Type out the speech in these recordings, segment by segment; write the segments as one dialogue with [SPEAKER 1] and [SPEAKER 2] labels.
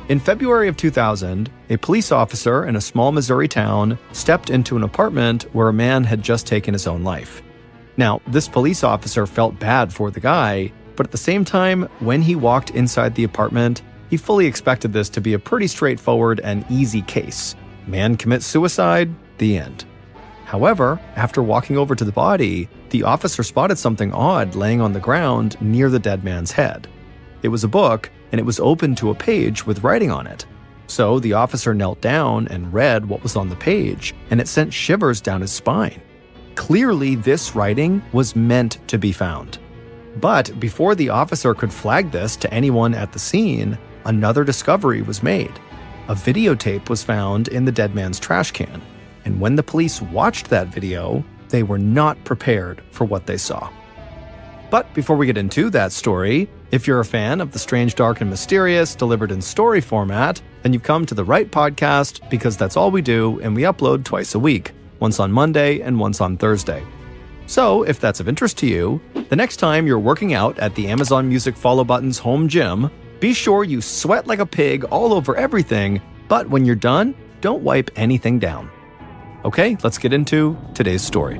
[SPEAKER 1] In February of 2000, a police officer in a small Missouri town stepped into an apartment where a man had just taken his own life. Now, this police officer felt bad for the guy, but at the same time, when he walked inside the apartment, he fully expected this to be a pretty straightforward and easy case. Man commits suicide, the end. However, after walking over to the body, the officer spotted something odd laying on the ground near the dead man's head. It was a book, and it was open to a page with writing on it. So the officer knelt down and read what was on the page, and it sent shivers down his spine. Clearly, this writing was meant to be found. But before the officer could flag this to anyone at the scene, another discovery was made. A videotape was found in the dead man's trash can, and when the police watched that video, they were not prepared for what they saw. But before we get into that story, if you're a fan of the strange, dark, and mysterious delivered in story format, then you've come to the right podcast, because that's all we do, and we upload twice a week, once on Monday and once on Thursday. So if that's of interest to you, the next time you're working out at the Amazon Music Follow Button's home gym, be sure you sweat like a pig all over everything, but when you're done, don't wipe anything down. Okay, let's get into today's story.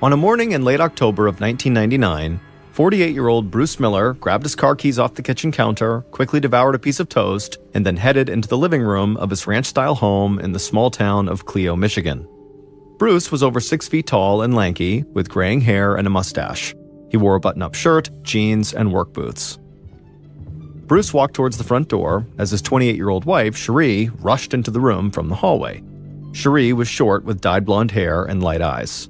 [SPEAKER 1] On a morning in late October of 1999, 48-year-old Bruce Miller grabbed his car keys off the kitchen counter, quickly devoured a piece of toast, and then headed into the living room of his ranch-style home in the small town of Clio, Michigan. Bruce was over 6 feet tall and lanky, with graying hair and a mustache. He wore a button-up shirt, jeans, and work boots. Bruce walked towards the front door as his 28-year-old wife, Sheree, rushed into the room from the hallway. Sheree was short with dyed blonde hair and light eyes.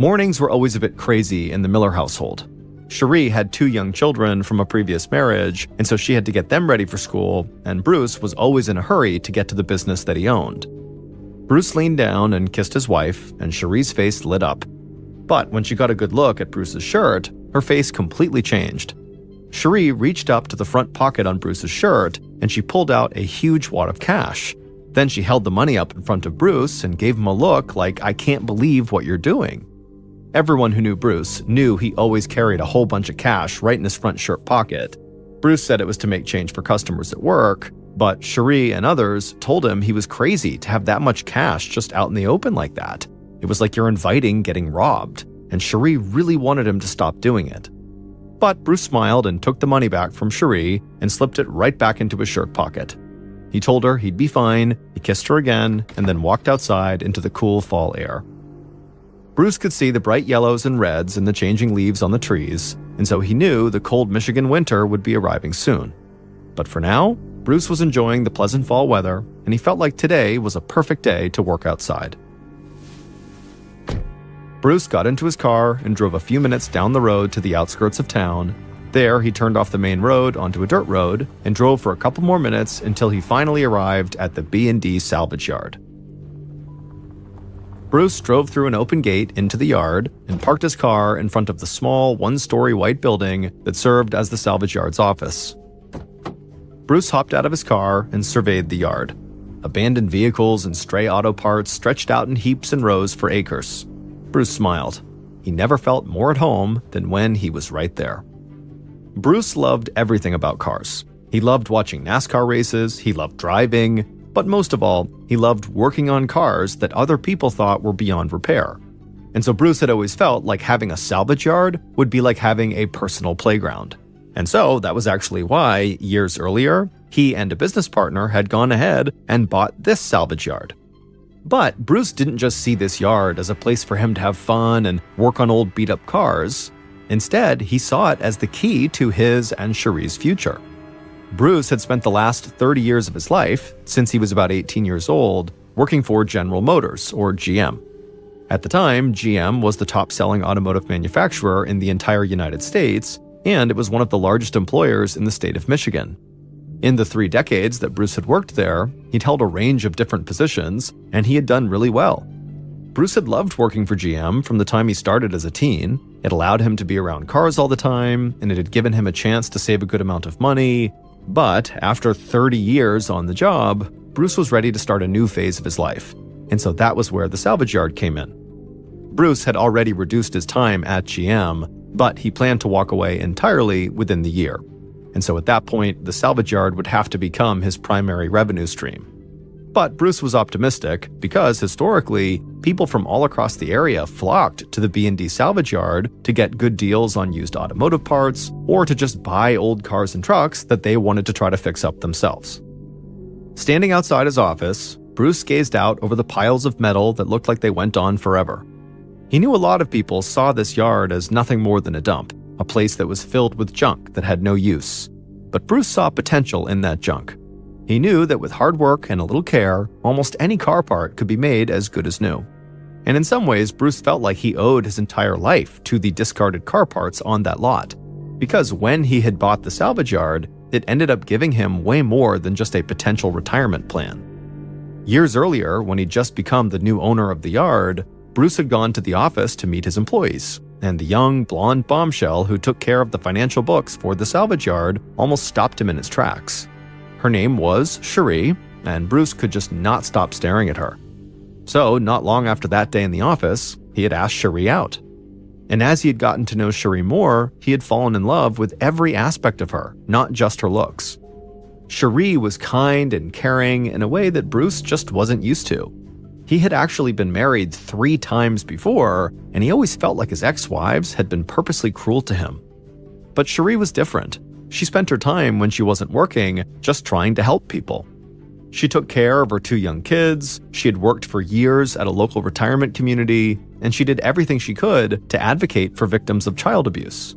[SPEAKER 1] Mornings were always a bit crazy in the Miller household. Sheree had 2 young children from a previous marriage, and so she had to get them ready for school, and Bruce was always in a hurry to get to the business that he owned. Bruce leaned down and kissed his wife, and Sheree's face lit up. But when she got a good look at Bruce's shirt, her face completely changed. Sheree reached up to the front pocket on Bruce's shirt, and she pulled out a huge wad of cash. Then she held the money up in front of Bruce and gave him a look like, "I can't believe what you're doing." Everyone who knew Bruce knew he always carried a whole bunch of cash right in his front shirt pocket. Bruce said it was to make change for customers at work, but Sheree and others told him he was crazy to have that much cash just out in the open like that. It was like you're inviting getting robbed, and Sheree really wanted him to stop doing it. But Bruce smiled and took the money back from Sheree and slipped it right back into his shirt pocket. He told her he'd be fine, he kissed her again, and then walked outside into the cool fall air. Bruce could see the bright yellows and reds in the changing leaves on the trees, and so he knew the cold Michigan winter would be arriving soon. But for now, Bruce was enjoying the pleasant fall weather, and he felt like today was a perfect day to work outside. Bruce got into his car and drove a few minutes down the road to the outskirts of town. There, he turned off the main road onto a dirt road and drove for a couple more minutes until he finally arrived at the B&D salvage yard. Bruce drove through an open gate into the yard and parked his car in front of the small one-story white building that served as the salvage yard's office. Bruce hopped out of his car and surveyed the yard. Abandoned vehicles and stray auto parts stretched out in heaps and rows for acres. Bruce smiled. He never felt more at home than when he was right there. Bruce loved everything about cars. He loved watching NASCAR races, he loved driving, but most of all, he loved working on cars that other people thought were beyond repair. And so Bruce had always felt like having a salvage yard would be like having a personal playground. And so that was actually why, years earlier, he and a business partner had gone ahead and bought this salvage yard. But Bruce didn't just see this yard as a place for him to have fun and work on old beat-up cars. Instead, he saw it as the key to his and Sheree's future. Bruce had spent the last 30 years of his life, since he was about 18 years old, working for General Motors, or GM. At the time, GM was the top-selling automotive manufacturer in the entire United States, and it was one of the largest employers in the state of Michigan. In the 3 decades that Bruce had worked there, he'd held a range of different positions, and he had done really well. Bruce had loved working for GM from the time he started as a teen. It allowed him to be around cars all the time, and it had given him a chance to save a good amount of money. But after 30 years on the job, Bruce was ready to start a new phase of his life. And so that was where the salvage yard came in. Bruce had already reduced his time at GM, but he planned to walk away entirely within the year. And so at that point, the salvage yard would have to become his primary revenue stream. But Bruce was optimistic because, historically, people from all across the area flocked to the B&D salvage yard to get good deals on used automotive parts or to just buy old cars and trucks that they wanted to try to fix up themselves. Standing outside his office, Bruce gazed out over the piles of metal that looked like they went on forever. He knew a lot of people saw this yard as nothing more than a dump, a place that was filled with junk that had no use. But Bruce saw potential in that junk. He knew that with hard work and a little care, almost any car part could be made as good as new. And in some ways, Bruce felt like he owed his entire life to the discarded car parts on that lot. Because when he had bought the salvage yard, it ended up giving him way more than just a potential retirement plan. Years earlier, when he'd just become the new owner of the yard, Bruce had gone to the office to meet his employees, and the young, blonde bombshell who took care of the financial books for the salvage yard almost stopped him in his tracks. Her name was Sheree, and Bruce could just not stop staring at her. So, not long after that day in the office, he had asked Sheree out. And as he had gotten to know Sheree more, he had fallen in love with every aspect of her, not just her looks. Sheree was kind and caring in a way that Bruce just wasn't used to. He had actually been married 3 times before, and he always felt like his ex-wives had been purposely cruel to him. But Sheree was different. She spent her time when she wasn't working just trying to help people. She took care of her 2 young kids, she had worked for years at a local retirement community, and she did everything she could to advocate for victims of child abuse.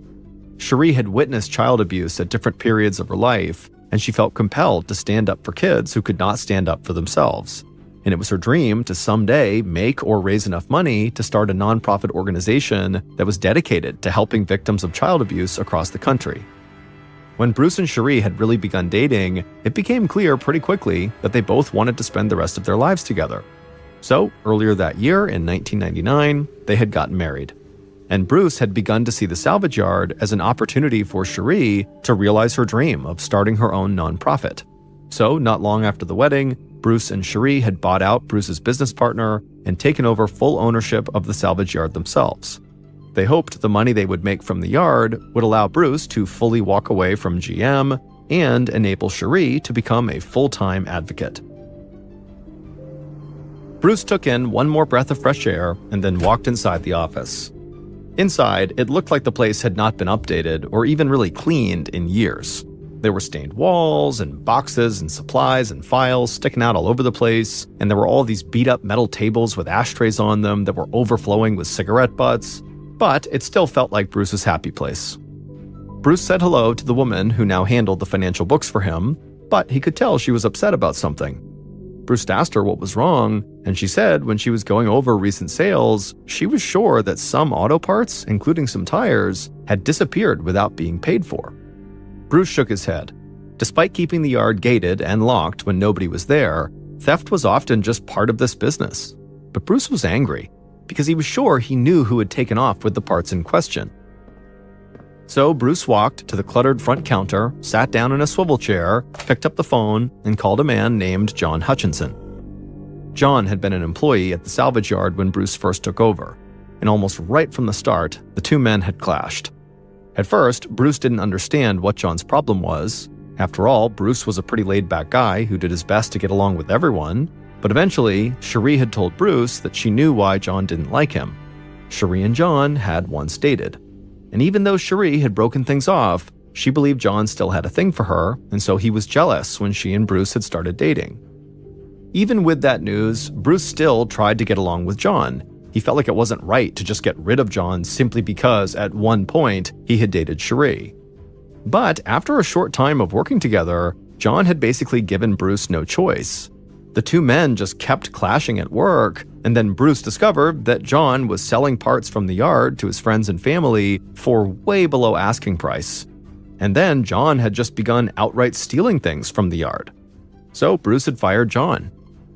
[SPEAKER 1] Sheree had witnessed child abuse at different periods of her life, and she felt compelled to stand up for kids who could not stand up for themselves. And it was her dream to someday make or raise enough money to start a nonprofit organization that was dedicated to helping victims of child abuse across the country. When Bruce and Sheree had really begun dating, it became clear pretty quickly that they both wanted to spend the rest of their lives together. So, earlier that year, in 1999, they had gotten married. And Bruce had begun to see the salvage yard as an opportunity for Sheree to realize her dream of starting her own nonprofit. So, not long after the wedding, Bruce and Sheree had bought out Bruce's business partner and taken over full ownership of the salvage yard themselves. They hoped the money they would make from the yard would allow Bruce to fully walk away from GM and enable Sheree to become a full-time advocate. Bruce took in one more breath of fresh air and then walked inside the office. Inside, it looked like the place had not been updated or even really cleaned in years. There were stained walls and boxes and supplies and files sticking out all over the place, and there were all these beat-up metal tables with ashtrays on them that were overflowing with cigarette butts. But it still felt like Bruce's happy place. Bruce said hello to the woman who now handled the financial books for him, but he could tell she was upset about something. Bruce asked her what was wrong, and she said when she was going over recent sales, she was sure that some auto parts, including some tires, had disappeared without being paid for. Bruce shook his head. Despite keeping the yard gated and locked when nobody was there, theft was often just part of this business. But Bruce was angry, because he was sure he knew who had taken off with the parts in question. So Bruce walked to the cluttered front counter, sat down in a swivel chair, picked up the phone, and called a man named John Hutchinson. John had been an employee at the salvage yard when Bruce first took over, and almost right from the start, the 2 men had clashed. At first, Bruce didn't understand what John's problem was. After all, Bruce was a pretty laid-back guy who did his best to get along with everyone. But eventually, Sheree had told Bruce that she knew why John didn't like him. Sheree and John had once dated. And even though Sheree had broken things off, she believed John still had a thing for her, and so he was jealous when she and Bruce had started dating. Even with that news, Bruce still tried to get along with John. He felt like it wasn't right to just get rid of John simply because, at one point, he had dated Sheree. But after a short time of working together, John had basically given Bruce no choice. The 2 men just kept clashing at work, and then Bruce discovered that John was selling parts from the yard to his friends and family for way below asking price. And then John had just begun outright stealing things from the yard. So Bruce had fired John.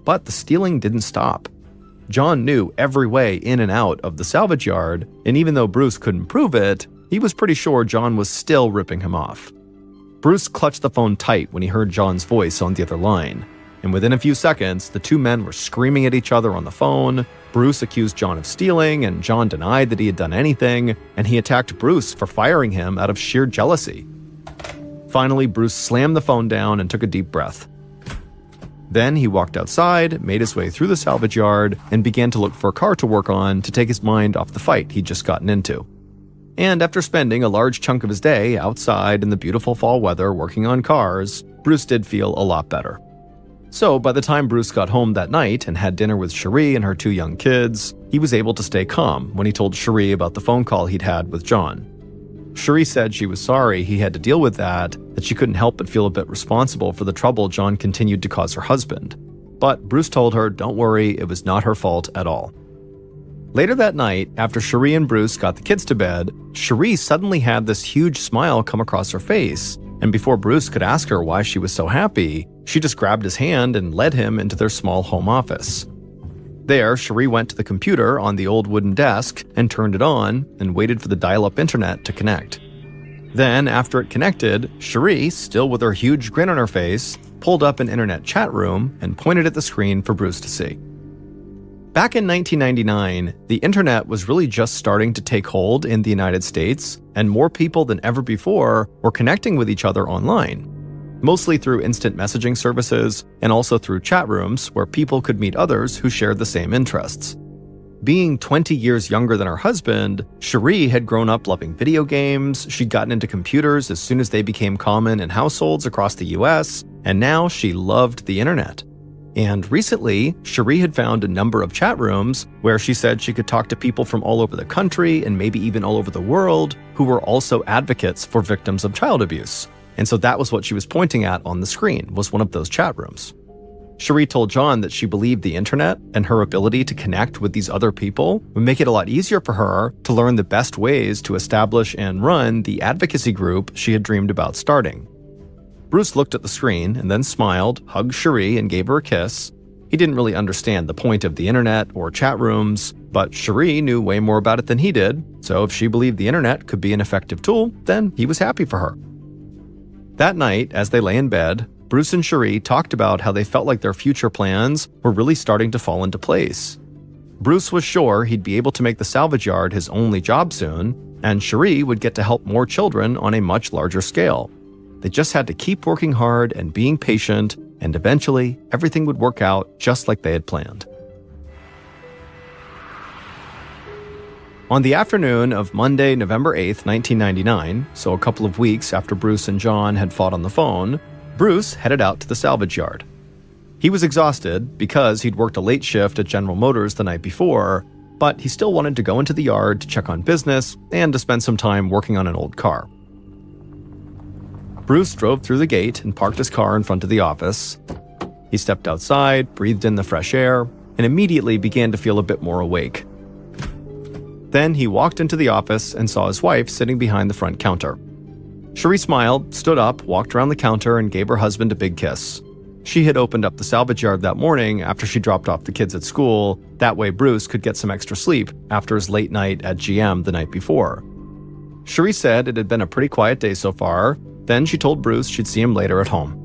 [SPEAKER 1] But the stealing didn't stop. John knew every way in and out of the salvage yard, and even though Bruce couldn't prove it, he was pretty sure John was still ripping him off. Bruce clutched the phone tight when he heard John's voice on the other line, and within a few seconds, the two men were screaming at each other on the phone. Bruce accused John of stealing, and John denied that he had done anything, and he attacked Bruce for firing him out of sheer jealousy. Finally, Bruce slammed the phone down and took a deep breath. Then he walked outside, made his way through the salvage yard, and began to look for a car to work on to take his mind off the fight he'd just gotten into. And after spending a large chunk of his day outside in the beautiful fall weather working on cars, Bruce did feel a lot better. So by the time Bruce got home that night and had dinner with Sheree and her two young kids, he was able to stay calm when he told Sheree about the phone call he'd had with John. Sheree said she was sorry he had to deal with that she couldn't help but feel a bit responsible for the trouble John continued to cause her husband. But Bruce told her, don't worry, it was not her fault at all. Later that night, after Sheree and Bruce got the kids to bed, Sheree suddenly had this huge smile come across her face, and before Bruce could ask her why she was so happy, she just grabbed his hand and led him into their small home office. There, Sheree went to the computer on the old wooden desk and turned it on and waited for the dial-up internet to connect. Then, after it connected, Sheree, still with her huge grin on her face, pulled up an internet chat room and pointed at the screen for Bruce to see. Back in 1999, the internet was really just starting to take hold in the United States, and more people than ever before were connecting with each other online, mostly through instant messaging services and also through chat rooms where people could meet others who shared the same interests. Being 20 years younger than her husband, Sheree had grown up loving video games, she'd gotten into computers as soon as they became common in households across the US, and now she loved the internet. And recently, Sheree had found a number of chat rooms where she said she could talk to people from all over the country and maybe even all over the world who were also advocates for victims of child abuse. And so that was what she was pointing at on the screen, was one of those chat rooms. Sheree told John that she believed the internet and her ability to connect with these other people would make it a lot easier for her to learn the best ways to establish and run the advocacy group she had dreamed about starting. Bruce looked at the screen and then smiled, hugged Sheree, and gave her a kiss. He didn't really understand the point of the internet or chat rooms, but Sheree knew way more about it than he did, so if she believed the internet could be an effective tool, then he was happy for her. That night, as they lay in bed, Bruce and Sheree talked about how they felt like their future plans were really starting to fall into place. Bruce was sure he'd be able to make the salvage yard his only job soon, and Sheree would get to help more children on a much larger scale. They just had to keep working hard and being patient, and eventually, everything would work out just like they had planned. On the afternoon of Monday, November 8th, 1999, so a couple of weeks after Bruce and John had fought on the phone, Bruce headed out to the salvage yard. He was exhausted because he'd worked a late shift at General Motors the night before, but he still wanted to go into the yard to check on business and to spend some time working on an old car. Bruce drove through the gate and parked his car in front of the office. He stepped outside, breathed in the fresh air, and immediately began to feel a bit more awake. Then he walked into the office and saw his wife sitting behind the front counter. Sheree smiled, stood up, walked around the counter, and gave her husband a big kiss. She had opened up the salvage yard that morning after she dropped off the kids at school. That way Bruce could get some extra sleep after his late night at GM the night before. Sheree said it had been a pretty quiet day so far. Then she told Bruce she'd see him later at home.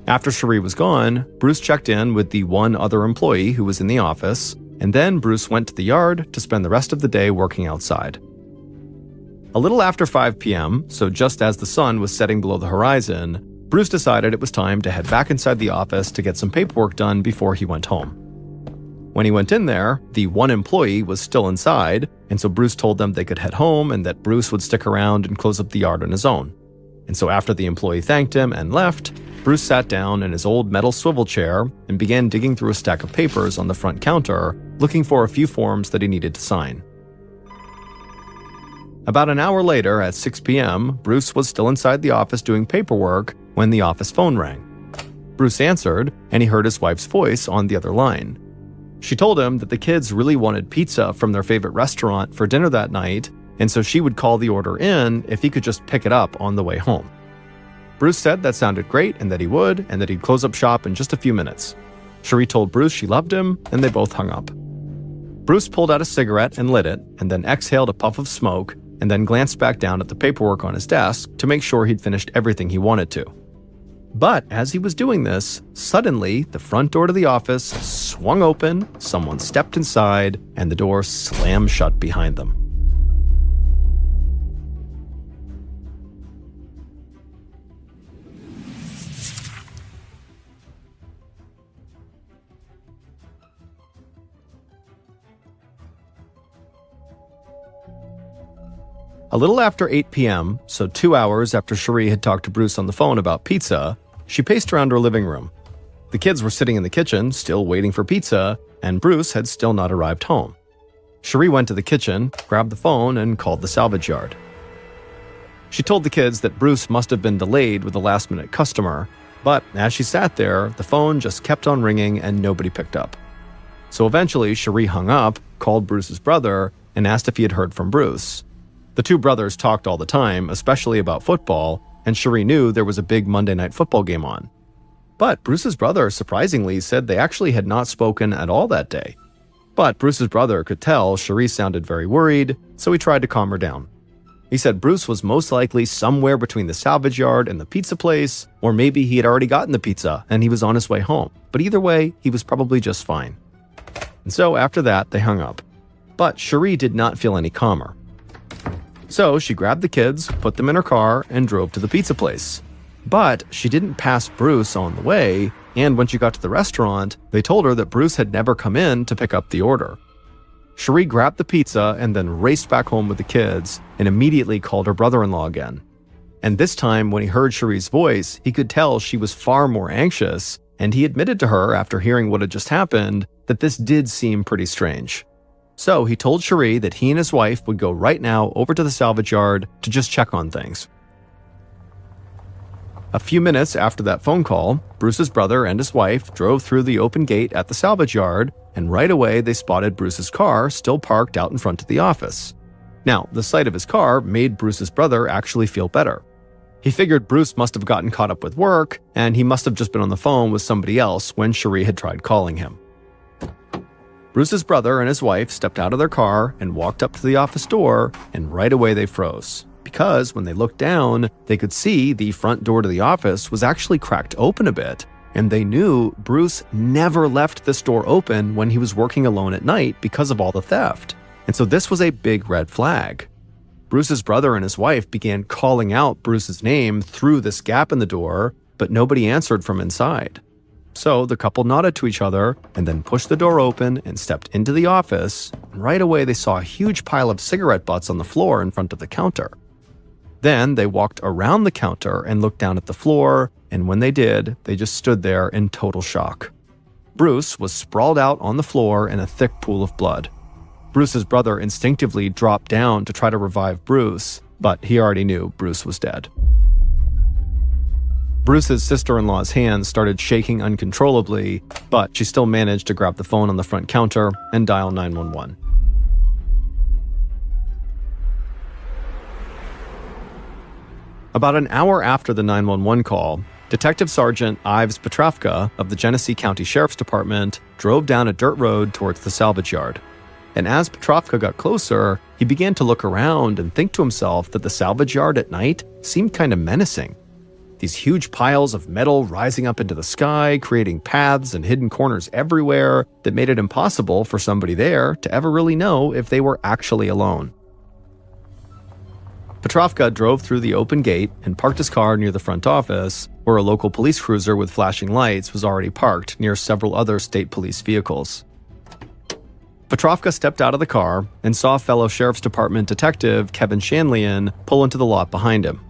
[SPEAKER 1] After Sheree was gone, Bruce checked in with the one other employee who was in the office, and then Bruce went to the yard to spend the rest of the day working outside. A little after 5 p.m., so just as the sun was setting below the horizon, Bruce decided it was time to head back inside the office to get some paperwork done before he went home. When he went in there, the one employee was still inside, and so Bruce told them they could head home and that Bruce would stick around and close up the yard on his own. And so after the employee thanked him and left, Bruce sat down in his old metal swivel chair and began digging through a stack of papers on the front counter, looking for a few forms that he needed to sign. About an hour later, at 6 p.m., Bruce was still inside the office doing paperwork when the office phone rang. Bruce answered, and he heard his wife's voice on the other line. She told him that the kids really wanted pizza from their favorite restaurant for dinner that night, and so she would call the order in if he could just pick it up on the way home. Bruce said that sounded great and that he would, and that he'd close up shop in just a few minutes. Sheree told Bruce she loved him, and they both hung up. Bruce pulled out a cigarette and lit it, and then exhaled a puff of smoke, and then glanced back down at the paperwork on his desk to make sure he'd finished everything he wanted to. But as he was doing this, suddenly the front door to the office swung open, someone stepped inside, and the door slammed shut behind them. A little after 8 p.m., so 2 hours after Sheree had talked to Bruce on the phone about pizza, she paced around her living room. The kids were sitting in the kitchen, still waiting for pizza, and Bruce had still not arrived home. Sheree went to the kitchen, grabbed the phone, and called the salvage yard. She told the kids that Bruce must have been delayed with a last-minute customer, but as she sat there, the phone just kept on ringing and nobody picked up. So eventually, Sheree hung up, called Bruce's brother, and asked if he had heard from Bruce. The two brothers talked all the time, especially about football, and Sheree knew there was a big Monday night football game on. But Bruce's brother surprisingly said they actually had not spoken at all that day. But Bruce's brother could tell Sheree sounded very worried, so he tried to calm her down. He said Bruce was most likely somewhere between the salvage yard and the pizza place, or maybe he had already gotten the pizza and he was on his way home. But either way, he was probably just fine. And so after that, they hung up. But Sheree did not feel any calmer. So she grabbed the kids, put them in her car, and drove to the pizza place. But she didn't pass Bruce on the way, and when she got to the restaurant, they told her that Bruce had never come in to pick up the order. Sheree grabbed the pizza and then raced back home with the kids and immediately called her brother-in-law again. And this time, when he heard Sheree's voice, he could tell she was far more anxious, and he admitted to her after hearing what had just happened that this did seem pretty strange. So he told Sheree that he and his wife would go right now over to the salvage yard to just check on things. A few minutes after that phone call, Bruce's brother and his wife drove through the open gate at the salvage yard, and right away they spotted Bruce's car still parked out in front of the office. Now, the sight of his car made Bruce's brother actually feel better. He figured Bruce must have gotten caught up with work, and he must have just been on the phone with somebody else when Sheree had tried calling him. Bruce's brother and his wife stepped out of their car and walked up to the office door, and right away they froze. Because when they looked down, they could see the front door to the office was actually cracked open a bit, and they knew Bruce never left this door open when he was working alone at night because of all the theft. And so this was a big red flag. Bruce's brother and his wife began calling out Bruce's name through this gap in the door, but nobody answered from inside. So the couple nodded to each other and then pushed the door open and stepped into the office, and right away they saw a huge pile of cigarette butts on the floor in front of the counter. Then they walked around the counter and looked down at the floor, and when they did, they just stood there in total shock. Bruce was sprawled out on the floor in a thick pool of blood. Bruce's brother instinctively dropped down to try to revive Bruce, but he already knew Bruce was dead. Bruce's sister-in-law's hands started shaking uncontrollably, but she still managed to grab the phone on the front counter and dial 911. About an hour after the 911 call, Detective Sergeant Ives Petrovka of the Genesee County Sheriff's Department drove down a dirt road towards the salvage yard. And as Petrovka got closer, he began to look around and think to himself that the salvage yard at night seemed kind of menacing. These huge piles of metal rising up into the sky, creating paths and hidden corners everywhere that made it impossible for somebody there to ever really know if they were actually alone. Petrovka drove through the open gate and parked his car near the front office, where a local police cruiser with flashing lights was already parked near several other state police vehicles. Petrovka stepped out of the car and saw fellow Sheriff's Department Detective Kevin Shanlian pull into the lot behind him.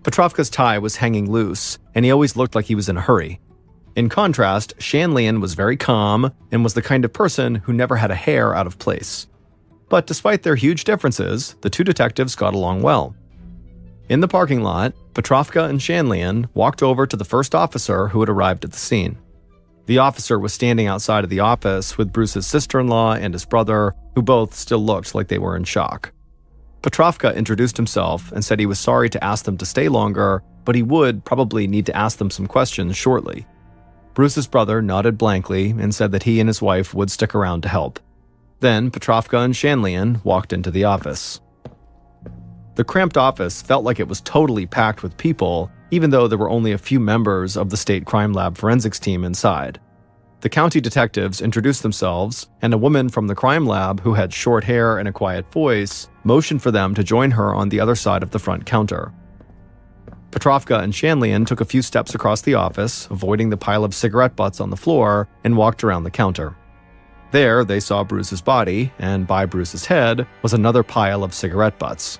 [SPEAKER 1] Petrovka's tie was hanging loose, and he always looked like he was in a hurry. In contrast, Shanlian was very calm and was the kind of person who never had a hair out of place. But despite their huge differences, the two detectives got along well. In the parking lot, Petrovka and Shanlian walked over to the first officer who had arrived at the scene. The officer was standing outside of the office with Bruce's sister-in-law and his brother, who both still looked like they were in shock. Petrovka introduced himself and said he was sorry to ask them to stay longer, but he would probably need to ask them some questions shortly. Bruce's brother nodded blankly and said that he and his wife would stick around to help. Then Petrovka and Shanlian walked into the office. The cramped office felt like it was totally packed with people, even though there were only a few members of the State Crime Lab forensics team inside. The county detectives introduced themselves, and a woman from the crime lab who had short hair and a quiet voice motioned for them to join her on the other side of the front counter. Petrovka and Shanlian took a few steps across the office, avoiding the pile of cigarette butts on the floor, and walked around the counter. There, they saw Bruce's body, and by Bruce's head was another pile of cigarette butts.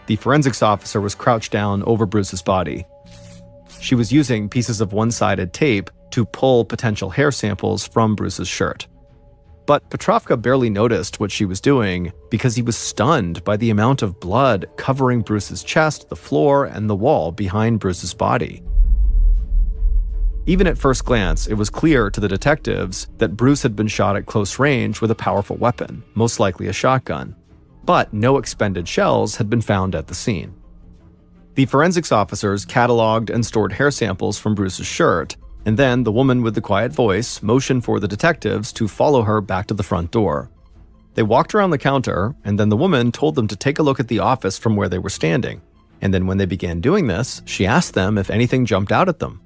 [SPEAKER 1] The forensics officer was crouched down over Bruce's body. She was using pieces of one-sided tape to pull potential hair samples from Bruce's shirt. But Petrovka barely noticed what she was doing because he was stunned by the amount of blood covering Bruce's chest, the floor, and the wall behind Bruce's body. Even at first glance, it was clear to the detectives that Bruce had been shot at close range with a powerful weapon, most likely a shotgun. But no expended shells had been found at the scene. The forensics officers cataloged and stored hair samples from Bruce's shirt, and then the woman with the quiet voice motioned for the detectives to follow her back to the front door. They walked around the counter, and then the woman told them to take a look at the office from where they were standing. And then when they began doing this, she asked them if anything jumped out at them.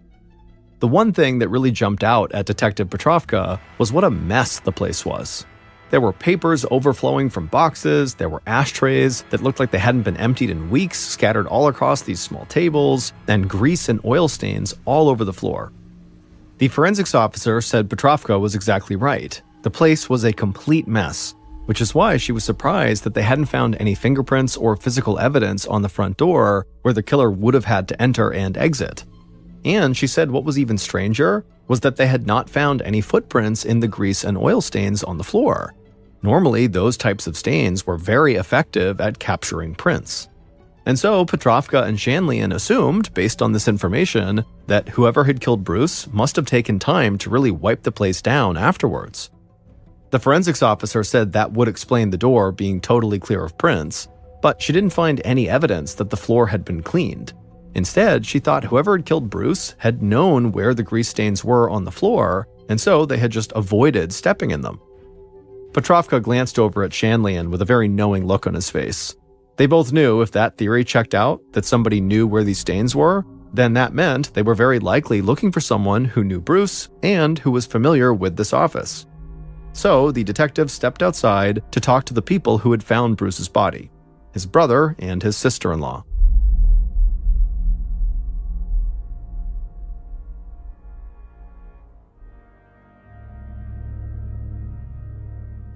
[SPEAKER 1] The one thing that really jumped out at Detective Petrovka was what a mess the place was. There were papers overflowing from boxes, there were ashtrays that looked like they hadn't been emptied in weeks scattered all across these small tables, and grease and oil stains all over the floor. The forensics officer said Petrovka was exactly right. The place was a complete mess, which is why she was surprised that they hadn't found any fingerprints or physical evidence on the front door where the killer would have had to enter and exit. And she said what was even stranger was that they had not found any footprints in the grease and oil stains on the floor. Normally, those types of stains were very effective at capturing prints. And so Petrovka and Shanlian assumed, based on this information, that whoever had killed Bruce must have taken time to really wipe the place down afterwards. The forensics officer said that would explain the door being totally clear of prints, but she didn't find any evidence that the floor had been cleaned. Instead, she thought whoever had killed Bruce had known where the grease stains were on the floor, and so they had just avoided stepping in them. Petrovka glanced over at Shanlian with a very knowing look on his face. They both knew if that theory checked out, that somebody knew where these stains were, then that meant they were very likely looking for someone who knew Bruce and who was familiar with this office. So the detectives stepped outside to talk to the people who had found Bruce's body, his brother and his sister-in-law.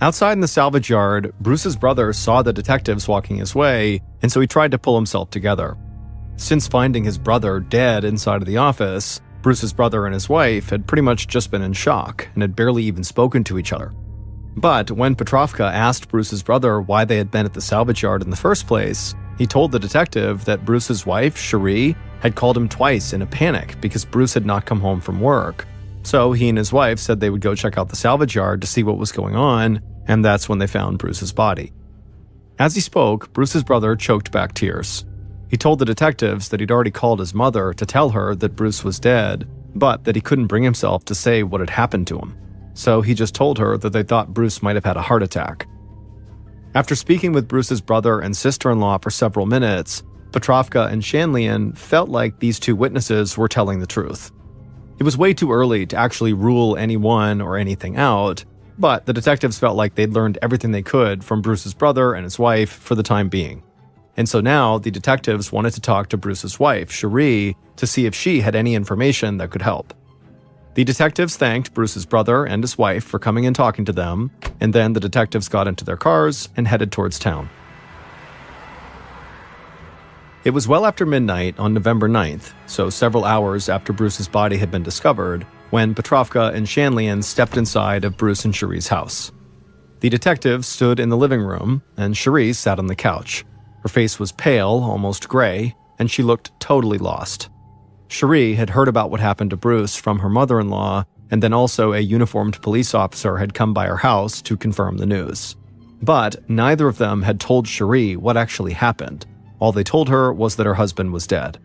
[SPEAKER 1] Outside in the salvage yard, Bruce's brother saw the detectives walking his way, and so he tried to pull himself together. Since finding his brother dead inside of the office, Bruce's brother and his wife had pretty much just been in shock and had barely even spoken to each other. But when Petrovka asked Bruce's brother why they had been at the salvage yard in the first place, he told the detective that Bruce's wife, Sheree, had called him twice in a panic because Bruce had not come home from work. So he and his wife said they would go check out the salvage yard to see what was going on, and that's when they found Bruce's body. As he spoke, Bruce's brother choked back tears. He told the detectives that he'd already called his mother to tell her that Bruce was dead, but that he couldn't bring himself to say what had happened to him. So he just told her that they thought Bruce might have had a heart attack. After speaking with Bruce's brother and sister-in-law for several minutes, Petrovka and Shanlian felt like these two witnesses were telling the truth. It was way too early to actually rule anyone or anything out, but the detectives felt like they'd learned everything they could from Bruce's brother and his wife for the time being. And so now the detectives wanted to talk to Bruce's wife, Sheree, to see if she had any information that could help. The detectives thanked Bruce's brother and his wife for coming and talking to them, and then the detectives got into their cars and headed towards town. It was well after midnight on November 9th, so several hours after Bruce's body had been discovered, when Petrovka and Shanlian stepped inside of Bruce and Sheree's house. The detectives stood in the living room, and Sheree sat on the couch. Her face was pale, almost gray, and she looked totally lost. Sheree had heard about what happened to Bruce from her mother-in-law, and then also a uniformed police officer had come by her house to confirm the news. But neither of them had told Sheree what actually happened. All they told her was that her husband was dead.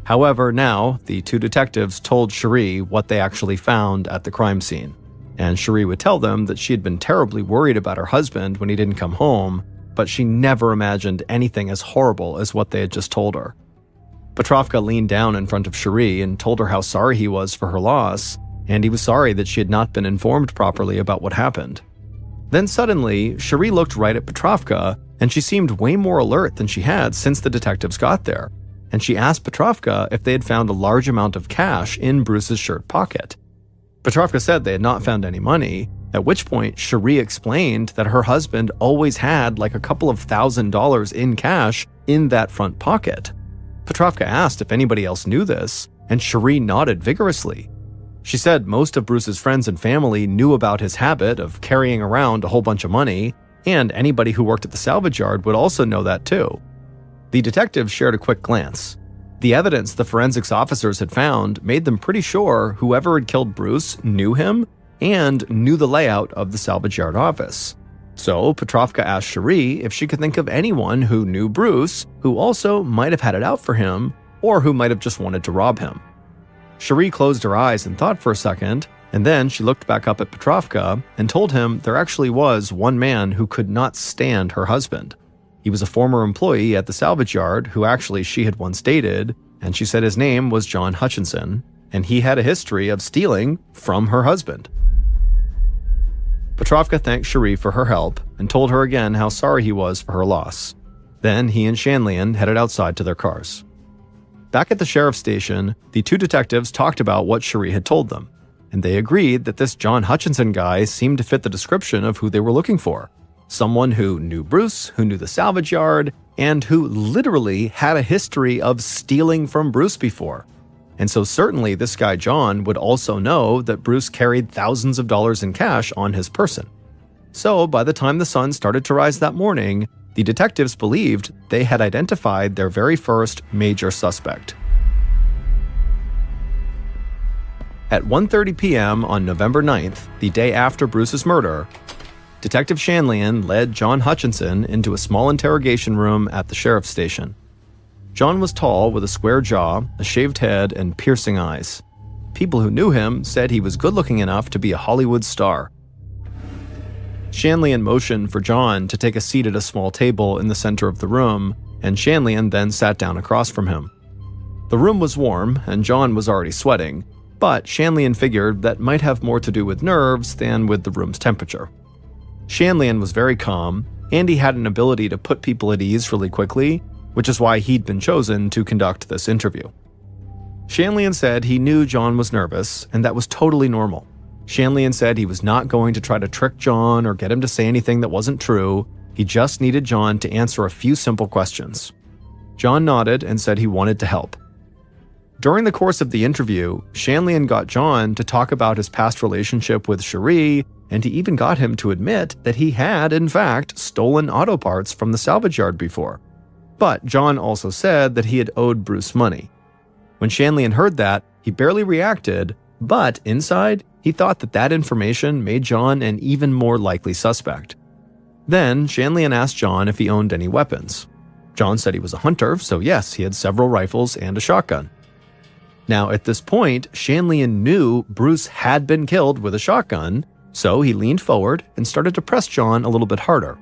[SPEAKER 1] However, now, the two detectives told Sheree what they actually found at the crime scene. and Sheree would tell them that she had been terribly worried about her husband when he didn't come home, but she never imagined anything as horrible as what they had just told her. Petrovka leaned down in front of Sheree and told her how sorry he was for her loss, and he was sorry that she had not been informed properly about what happened. Then suddenly, Sheree looked right at Petrovka, and she seemed way more alert than she had since the detectives got there, and she asked Petrovka if they had found a large amount of cash in Bruce's shirt pocket. Petrovka said they had not found any money, at which point Sheree explained that her husband always had like a couple of $1,000s in cash in that front pocket. Petrovka asked if anybody else knew this, and Sheree nodded vigorously. She said most of Bruce's friends and family knew about his habit of carrying around a whole bunch of money, and anybody who worked at the salvage yard would also know that too. The detectives shared a quick glance. The evidence the forensics officers had found made them pretty sure whoever had killed Bruce knew him and knew the layout of the salvage yard office. So Petrovka asked Sheree if she could think of anyone who knew Bruce who also might have had it out for him or who might have just wanted to rob him. Sheree closed her eyes and thought for a second, and then she looked back up at Petrovka and told him there actually was one man who could not stand her husband. He was a former employee at the salvage yard who actually she had once dated, and she said his name was John Hutchinson, and he had a history of stealing from her husband. Petrovka thanked Sheree for her help and told her again how sorry he was for her loss. Then he and Shanlian headed outside to their cars. Back at the sheriff's station, the two detectives talked about what Sheree had told them, and they agreed that this John Hutchinson guy seemed to fit the description of who they were looking for. Someone who knew Bruce, who knew the salvage yard, and who literally had a history of stealing from Bruce before. And so certainly this guy John would also know that Bruce carried thousands of dollars in cash on his person. So by the time the sun started to rise that morning, the detectives believed they had identified their very first major suspect. At 1:30 p.m. on November 9th, the day after Bruce's murder, Detective Shanlian led John Hutchinson into a small interrogation room at the sheriff's station. John was tall with a square jaw, a shaved head, and piercing eyes. People who knew him said he was good-looking enough to be a Hollywood star. Shanlian motioned for John to take a seat at a small table in the center of the room, and Shanlian then sat down across from him. The room was warm, and John was already sweating, but Shanlian figured that might have more to do with nerves than with the room's temperature. Shanlian was very calm, and he had an ability to put people at ease really quickly, which is why he'd been chosen to conduct this interview. Shanlian said he knew John was nervous, and that was totally normal. Shanlian said he was not going to try to trick John or get him to say anything that wasn't true. He just needed John to answer a few simple questions. John nodded and said he wanted to help. During the course of the interview, Shanlian got John to talk about his past relationship with Sheree, and he even got him to admit that he had, in fact, stolen auto parts from the salvage yard before. But John also said that he had owed Bruce money. When Shanlian heard that, he barely reacted, but inside, he thought that information made John an even more likely suspect. Then, Shanlian asked John if he owned any weapons. John said he was a hunter, so yes, he had several rifles and a shotgun. Now, at this point, Shanlian knew Bruce had been killed with a shotgun, so he leaned forward and started to press John a little bit harder.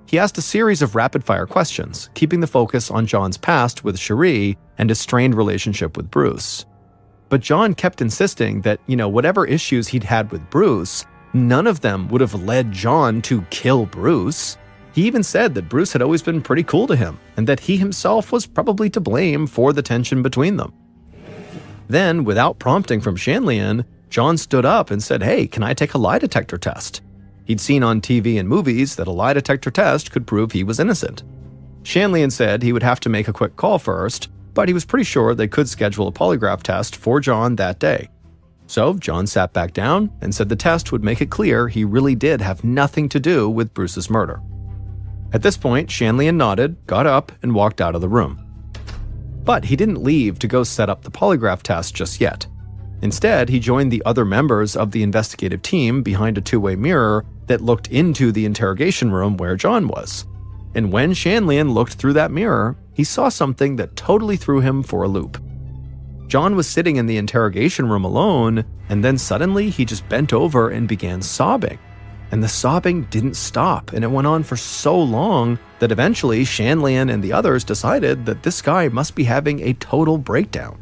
[SPEAKER 1] He asked a series of rapid-fire questions, keeping the focus on John's past with Sheree and his strained relationship with Bruce. But John kept insisting that, whatever issues he'd had with Bruce, none of them would have led John to kill Bruce. He even said that Bruce had always been pretty cool to him, and that he himself was probably to blame for the tension between them. Then, without prompting from Shanlian, John stood up and said, "Hey, can I take a lie detector test?" He'd seen on TV and movies that a lie detector test could prove he was innocent. Shanlian said he would have to make a quick call first, but he was pretty sure they could schedule a polygraph test for John that day. So John sat back down and said the test would make it clear he really did have nothing to do with Bruce's murder. At this point, Shanlian nodded, got up, and walked out of the room. But he didn't leave to go set up the polygraph test just yet. Instead, he joined the other members of the investigative team behind a two-way mirror that looked into the interrogation room where John was. And when Shanlian looked through that mirror, he saw something that totally threw him for a loop. John was sitting in the interrogation room alone, and then suddenly he just bent over and began sobbing. And the sobbing didn't stop, and it went on for so long that eventually Shanlian and the others decided that this guy must be having a total breakdown.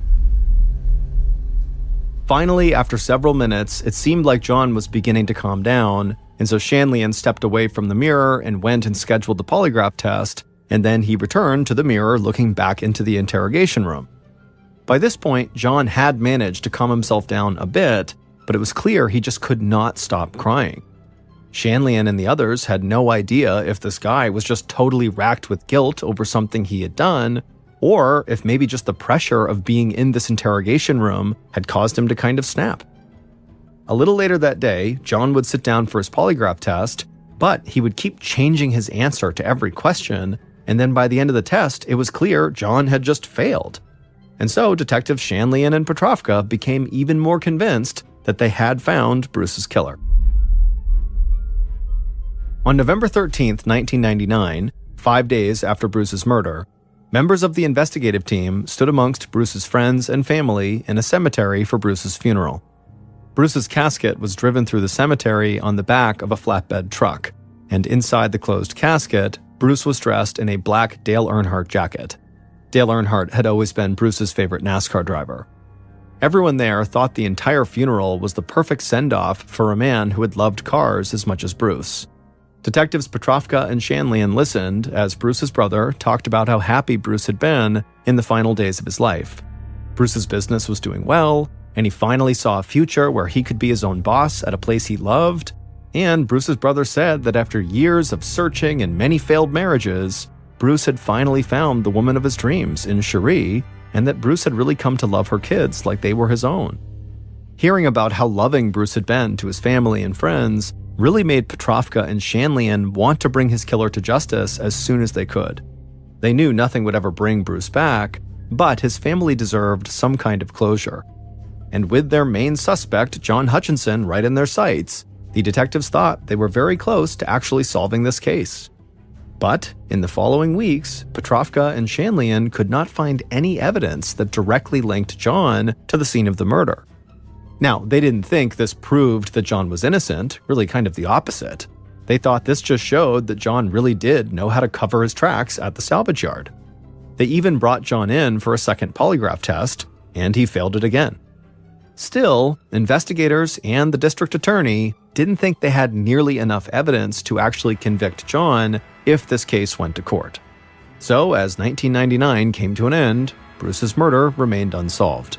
[SPEAKER 1] Finally, after several minutes, it seemed like John was beginning to calm down, and so Shanlian stepped away from the mirror and went and scheduled the polygraph test, and then he returned to the mirror looking back into the interrogation room. By this point, John had managed to calm himself down a bit, but it was clear he just could not stop crying. Shanlian and the others had no idea if this guy was just totally racked with guilt over something he had done, or if maybe just the pressure of being in this interrogation room had caused him to kind of snap. A little later that day, John would sit down for his polygraph test, but he would keep changing his answer to every question, and then by the end of the test, it was clear John had just failed. And so Detectives Shanlian and Petrovka became even more convinced that they had found Bruce's killer. On November 13th, 1999, 5 days after Bruce's murder, members of the investigative team stood amongst Bruce's friends and family in a cemetery for Bruce's funeral. Bruce's casket was driven through the cemetery on the back of a flatbed truck, and inside the closed casket, Bruce was dressed in a black Dale Earnhardt jacket. Dale Earnhardt had always been Bruce's favorite NASCAR driver. Everyone there thought the entire funeral was the perfect send-off for a man who had loved cars as much as Bruce. Detectives Petrovka and Shanlian listened as Bruce's brother talked about how happy Bruce had been in the final days of his life. Bruce's business was doing well, and he finally saw a future where he could be his own boss at a place he loved, and Bruce's brother said that after years of searching and many failed marriages, Bruce had finally found the woman of his dreams in Sheree, and that Bruce had really come to love her kids like they were his own. Hearing about how loving Bruce had been to his family and friends really made Petrovka and Shanlian want to bring his killer to justice as soon as they could. They knew nothing would ever bring Bruce back, but his family deserved some kind of closure. And with their main suspect, John Hutchinson, right in their sights, the detectives thought they were very close to actually solving this case. But in the following weeks, Petrovka and Shanlian could not find any evidence that directly linked John to the scene of the murder. Now, they didn't think this proved that John was innocent, really kind of the opposite. They thought this just showed that John really did know how to cover his tracks at the salvage yard. They even brought John in for a second polygraph test, and he failed it again. Still, investigators and the district attorney didn't think they had nearly enough evidence to actually convict John if this case went to court. So, as 1999 came to an end, Bruce's murder remained unsolved.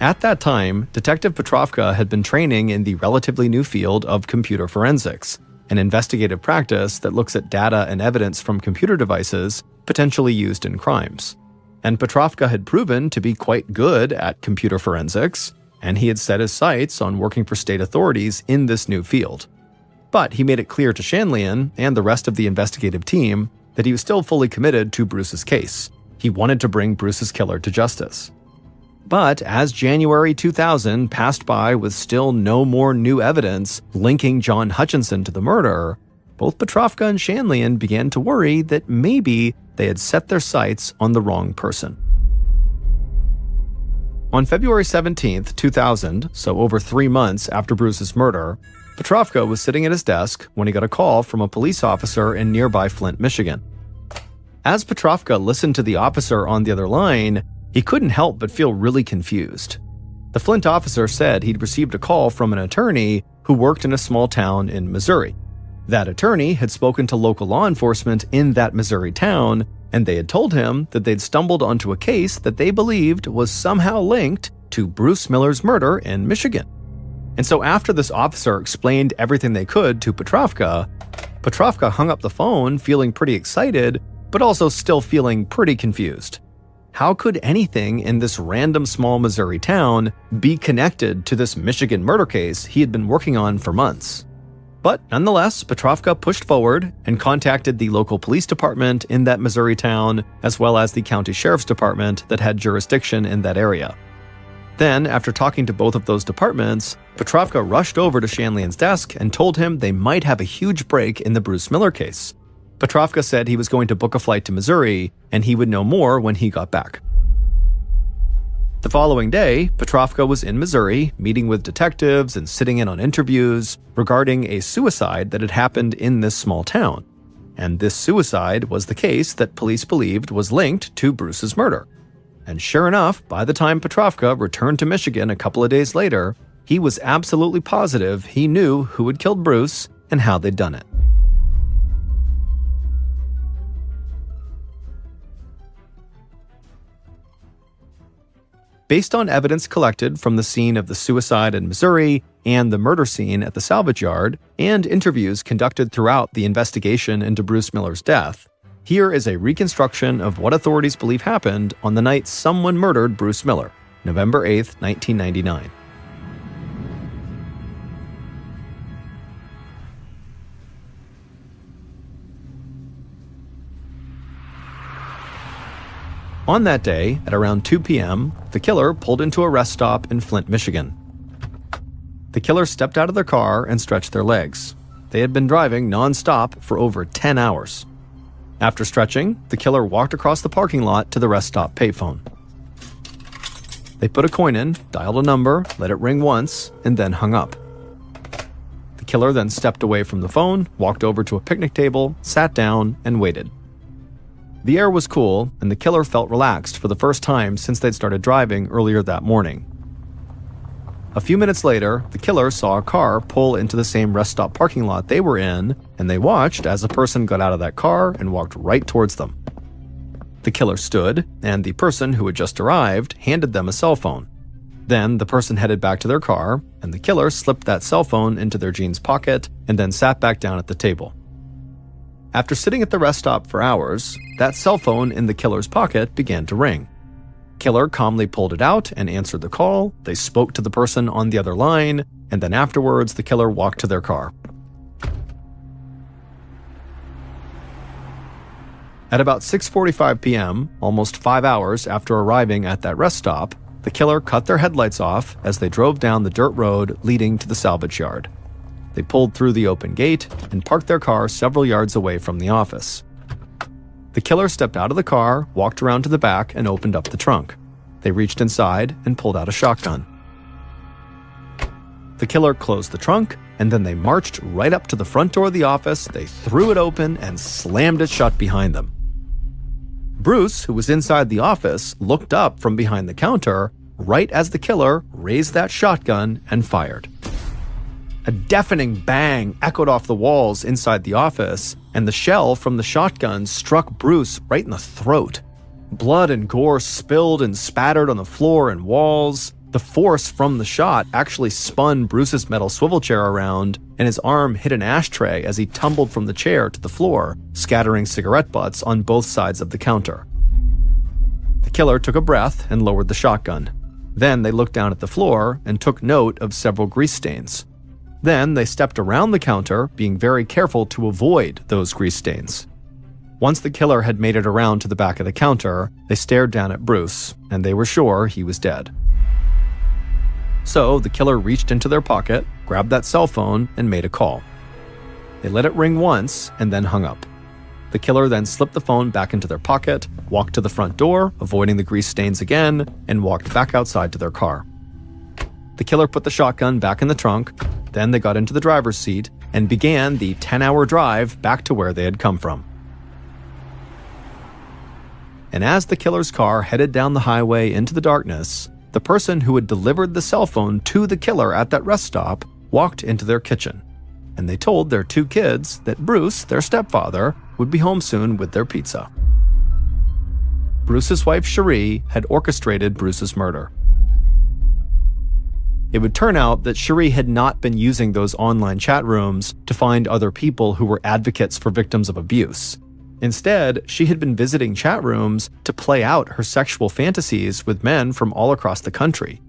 [SPEAKER 1] At that time, Detective Petrovka had been training in the relatively new field of computer forensics, an investigative practice that looks at data and evidence from computer devices potentially used in crimes. And Petrovka had proven to be quite good at computer forensics, and he had set his sights on working for state authorities in this new field. But he made it clear to Shanlian and the rest of the investigative team that he was still fully committed to Bruce's case. He wanted to bring Bruce's killer to justice. But as January 2000 passed by with still no more new evidence linking John Hutchinson to the murder, both Petrovka and Shanlian began to worry that maybe they had set their sights on the wrong person. On February 17, 2000, so over 3 months after Bruce's murder, Petrovka was sitting at his desk when he got a call from a police officer in nearby Flint, Michigan. As Petrovka listened to the officer on the other line, he couldn't help but feel really confused. The Flint officer said he'd received a call from an attorney who worked in a small town in Missouri. That attorney had spoken to local law enforcement in that Missouri town, and they had told him that they'd stumbled onto a case that they believed was somehow linked to Bruce Miller's murder in Michigan. And so after this officer explained everything they could to Petrovka, Petrovka hung up the phone feeling pretty excited, but also still feeling pretty confused. How could anything in this random small Missouri town be connected to this Michigan murder case he had been working on for months? But nonetheless, Petrovka pushed forward and contacted the local police department in that Missouri town, as well as the county sheriff's department that had jurisdiction in that area. Then, after talking to both of those departments, Petrovka rushed over to Shanlian's desk and told him they might have a huge break in the Bruce Miller case. Petrovka said he was going to book a flight to Missouri, and he would know more when he got back. The following day, Petrovka was in Missouri, meeting with detectives and sitting in on interviews regarding a suicide that had happened in this small town. And this suicide was the case that police believed was linked to Bruce's murder. And sure enough, by the time Petrovka returned to Michigan a couple of days later, he was absolutely positive he knew who had killed Bruce and how they'd done it. Based on evidence collected from the scene of the suicide in Missouri and the murder scene at the salvage yard, and interviews conducted throughout the investigation into Bruce Miller's death, here is a reconstruction of what authorities believe happened on the night someone murdered Bruce Miller, November 8, 1999. On that day, at around 2 p.m., the killer pulled into a rest stop in Flint, Michigan. The killer stepped out of their car and stretched their legs. They had been driving non-stop for over 10 hours. After stretching, the killer walked across the parking lot to the rest stop payphone. They put a coin in, dialed a number, let it ring once, and then hung up. The killer then stepped away from the phone, walked over to a picnic table, sat down, and waited. The air was cool, and the killer felt relaxed for the first time since they'd started driving earlier that morning. A few minutes later, the killer saw a car pull into the same rest stop parking lot they were in, and they watched as a person got out of that car and walked right towards them. The killer stood, and the person who had just arrived handed them a cell phone. Then the person headed back to their car, and the killer slipped that cell phone into their jeans pocket and then sat back down at the table. After sitting at the rest stop for hours, that cell phone in the killer's pocket began to ring. Killer calmly pulled it out and answered the call. They spoke to the person on the other line, and then afterwards the killer walked to their car. At about 6:45 p.m., almost 5 hours after arriving at that rest stop, the killer cut their headlights off as they drove down the dirt road leading to the salvage yard. They pulled through the open gate and parked their car several yards away from the office. The killer stepped out of the car, walked around to the back, and opened up the trunk. They reached inside and pulled out a shotgun. The killer closed the trunk, and then they marched right up to the front door of the office. They threw it open and slammed it shut behind them. Bruce, who was inside the office, looked up from behind the counter right as the killer raised that shotgun and fired. A deafening bang echoed off the walls inside the office, and the shell from the shotgun struck Bruce right in the throat. Blood and gore spilled and spattered on the floor and walls. The force from the shot actually spun Bruce's metal swivel chair around, and his arm hit an ashtray as he tumbled from the chair to the floor, scattering cigarette butts on both sides of the counter. The killer took a breath and lowered the shotgun. Then they looked down at the floor and took note of several grease stains. Then they stepped around the counter, being very careful to avoid those grease stains. Once the killer had made it around to the back of the counter, they stared down at Bruce, and they were sure he was dead. So the killer reached into their pocket, grabbed that cell phone, and made a call. They let it ring once and then hung up. The killer then slipped the phone back into their pocket, walked to the front door, avoiding the grease stains again, and walked back outside to their car. The killer put the shotgun back in the trunk. Then they got into the driver's seat and began the 10-hour drive back to where they had come from. And as the killer's car headed down the highway into the darkness, the person who had delivered the cell phone to the killer at that rest stop walked into their kitchen. And they told their 2 kids that Bruce, their stepfather, would be home soon with their pizza. Bruce's wife, Sheree, had orchestrated Bruce's murder. It would turn out that Sheree had not been using those online chat rooms to find other people who were advocates for victims of abuse. Instead, she had been visiting chat rooms to play out her sexual fantasies with men from all across the country.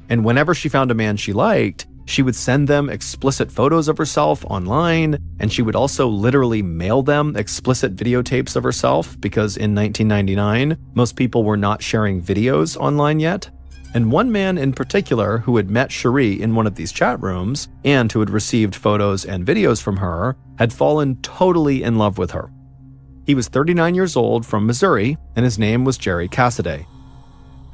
[SPEAKER 1] And whenever she found a man she liked, she would send them explicit photos of herself online, and she would also literally mail them explicit videotapes of herself, because in 1999, most people were not sharing videos online yet. And one man in particular who had met Sheree in one of these chat rooms, and who had received photos and videos from her, had fallen totally in love with her. He was 39 years old from Missouri, and his name was Jerry Cassidy.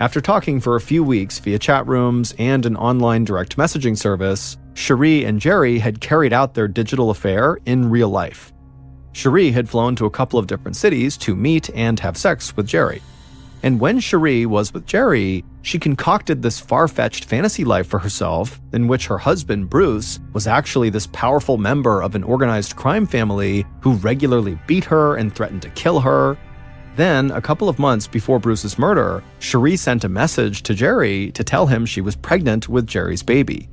[SPEAKER 1] After talking for a few weeks via chat rooms and an online direct messaging service, Sheree and Jerry had carried out their digital affair in real life. Sheree had flown to a couple of different cities to meet and have sex with Jerry. And when Sheree was with Jerry, she concocted this far-fetched fantasy life for herself in which her husband, Bruce, was actually this powerful member of an organized crime family who regularly beat her and threatened to kill her. Then, a couple of months before Bruce's murder, Sheree sent a message to Jerry to tell him she was pregnant with Jerry's baby.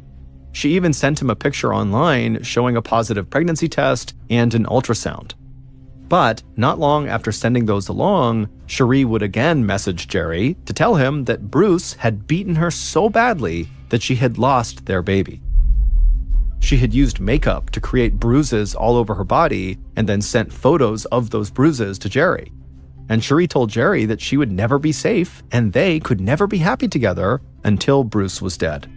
[SPEAKER 1] She even sent him a picture online showing a positive pregnancy test and an ultrasound. But not long after sending those along, Sheree would again message Jerry to tell him that Bruce had beaten her so badly that she had lost their baby. She had used makeup to create bruises all over her body and then sent photos of those bruises to Jerry. And Sheree told Jerry that she would never be safe and they could never be happy together until Bruce was dead.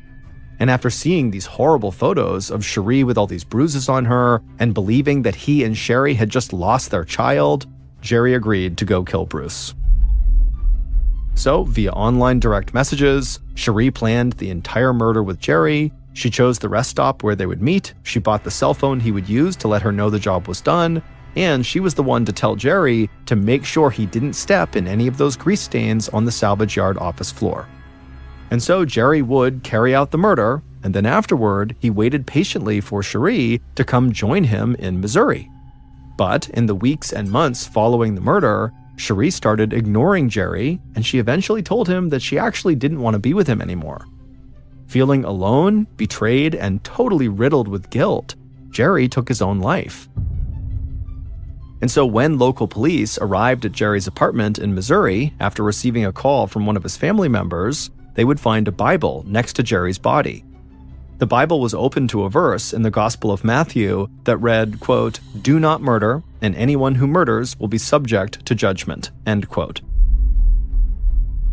[SPEAKER 1] And after seeing these horrible photos of Sheree with all these bruises on her and believing that he and Sheree had just lost their child, Jerry agreed to go kill Bruce. So, via online direct messages, Sheree planned the entire murder with Jerry. She chose the rest stop where they would meet, she bought the cell phone he would use to let her know the job was done, and she was the one to tell Jerry to make sure he didn't step in any of those grease stains on the salvage yard office floor. And so Jerry would carry out the murder, and then afterward, he waited patiently for Sheree to come join him in Missouri. But in the weeks and months following the murder, Sheree started ignoring Jerry, and she eventually told him that she actually didn't want to be with him anymore. Feeling alone, betrayed, and totally riddled with guilt, Jerry took his own life. And so when local police arrived at Jerry's apartment in Missouri after receiving a call from one of his family members, they would find a Bible next to Jerry's body. The Bible was open to a verse in the Gospel of Matthew that read, quote, "Do not murder, and anyone who murders will be subject to judgment," end quote.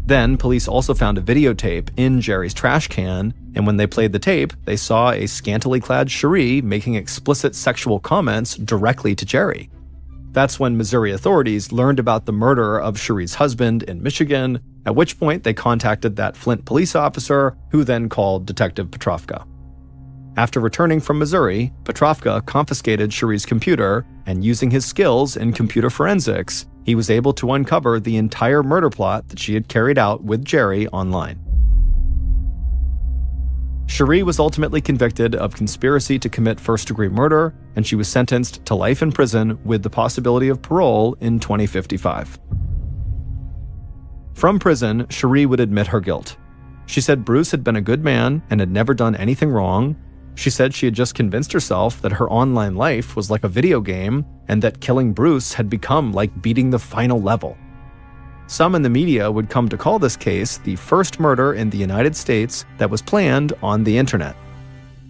[SPEAKER 1] Then, police also found a videotape in Jerry's trash can, and when they played the tape, they saw a scantily clad Sheree making explicit sexual comments directly to Jerry. That's when Missouri authorities learned about the murder of Sheree's husband in Michigan, at which point they contacted that Flint police officer, who then called Detective Petrovka. After returning from Missouri, Petrovka confiscated Sheree's computer, and using his skills in computer forensics, he was able to uncover the entire murder plot that she had carried out with Jerry online. Sheree was ultimately convicted of conspiracy to commit first-degree murder, and she was sentenced to life in prison with the possibility of parole in 2055. From prison, Sheree would admit her guilt. She said Bruce had been a good man and had never done anything wrong. She said she had just convinced herself that her online life was like a video game and that killing Bruce had become like beating the final level. Some in the media would come to call this case the first murder in the United States that was planned on the internet.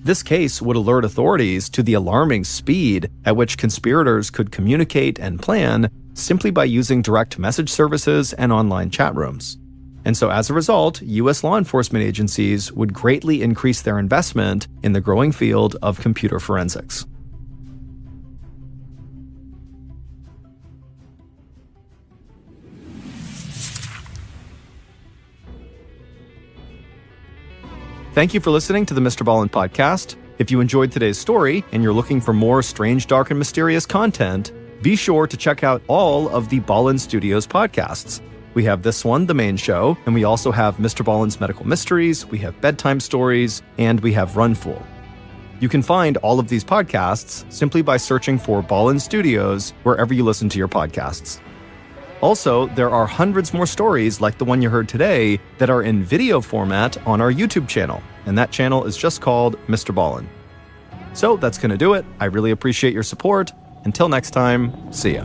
[SPEAKER 1] This case would alert authorities to the alarming speed at which conspirators could communicate and plan simply by using direct message services and online chat rooms. And so as a result, U.S. law enforcement agencies would greatly increase their investment in the growing field of computer forensics. Thank you for listening to the MrBallen Podcast. If you enjoyed today's story and you're looking for more strange, dark, and mysterious content, be sure to check out all of the Ballen Studios podcasts. We have this one, the main show, and we also have Mr. Ballen's Medical Mysteries, we have Bedtime Stories, and we have Run Fool. You can find all of these podcasts simply by searching for Ballen Studios wherever you listen to your podcasts. Also, there are hundreds more stories like the one you heard today that are in video format on our YouTube channel, and that channel is just called Mr. Ballen. So that's going to do it. I really appreciate your support. Until next time, see ya.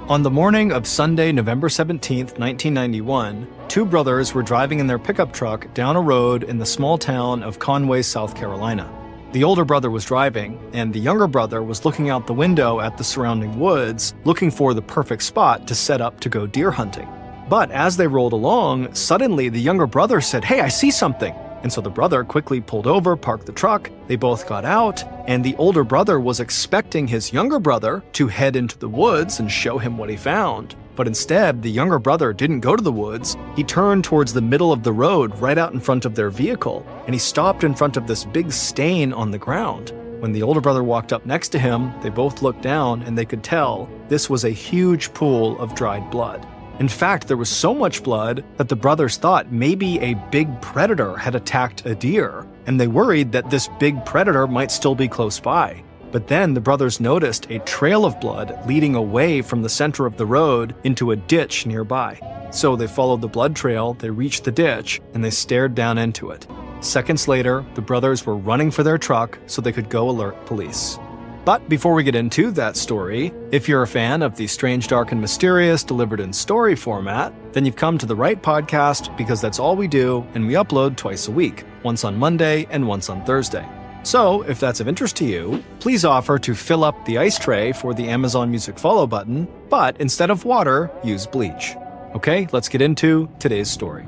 [SPEAKER 1] On the morning of Sunday, November 17th, 1991, two brothers were driving in their pickup truck down a road in the small town of Conway, South Carolina. The older brother was driving, and the younger brother was looking out the window at the surrounding woods, looking for the perfect spot to set up to go deer hunting. But as they rolled along, suddenly the younger brother said, "Hey, I see something." And so the brother quickly pulled over, parked the truck, they both got out, and the older brother was expecting his younger brother to head into the woods and show him what he found. But instead, the younger brother didn't go to the woods. He turned towards the middle of the road right out in front of their vehicle, and he stopped in front of this big stain on the ground. When the older brother walked up next to him, they both looked down and they could tell this was a huge pool of dried blood. In fact, there was so much blood that the brothers thought maybe a big predator had attacked a deer, and they worried that this big predator might still be close by. But then the brothers noticed a trail of blood leading away from the center of the road into a ditch nearby. So they followed the blood trail, they reached the ditch, and they stared down into it. Seconds later, the brothers were running for their truck so they could go alert police. But before we get into that story, if you're a fan of the strange, dark, and mysterious delivered in story format, then you've come to the right podcast because that's all we do, and we upload twice a week, once on Monday and once on Thursday. So, if that's of interest to you, please offer to fill up the ice tray for the Amazon Music follow button, but instead of water, use bleach. Okay, let's get into today's story.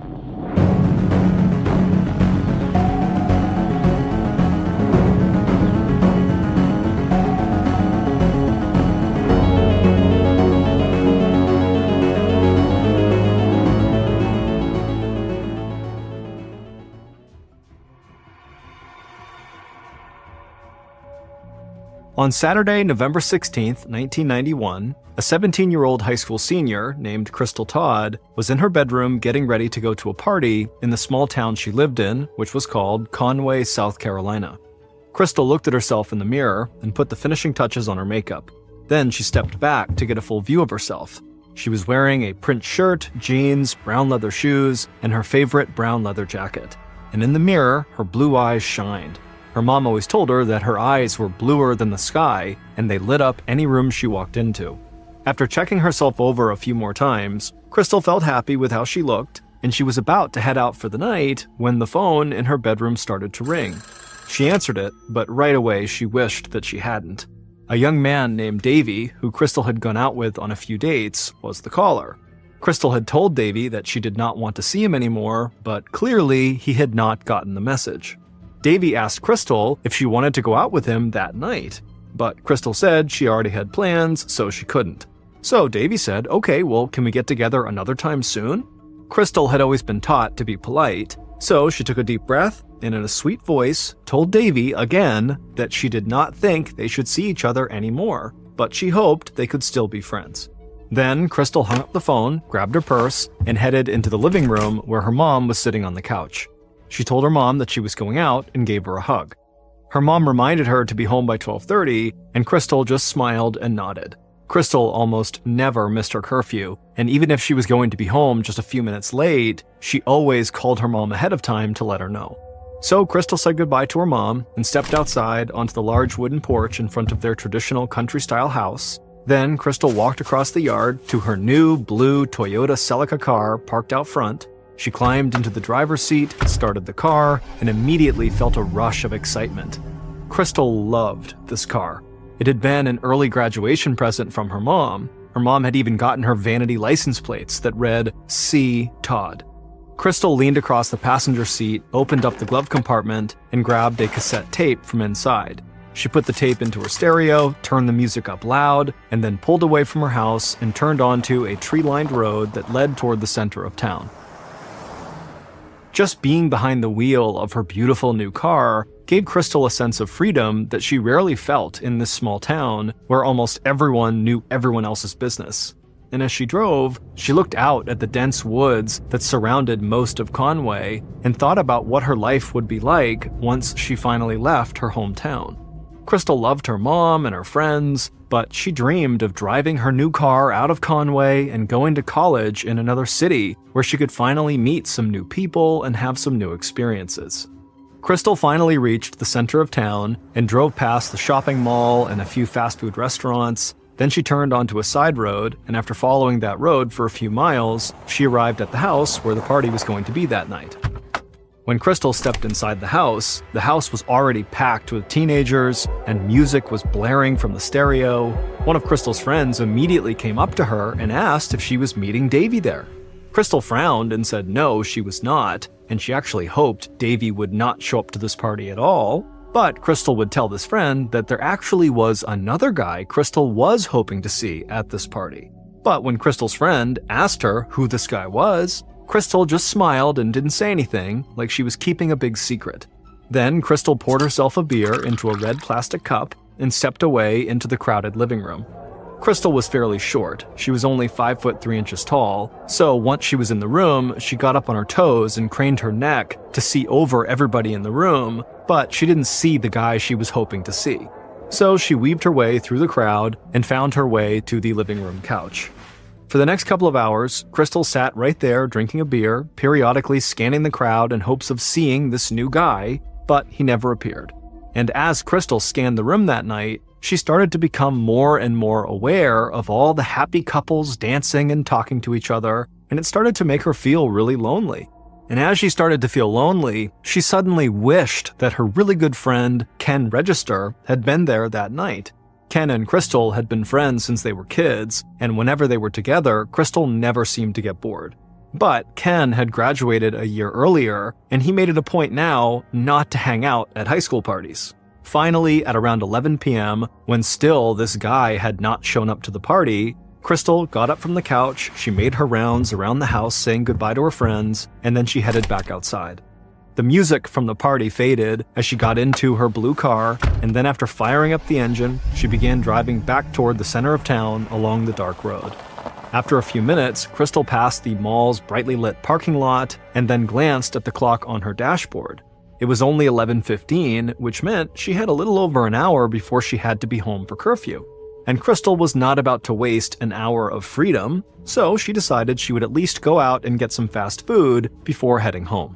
[SPEAKER 1] On Saturday, November 16th, 1991, a 17-year-old high school senior named Crystal Todd was in her bedroom getting ready to go to a party in the small town she lived in, which was called Conway, South Carolina. Crystal looked at herself in the mirror and put the finishing touches on her makeup. Then she stepped back to get a full view of herself. She was wearing a print shirt, jeans, brown leather shoes, and her favorite brown leather jacket. And in the mirror, her blue eyes shined. Her mom always told her that her eyes were bluer than the sky, and they lit up any room she walked into. After checking herself over a few more times, Crystal felt happy with how she looked, and she was about to head out for the night when the phone in her bedroom started to ring. She answered it, but right away she wished that she hadn't. A young man named Davey, who Crystal had gone out with on a few dates, was the caller. Crystal had told Davey that she did not want to see him anymore, but clearly he had not gotten the message. Davey asked Crystal if she wanted to go out with him that night, but Crystal said she already had plans, so she couldn't. So Davey said, "Okay, well, can we get together another time soon?" Crystal had always been taught to be polite, so she took a deep breath and in a sweet voice told Davey again that she did not think they should see each other anymore, but she hoped they could still be friends. Then Crystal hung up the phone, grabbed her purse, and headed into the living room where her mom was sitting on the couch. She told her mom that she was going out and gave her a hug. Her mom reminded her to be home by 12:30, and Crystal just smiled and nodded. Crystal almost never missed her curfew, and even if she was going to be home just a few minutes late, she always called her mom ahead of time to let her know. So Crystal said goodbye to her mom and stepped outside onto the large wooden porch in front of their traditional country-style house. Then Crystal walked across the yard to her new blue Toyota Celica car parked out front. She climbed into the driver's seat, started the car, and immediately felt a rush of excitement. Crystal loved this car. It had been an early graduation present from her mom. Her mom had even gotten her vanity license plates that read C. Todd. Crystal leaned across the passenger seat, opened up the glove compartment, and grabbed a cassette tape from inside. She put the tape into her stereo, turned the music up loud, and then pulled away from her house and turned onto a tree-lined road that led toward the center of town. Just being behind the wheel of her beautiful new car gave Crystal a sense of freedom that she rarely felt in this small town where almost everyone knew everyone else's business. And as she drove, she looked out at the dense woods that surrounded most of Conway and thought about what her life would be like once she finally left her hometown. Crystal loved her mom and her friends, but she dreamed of driving her new car out of Conway and going to college in another city where she could finally meet some new people and have some new experiences. Crystal finally reached the center of town and drove past the shopping mall and a few fast food restaurants. Then she turned onto a side road, and after following that road for a few miles, she arrived at the house where the party was going to be that night. When Crystal stepped inside the house was already packed with teenagers, and music was blaring from the stereo. One of Crystal's friends immediately came up to her and asked if she was meeting Davy there. Crystal frowned and said no, she was not, and she actually hoped Davy would not show up to this party at all. But Crystal would tell this friend that there actually was another guy Crystal was hoping to see at this party. But when Crystal's friend asked her who this guy was, Crystal just smiled and didn't say anything, like she was keeping a big secret. Then Crystal poured herself a beer into a red plastic cup and stepped away into the crowded living room. Crystal was fairly short. She was only 5 foot 3 inches tall, so once she was in the room, she got up on her toes and craned her neck to see over everybody in the room, but she didn't see the guy she was hoping to see. So she weaved her way through the crowd and found her way to the living room couch. For the next couple of hours, Crystal sat right there drinking a beer, periodically scanning the crowd in hopes of seeing this new guy, but he never appeared. And as Crystal scanned the room that night, she started to become more and more aware of all the happy couples dancing and talking to each other, and it started to make her feel really lonely. And as she started to feel lonely, she suddenly wished that her really good friend, Ken Register, had been there that night. Ken and Crystal had been friends since they were kids, and whenever they were together, Crystal never seemed to get bored. But Ken had graduated a year earlier, and he made it a point now not to hang out at high school parties. Finally, at around 11 p.m., when still this guy had not shown up to the party, Crystal got up from the couch, she made her rounds around the house saying goodbye to her friends, and then she headed back outside. The music from the party faded as she got into her blue car, and then after firing up the engine, she began driving back toward the center of town along the dark road. After a few minutes, Crystal passed the mall's brightly lit parking lot and then glanced at the clock on her dashboard. It was only 11:15, which meant she had a little over an hour before she had to be home for curfew. And Crystal was not about to waste an hour of freedom, so she decided she would at least go out and get some fast food before heading home.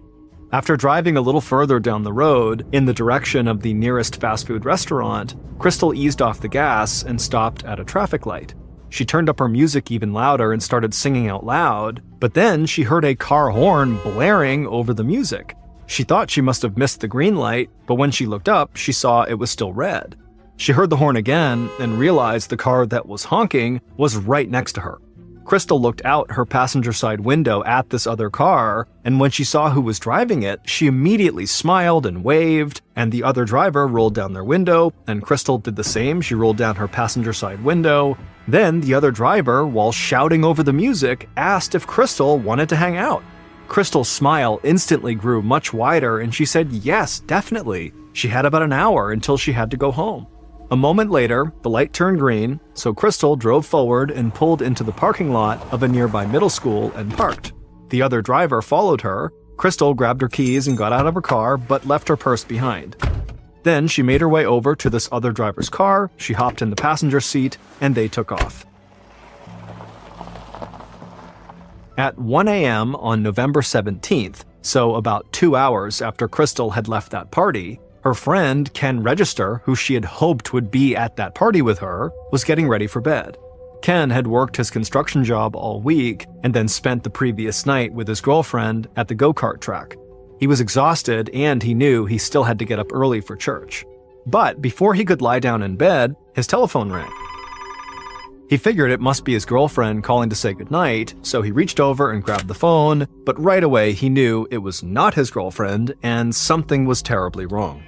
[SPEAKER 1] After driving a little further down the road, in the direction of the nearest fast food restaurant, Crystal eased off the gas and stopped at a traffic light. She turned up her music even louder and started singing out loud, but then she heard a car horn blaring over the music. She thought she must have missed the green light, but when she looked up, she saw it was still red. She heard the horn again and realized the car that was honking was right next to her. Crystal looked out her passenger side window at this other car, and when she saw who was driving it, she immediately smiled and waved, and the other driver rolled down their window, and Crystal did the same. She rolled down her passenger side window. Then the other driver, while shouting over the music, asked if Crystal wanted to hang out. Crystal's smile instantly grew much wider, and she said yes, definitely. She had about an hour until she had to go home. A moment later, the light turned green, so Crystal drove forward and pulled into the parking lot of a nearby middle school and parked. The other driver followed her. Crystal grabbed her keys and got out of her car, but left her purse behind. Then she made her way over to this other driver's car, she hopped in the passenger seat, and they took off. At 1 a.m. on November 17th, so about 2 hours after Crystal had left that party, her friend, Ken Register, who she had hoped would be at that party with her, was getting ready for bed. Ken had worked his construction job all week and then spent the previous night with his girlfriend at the go-kart track. He was exhausted and he knew he still had to get up early for church. But before he could lie down in bed, his telephone rang. He figured it must be his girlfriend calling to say goodnight, so he reached over and grabbed the phone, but right away he knew it was not his girlfriend and something was terribly wrong.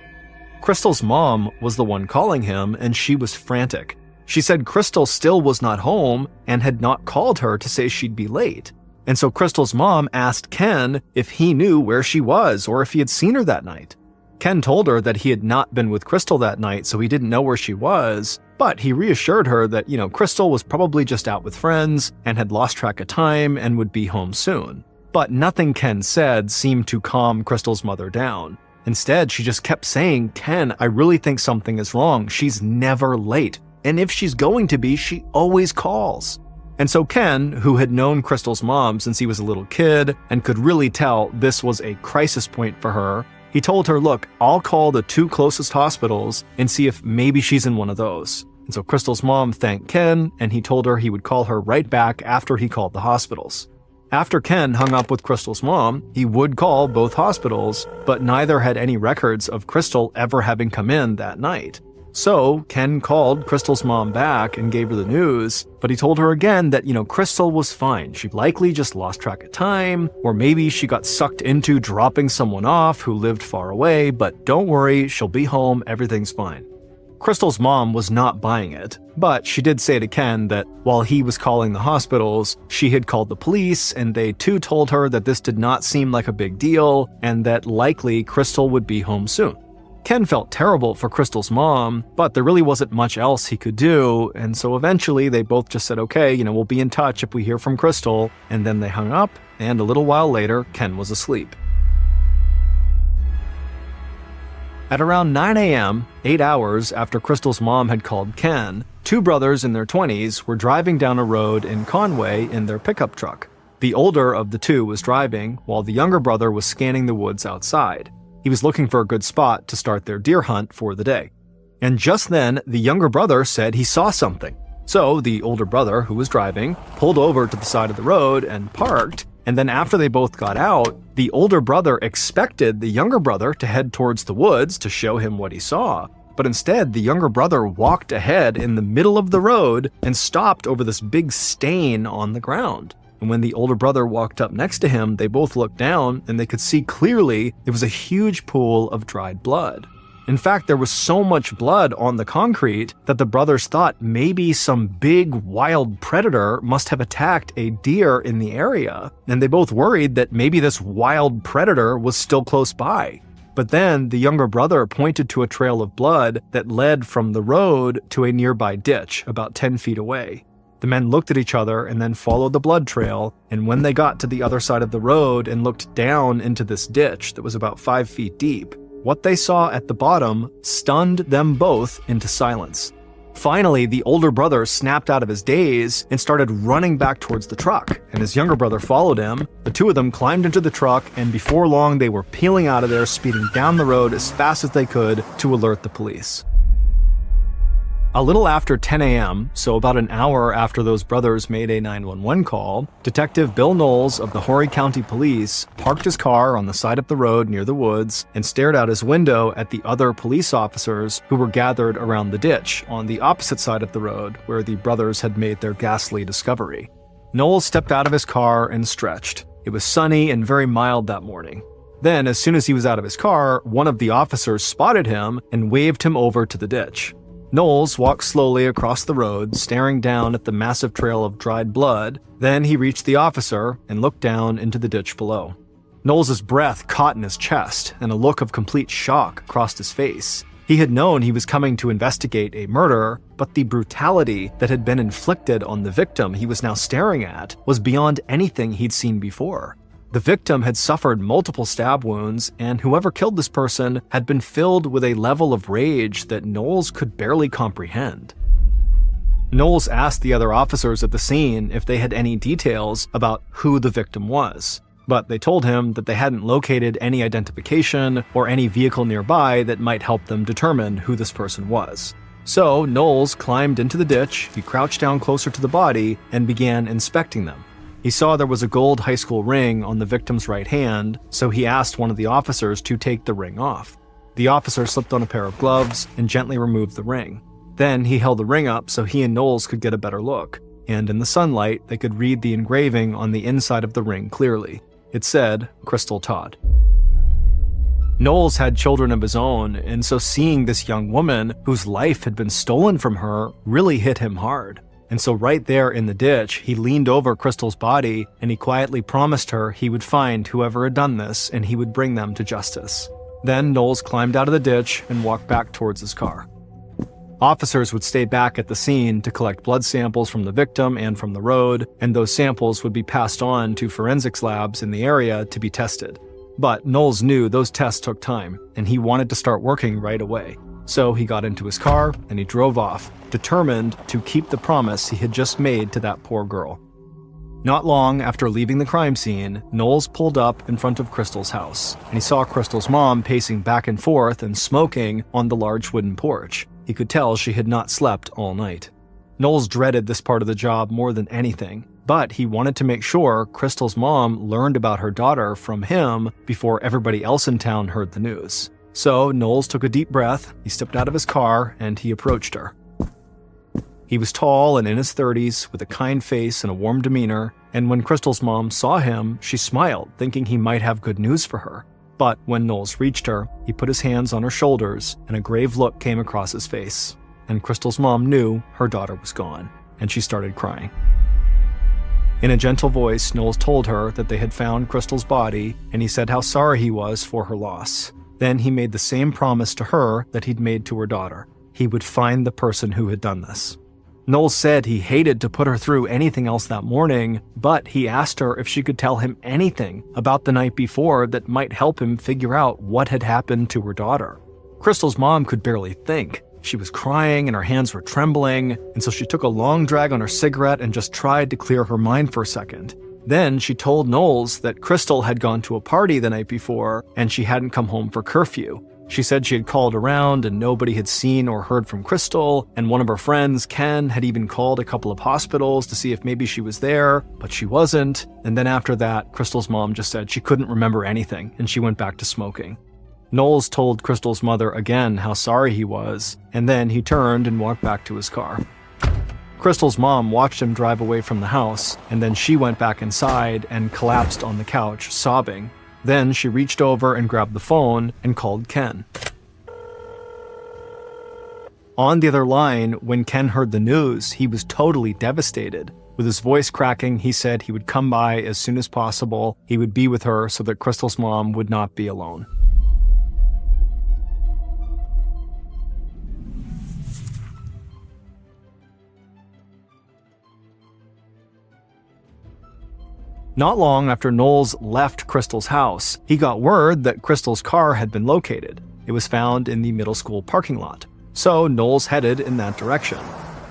[SPEAKER 1] Crystal's mom was the one calling him, and she was frantic. She said Crystal still was not home and had not called her to say she'd be late. And so Crystal's mom asked Ken if he knew where she was or if he had seen her that night. Ken told her that he had not been with Crystal that night, so he didn't know where she was, but he reassured her that, Crystal was probably just out with friends and had lost track of time and would be home soon. But nothing Ken said seemed to calm Crystal's mother down. Instead, she just kept saying, "Ken, I really think something is wrong. She's never late. And if she's going to be, she always calls." And so Ken, who had known Crystal's mom since he was a little kid and could really tell this was a crisis point for her, he told her, "Look, I'll call the 2 closest hospitals and see if maybe she's in one of those." And so Crystal's mom thanked Ken, and he told her he would call her right back after he called the hospitals. After Ken hung up with Crystal's mom, he would call both hospitals, but neither had any records of Crystal ever having come in that night. So, Ken called Crystal's mom back and gave her the news, but he told her again that, Crystal was fine. She likely just lost track of time, or maybe she got sucked into dropping someone off who lived far away, but don't worry, she'll be home, everything's fine. Crystal's mom was not buying it, but she did say to Ken that while he was calling the hospitals, she had called the police, and they too told her that this did not seem like a big deal, and that likely Crystal would be home soon. Ken felt terrible for Crystal's mom, but there really wasn't much else he could do, and so eventually they both just said, okay, we'll be in touch if we hear from Crystal, and then they hung up, and a little while later, Ken was asleep. At around 9 a.m., 8 hours after Crystal's mom had called Ken, two brothers in their 20s were driving down a road in Conway in their pickup truck. The older of the two was driving, while the younger brother was scanning the woods outside. He was looking for a good spot to start their deer hunt for the day. And just then, the younger brother said he saw something. So the older brother, who was driving, pulled over to the side of the road and parked, and then after they both got out, the older brother expected the younger brother to head towards the woods to show him what he saw. But instead, the younger brother walked ahead in the middle of the road and stopped over this big stain on the ground. And when the older brother walked up next to him, they both looked down and they could see clearly it was a huge pool of dried blood. In fact, there was so much blood on the concrete that the brothers thought maybe some big wild predator must have attacked a deer in the area, and they both worried that maybe this wild predator was still close by. But then the younger brother pointed to a trail of blood that led from the road to a nearby ditch about 10 feet away. The men looked at each other and then followed the blood trail, and when they got to the other side of the road and looked down into this ditch that was about 5 feet deep, what they saw at the bottom stunned them both into silence. Finally, the older brother snapped out of his daze and started running back towards the truck, and his younger brother followed him. The two of them climbed into the truck, and before long they were peeling out of there, speeding down the road as fast as they could to alert the police. A little after 10 a.m., so about an hour after those brothers made a 911 call, Detective Bill Knowles of the Horry County Police parked his car on the side of the road near the woods and stared out his window at the other police officers who were gathered around the ditch on the opposite side of the road where the brothers had made their ghastly discovery. Knowles stepped out of his car and stretched. It was sunny and very mild that morning. Then, as soon as he was out of his car, one of the officers spotted him and waved him over to the ditch. Knowles walked slowly across the road, staring down at the massive trail of dried blood. Then he reached the officer and looked down into the ditch below. Knowles' breath caught in his chest, and a look of complete shock crossed his face. He had known he was coming to investigate a murder, but the brutality that had been inflicted on the victim he was now staring at was beyond anything he'd seen before. The victim had suffered multiple stab wounds, and whoever killed this person had been filled with a level of rage that Knowles could barely comprehend. Knowles asked the other officers at the scene if they had any details about who the victim was, but they told him that they hadn't located any identification or any vehicle nearby that might help them determine who this person was. So Knowles climbed into the ditch, he crouched down closer to the body, and began inspecting them. He saw there was a gold high school ring on the victim's right hand, so he asked one of the officers to take the ring off. The officer slipped on a pair of gloves and gently removed the ring. Then he held the ring up so he and Knowles could get a better look, and in the sunlight they could read the engraving on the inside of the ring clearly. It said, Crystal Todd. Knowles had children of his own, and so seeing this young woman whose life had been stolen from her really hit him hard. And so right there in the ditch, he leaned over Crystal's body and he quietly promised her he would find whoever had done this and he would bring them to justice. Then Knowles climbed out of the ditch and walked back towards his car. Officers would stay back at the scene to collect blood samples from the victim and from the road, and those samples would be passed on to forensics labs in the area to be tested. But Knowles knew those tests took time, and he wanted to start working right away. So he got into his car and he drove off, determined to keep the promise he had just made to that poor girl. Not long after leaving the crime scene, Knowles pulled up in front of Crystal's house, and he saw Crystal's mom pacing back and forth and smoking on the large wooden porch. He could tell she had not slept all night. Knowles dreaded this part of the job more than anything. but he wanted to make sure Crystal's mom learned about her daughter from him before everybody else in town heard the news. So Knowles took a deep breath, he stepped out of his car, and he approached her. He was tall and in his 30s, with a kind face and a warm demeanor, and when Crystal's mom saw him, she smiled, thinking he might have good news for her. But when Knowles reached her, he put his hands on her shoulders, and a grave look came across his face. And Crystal's mom knew her daughter was gone, and she started crying. In a gentle voice, Knowles told her that they had found Crystal's body, and he said how sorry he was for her loss. Then he made the same promise to her that he'd made to her daughter. He would find the person who had done this. Knowles said he hated to put her through anything else that morning, but he asked her if she could tell him anything about the night before that might help him figure out what had happened to her daughter. Crystal's mom could barely think. She was crying and her hands were trembling, and so she took a long drag on her cigarette and just tried to clear her mind for a second. Then she told Knowles that Crystal had gone to a party the night before and she hadn't come home for curfew. She said she had called around and nobody had seen or heard from Crystal, and one of her friends, Ken, had even called a couple of hospitals to see if maybe she was there, but she wasn't. And then after that, Crystal's mom just said she couldn't remember anything and she went back to smoking. Knowles told Crystal's mother again how sorry he was, and then he turned and walked back to his car. Crystal's mom watched him drive away from the house, and then she went back inside and collapsed on the couch, sobbing. Then she reached over and grabbed the phone and called Ken. On the other line, when Ken heard the news, he was totally devastated. With his voice cracking, he said he would come by as soon as possible. He would be with her so that Crystal's mom would not be alone. Not long after Knowles left Crystal's house, he got word that Crystal's car had been located. It was found in the middle school parking lot. So Knowles headed in that direction.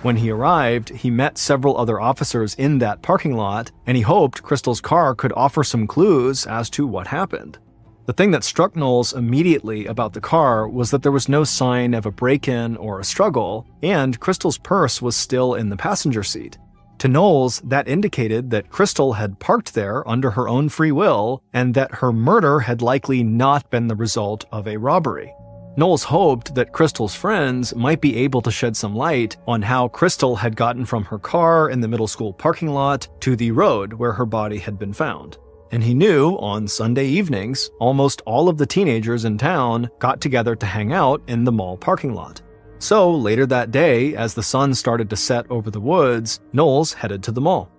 [SPEAKER 1] When he arrived, he met several other officers in that parking lot, and he hoped Crystal's car could offer some clues as to what happened. The thing that struck Knowles immediately about the car was that there was no sign of a break-in or a struggle, and Crystal's purse was still in the passenger seat. To Knowles, that indicated that Crystal had parked there under her own free will, and that her murder had likely not been the result of a robbery. Knowles hoped that Crystal's friends might be able to shed some light on how Crystal had gotten from her car in the middle school parking lot to the road where her body had been found. And he knew on Sunday evenings, almost all of the teenagers in town got together to hang out in the mall parking lot. So later that day, as the sun started to set over the woods, Knowles headed to the mall.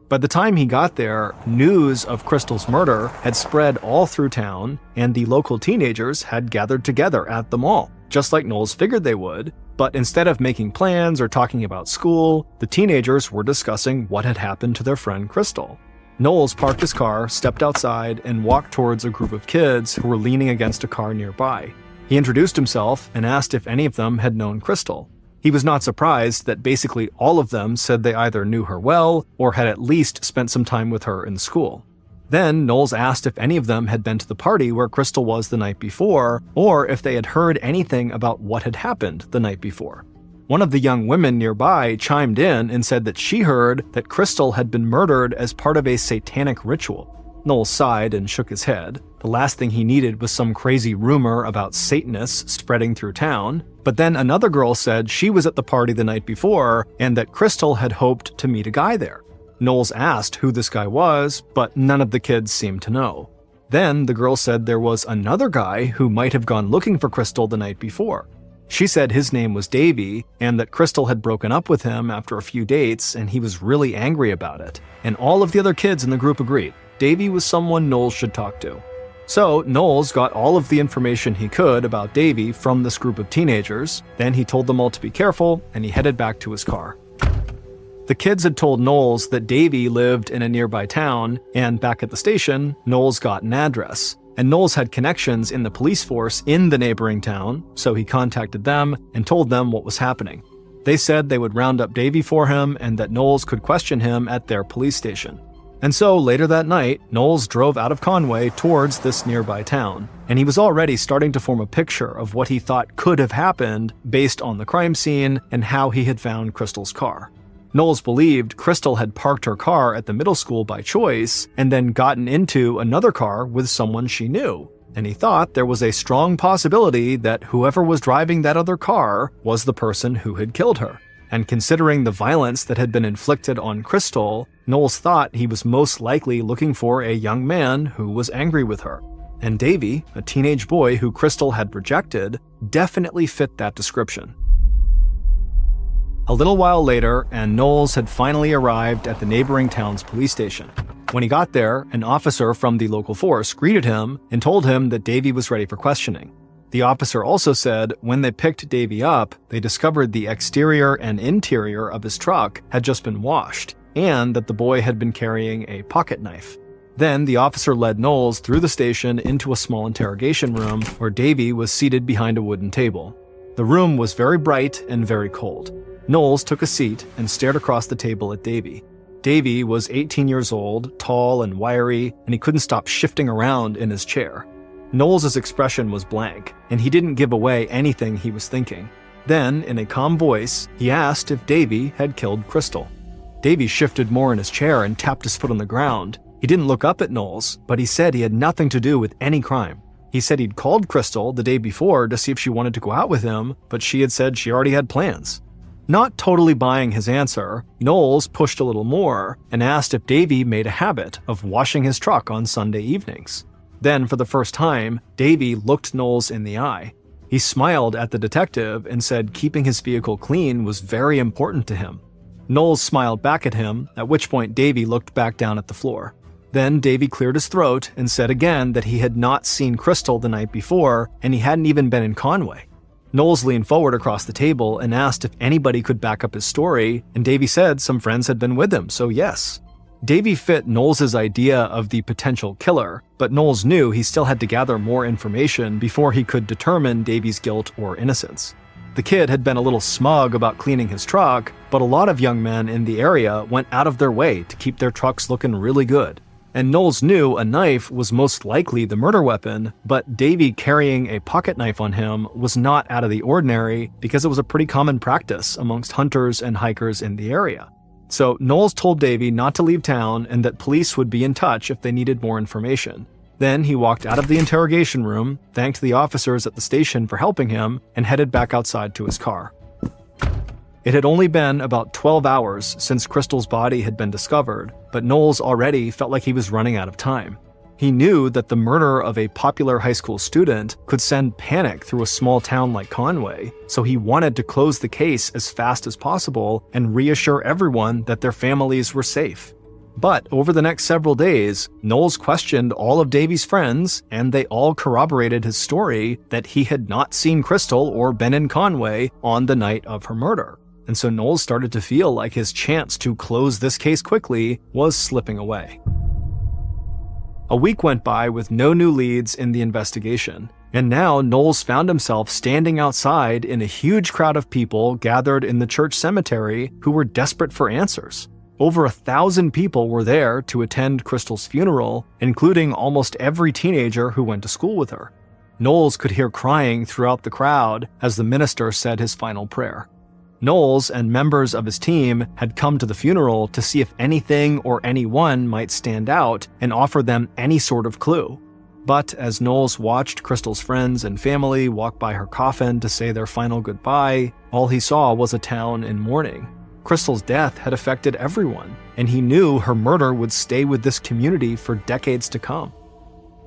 [SPEAKER 1] By the time he got there, news of Crystal's murder had spread all through town, and the local teenagers had gathered together at the mall, just like Knowles figured they would. But instead of making plans or talking about school, the teenagers were discussing what had happened to their friend Crystal. Knowles parked his car, stepped outside, and walked towards a group of kids who were leaning against a car nearby. He introduced himself and asked if any of them had known Crystal. He was not surprised that basically all of them said they either knew her well or had at least spent some time with her in school. Then Knowles asked if any of them had been to the party where Crystal was the night before, or if they had heard anything about what had happened the night before. One of the young women nearby chimed in and said that she heard that Crystal had been murdered as part of a satanic ritual. Knowles sighed and shook his head. The last thing he needed was some crazy rumor about Satanists spreading through town. But then another girl said she was at the party the night before and that Crystal had hoped to meet a guy there. Knowles asked who this guy was, but none of the kids seemed to know. Then the girl said there was another guy who might have gone looking for Crystal the night before. She said his name was Davy, and that Crystal had broken up with him after a few dates, and he was really angry about it. And all of the other kids in the group agreed. Davy was someone Knowles should talk to. So Knowles got all of the information he could about Davy from this group of teenagers. Then he told them all to be careful, and he headed back to his car. The kids had told Knowles that Davy lived in a nearby town, and back at the station, Knowles got an address. And Knowles had connections in the police force in the neighboring town, so he contacted them and told them what was happening. They said they would round up Davy for him and that Knowles could question him at their police station. And so later that night, Knowles drove out of Conway towards this nearby town, and he was already starting to form a picture of what he thought could have happened based on the crime scene and how he had found Crystal's car. Knowles believed Crystal had parked her car at the middle school by choice and then gotten into another car with someone she knew, and he thought there was a strong possibility that whoever was driving that other car was the person who had killed her. And considering the violence that had been inflicted on Crystal, Knowles thought he was most likely looking for a young man who was angry with her. And Davy, a teenage boy who Crystal had rejected, definitely fit that description. A little while later, and Knowles had finally arrived at the neighboring town's police station. When he got there, an officer from the local force greeted him and told him that Davy was ready for questioning. The officer also said when they picked Davy up, they discovered the exterior and interior of his truck had just been washed, and that the boy had been carrying a pocket knife. Then the officer led Knowles through the station into a small interrogation room where Davy was seated behind a wooden table. The room was very bright and very cold. Knowles took a seat and stared across the table at Davy. Davy was 18 years old, tall and wiry, and he couldn't stop shifting around in his chair. Knowles' expression was blank, and he didn't give away anything he was thinking. Then, in a calm voice, he asked if Davy had killed Crystal. Davy shifted more in his chair and tapped his foot on the ground. He didn't look up at Knowles, but he said he had nothing to do with any crime. He said he'd called Crystal the day before to see if she wanted to go out with him, but she had said she already had plans. Not totally buying his answer, Knowles pushed a little more and asked if Davy made a habit of washing his truck on Sunday evenings. Then, for the first time, Davy looked Knowles in the eye. He smiled at the detective and said keeping his vehicle clean was very important to him. Knowles smiled back at him, at which point Davy looked back down at the floor. Then Davy cleared his throat and said again that he had not seen Crystal the night before and he hadn't even been in Conway. Knowles leaned forward across the table and asked if anybody could back up his story, and Davy said some friends had been with him, so yes. Davy fit Knowles' idea of the potential killer, but Knowles knew he still had to gather more information before he could determine Davy's guilt or innocence. The kid had been a little smug about cleaning his truck, but a lot of young men in the area went out of their way to keep their trucks looking really good. And Knowles knew a knife was most likely the murder weapon, but Davy carrying a pocket knife on him was not out of the ordinary because it was a pretty common practice amongst hunters and hikers in the area. So Knowles told Davy not to leave town and that police would be in touch if they needed more information. Then he walked out of the interrogation room, thanked the officers at the station for helping him, and headed back outside to his car. It had only been about 12 hours since Crystal's body had been discovered, but Knowles already felt like he was running out of time. He knew that the murder of a popular high school student could send panic through a small town like Conway, so he wanted to close the case as fast as possible and reassure everyone that their families were safe. But over the next several days, Knowles questioned all of Davy's friends, and they all corroborated his story that he had not seen Crystal or been in Conway on the night of her murder. And so Knowles started to feel like his chance to close this case quickly was slipping away. A week went by with no new leads in the investigation, and now Knowles found himself standing outside in a huge crowd of people gathered in the church cemetery who were desperate for answers. Over 1,000 people were there to attend Crystal's funeral, including almost every teenager who went to school with her. Knowles could hear crying throughout the crowd as the minister said his final prayer. Knowles and members of his team had come to the funeral to see if anything or anyone might stand out and offer them any sort of clue. But as Knowles watched Crystal's friends and family walk by her coffin to say their final goodbye, all he saw was a town in mourning. Crystal's death had affected everyone, and he knew her murder would stay with this community for decades to come.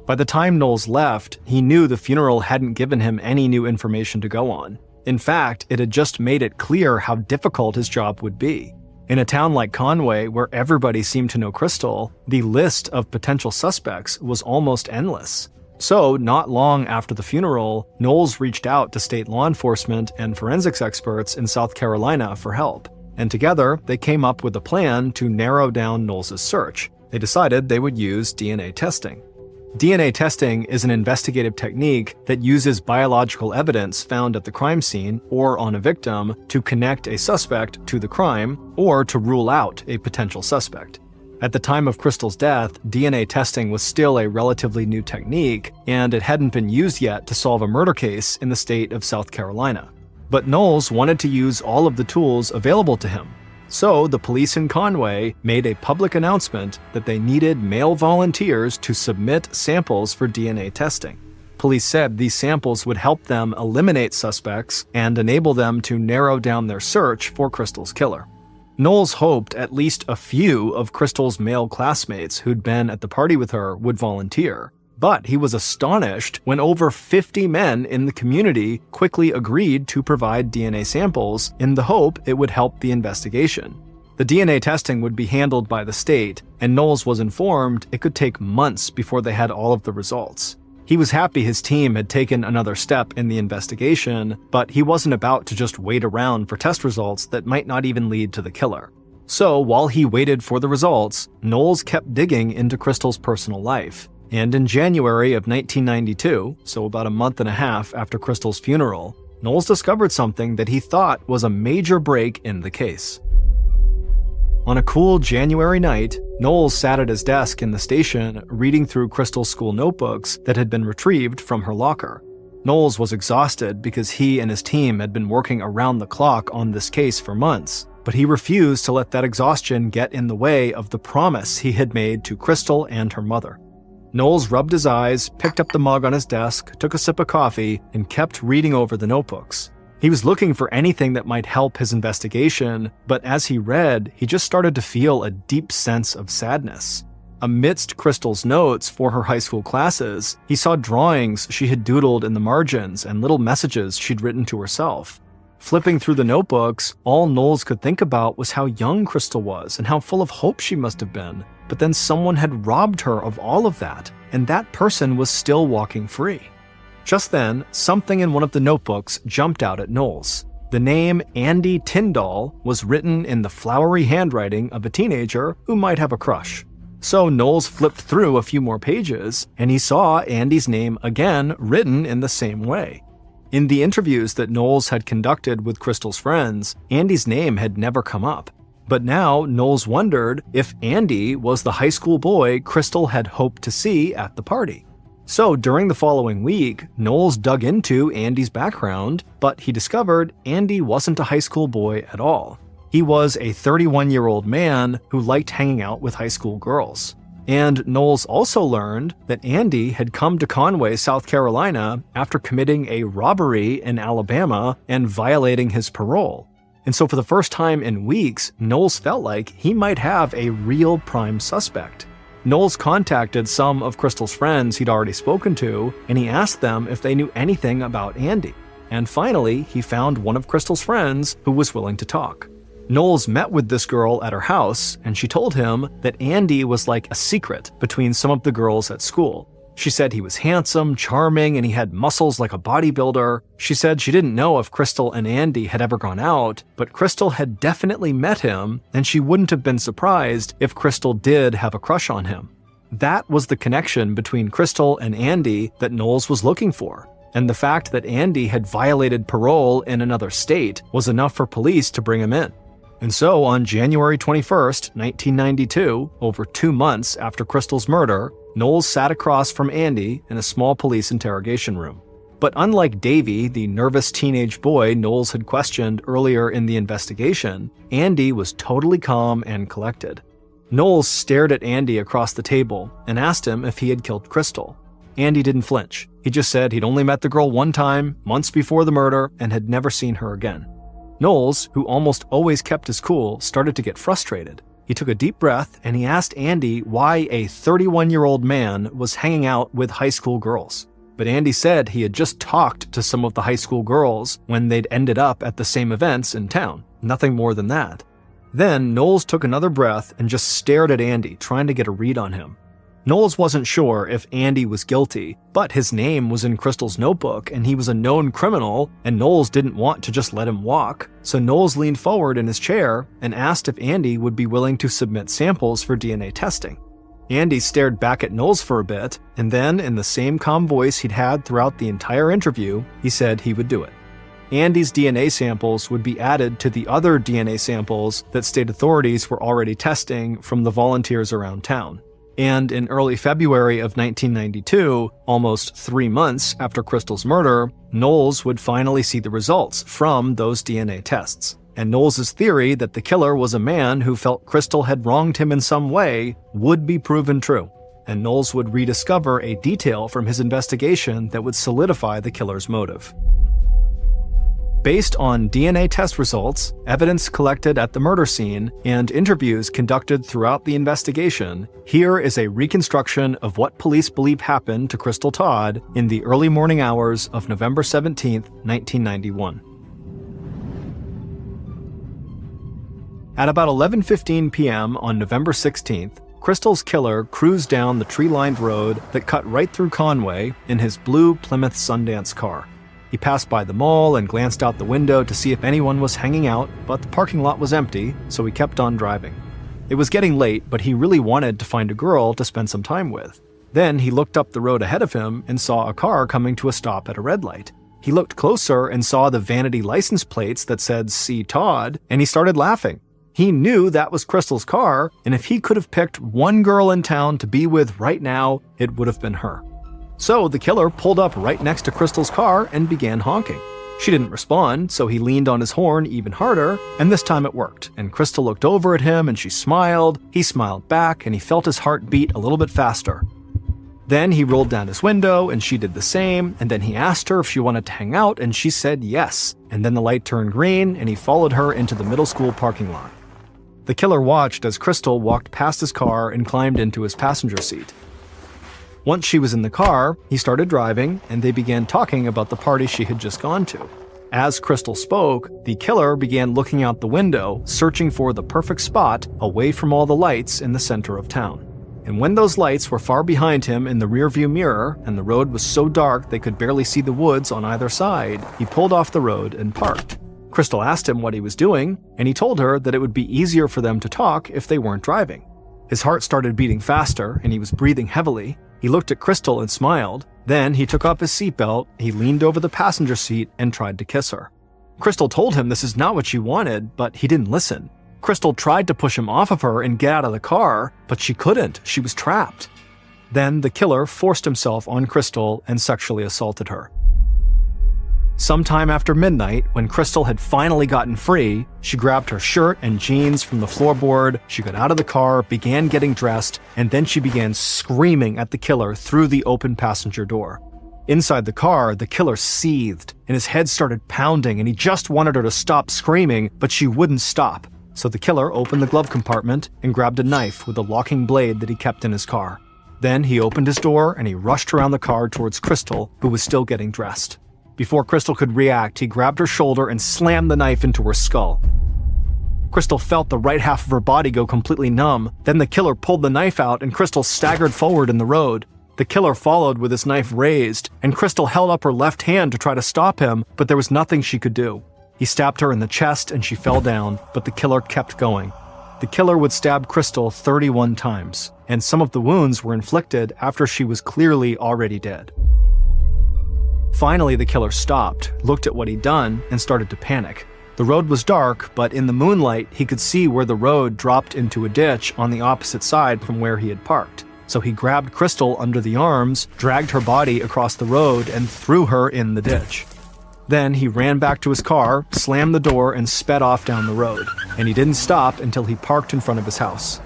[SPEAKER 1] By the time Knowles left, he knew the funeral hadn't given him any new information to go on. In fact, it had just made it clear how difficult his job would be. In a town like Conway, where everybody seemed to know Crystal, the list of potential suspects was almost endless. So, not long after the funeral, Knowles reached out to state law enforcement and forensics experts in South Carolina for help. And together, they came up with a plan to narrow down Knowles' search. They decided they would use DNA testing. DNA testing is an investigative technique that uses biological evidence found at the crime scene or on a victim to connect a suspect to the crime or to rule out a potential suspect. At the time of Crystal's death, DNA testing was still a relatively new technique, and it hadn't been used yet to solve a murder case in the state of South Carolina. But Knowles wanted to use all of the tools available to him. So the police in Conway made a public announcement that they needed male volunteers to submit samples for DNA testing. Police said these samples would help them eliminate suspects and enable them to narrow down their search for Crystal's killer. Knowles hoped at least a few of Crystal's male classmates who'd been at the party with her would volunteer, but he was astonished when over 50 men in the community quickly agreed to provide DNA samples in the hope it would help the investigation. The DNA testing would be handled by the state, and Knowles was informed it could take months before they had all of the results. He was happy his team had taken another step in the investigation, but he wasn't about to just wait around for test results that might not even lead to the killer. So while he waited for the results, Knowles kept digging into Crystal's personal life. And in January of 1992, so about a month and a half after Crystal's funeral, Knowles discovered something that he thought was a major break in the case. On a cool January night, Knowles sat at his desk in the station reading through Crystal's school notebooks that had been retrieved from her locker. Knowles was exhausted because he and his team had been working around the clock on this case for months, but he refused to let that exhaustion get in the way of the promise he had made to Crystal and her mother. Knowles rubbed his eyes, picked up the mug on his desk, took a sip of coffee, and kept reading over the notebooks. He was looking for anything that might help his investigation, but as he read, he just started to feel a deep sense of sadness. Amidst Crystal's notes for her high school classes, he saw drawings she had doodled in the margins and little messages she'd written to herself. Flipping through the notebooks, all Knowles could think about was how young Crystal was and how full of hope she must have been. But then someone had robbed her of all of that, and that person was still walking free. Just then, something in one of the notebooks jumped out at Knowles. The name Andy Tyndall was written in the flowery handwriting of a teenager who might have a crush. So Knowles flipped through a few more pages, and he saw Andy's name again written in the same way. In the interviews that Knowles had conducted with Crystal's friends, Andy's name had never come up. But now Knowles wondered if Andy was the high school boy Crystal had hoped to see at the party. So during the following week, Knowles dug into Andy's background, but he discovered Andy wasn't a high school boy at all. He was a 31-year-old man who liked hanging out with high school girls. And Knowles also learned that Andy had come to Conway, South Carolina after committing a robbery in Alabama and violating his parole. And so for the first time in weeks, Knowles felt like he might have a real prime suspect. Knowles contacted some of Crystal's friends he'd already spoken to, and he asked them if they knew anything about Andy. And finally, he found one of Crystal's friends who was willing to talk. Knowles met with this girl at her house, and she told him that Andy was like a secret between some of the girls at school. She said he was handsome, charming, and he had muscles like a bodybuilder. She said she didn't know if Crystal and Andy had ever gone out, but Crystal had definitely met him, and she wouldn't have been surprised if Crystal did have a crush on him. That was the connection between Crystal and Andy that Knowles was looking for, and the fact that Andy had violated parole in another state was enough for police to bring him in. And so on January 21st, 1992, over 2 months after Crystal's murder, Knowles sat across from Andy in a small police interrogation room. But unlike Davey, the nervous teenage boy Knowles had questioned earlier in the investigation, Andy was totally calm and collected. Knowles stared at Andy across the table and asked him if he had killed Crystal. Andy didn't flinch. He just said he'd only met the girl one time, months before the murder, and had never seen her again. Knowles, who almost always kept his cool, started to get frustrated. He took a deep breath and he asked Andy why a 31-year-old man was hanging out with high school girls. But Andy said he had just talked to some of the high school girls when they'd ended up at the same events in town. Nothing more than that. Then Knowles took another breath and just stared at Andy, trying to get a read on him. Knowles wasn't sure if Andy was guilty, but his name was in Crystal's notebook and he was a known criminal, and Knowles didn't want to just let him walk. So Knowles leaned forward in his chair and asked if Andy would be willing to submit samples for DNA testing. Andy stared back at Knowles for a bit, and then in the same calm voice he'd had throughout the entire interview, he said he would do it. Andy's DNA samples would be added to the other DNA samples that state authorities were already testing from the volunteers around town. And in early February of 1992, almost 3 months after Crystal's murder, Knowles would finally see the results from those DNA tests. and Knowles' theory that the killer was a man who felt Crystal had wronged him in some way would be proven true, and Knowles would rediscover a detail from his investigation that would solidify the killer's motive. Based on DNA test results, evidence collected at the murder scene, and interviews conducted throughout the investigation, here is a reconstruction of what police believe happened to Crystal Todd in the early morning hours of November 17, 1991. At about 11:15 p.m. on November 16th, Crystal's killer cruised down the tree-lined road that cut right through Conway in his blue Plymouth Sundance car. He passed by the mall and glanced out the window to see if anyone was hanging out, but the parking lot was empty, so he kept on driving. It was getting late, but he really wanted to find a girl to spend some time with. Then he looked up the road ahead of him and saw a car coming to a stop at a red light. He looked closer and saw the vanity license plates that said C. Todd, and he started laughing. He knew that was Crystal's car, and if he could have picked one girl in town to be with right now, it would have been her. So the killer pulled up right next to Crystal's car and began honking. She didn't respond, so he leaned on his horn even harder, and this time it worked, and Crystal looked over at him and she smiled, he smiled back, and he felt his heart beat a little bit faster. Then he rolled down his window and she did the same, and then he asked her if she wanted to hang out and she said yes, and then the light turned green and he followed her into the middle school parking lot. The killer watched as Crystal walked past his car and climbed into his passenger seat. Once she was in the car, he started driving, and they began talking about the party she had just gone to. As Crystal spoke, the killer began looking out the window, searching for the perfect spot away from all the lights in the center of town. And when those lights were far behind him in the rearview mirror, and the road was so dark they could barely see the woods on either side, he pulled off the road and parked. Crystal asked him what he was doing, and he told her that it would be easier for them to talk if they weren't driving. His heart started beating faster, and he was breathing heavily. He looked at Crystal and smiled. Then he took off his seatbelt, he leaned over the passenger seat and tried to kiss her. Crystal told him this is not what she wanted, but he didn't listen. Crystal tried to push him off of her and get out of the car, but she couldn't. She was trapped. Then the killer forced himself on Crystal and sexually assaulted her. Sometime after midnight, when Crystal had finally gotten free, she grabbed her shirt and jeans from the floorboard, she got out of the car, began getting dressed, and then she began screaming at the killer through the open passenger door. Inside the car, the killer seethed, and his head started pounding, and he just wanted her to stop screaming, but she wouldn't stop. So the killer opened the glove compartment and grabbed a knife with a locking blade that he kept in his car. Then he opened his door and he rushed around the car towards Crystal, who was still getting dressed. Before Crystal could react, he grabbed her shoulder and slammed the knife into her skull. Crystal felt the right half of her body go completely numb. Then the killer pulled the knife out and Crystal staggered forward in the road. The killer followed with his knife raised, and Crystal held up her left hand to try to stop him, but there was nothing she could do. He stabbed her in the chest and she fell down, but the killer kept going. The killer would stab Crystal 31 times, and some of the wounds were inflicted after she was clearly already dead. Finally, the killer stopped, looked at what he'd done, and started to panic. The road was dark, but in the moonlight, he could see where the road dropped into a ditch on the opposite side from where he had parked. So he grabbed Crystal under the arms, dragged her body across the road, and threw her in the ditch. Then he ran back to his car, slammed the door, and sped off down the road. And he didn't stop until he parked in front of his house.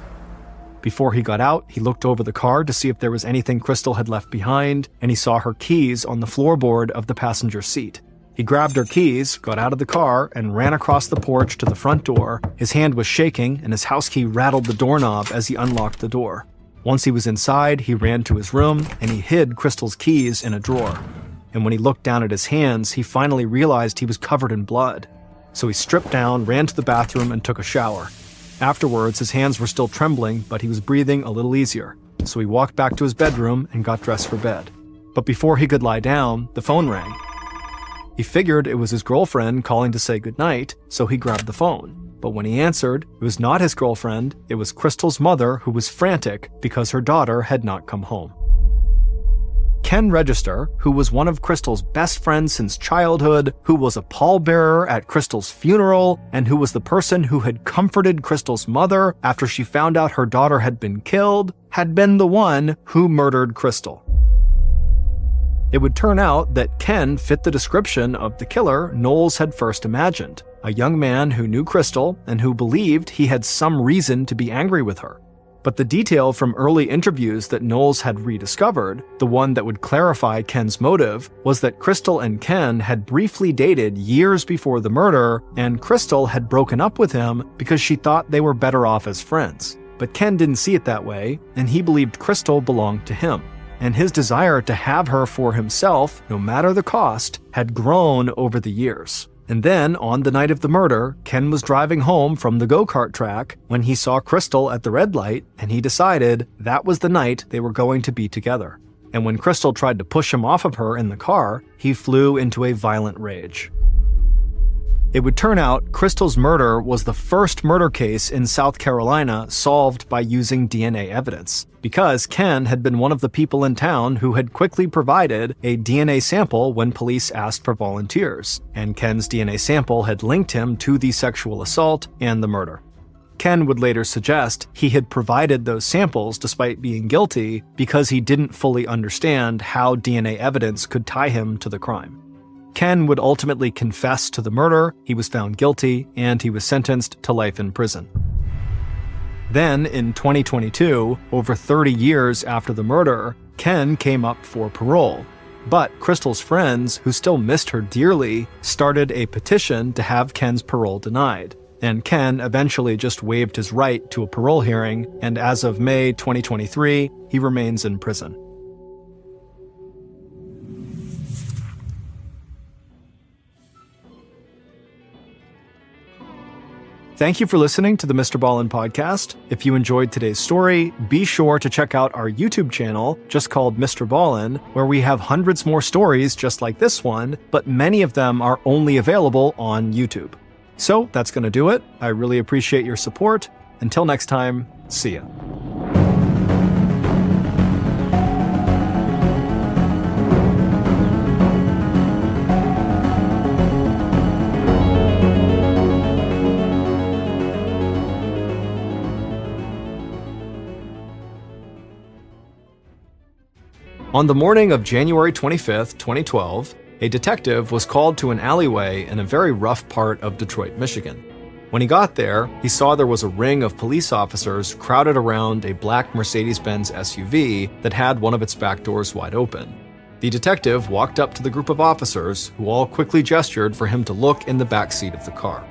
[SPEAKER 1] Before he got out, he looked over the car to see if there was anything Crystal had left behind, and he saw her keys on the floorboard of the passenger seat. He grabbed her keys, got out of the car, and ran across the porch to the front door. His hand was shaking, and his house key rattled the doorknob as he unlocked the door. Once he was inside, he ran to his room, and he hid Crystal's keys in a drawer. And when he looked down at his hands, he finally realized he was covered in blood. So he stripped down, ran to the bathroom, and took a shower. Afterwards, his hands were still trembling, but he was breathing a little easier. So he walked back to his bedroom and got dressed for bed. But before he could lie down, the phone rang. He figured it was his girlfriend calling to say goodnight, so he grabbed the phone. But when he answered, it was not his girlfriend, it was Crystal's mother, who was frantic because her daughter had not come home. Ken Register, who was one of Crystal's best friends since childhood, who was a pallbearer at Crystal's funeral, and who was the person who had comforted Crystal's mother after she found out her daughter had been killed, had been the one who murdered Crystal. It would turn out that Ken fit the description of the killer Knowles had first imagined, a young man who knew Crystal and who believed he had some reason to be angry with her. But the detail from early interviews that Knowles had rediscovered, the one that would clarify Ken's motive, was that Crystal and Ken had briefly dated years before the murder, and Crystal had broken up with him because she thought they were better off as friends. But Ken didn't see it that way, and he believed Crystal belonged to him. And his desire to have her for himself, no matter the cost, had grown over the years. And then, on the night of the murder, Ken was driving home from the go-kart track when he saw Crystal at the red light, and he decided that was the night they were going to be together. And when Crystal tried to push him off of her in the car, he flew into a violent rage. It would turn out Crystal's murder was the first murder case in South Carolina solved by using DNA evidence, because Ken had been one of the people in town who had quickly provided a DNA sample when police asked for volunteers, and Ken's DNA sample had linked him to the sexual assault and the murder. Ken would later suggest he had provided those samples despite being guilty because he didn't fully understand how DNA evidence could tie him to the crime. Ken would ultimately confess to the murder, he was found guilty, and he was sentenced to life in prison. Then, in 2022, over 30 years after the murder, Ken came up for parole. But Crystal's friends, who still missed her dearly, started a petition to have Ken's parole denied. And Ken eventually just waived his right to a parole hearing, and as of May 2023, he remains in prison. Thank you for listening to the MrBallen Podcast. If you enjoyed today's story, be sure to check out our YouTube channel, just called MrBallen, where we have hundreds more stories just like this one, but many of them are only available on YouTube. So that's going to do it. I really appreciate your support. Until next time, see ya. On the morning of January 25th, 2012, a detective was called to an alleyway in a very rough part of Detroit, Michigan. When he got there, he saw there was a ring of police officers crowded around a black Mercedes-Benz SUV that had one of its back doors wide open. The detective walked up to the group of officers, who all quickly gestured for him to look in the back seat of the car.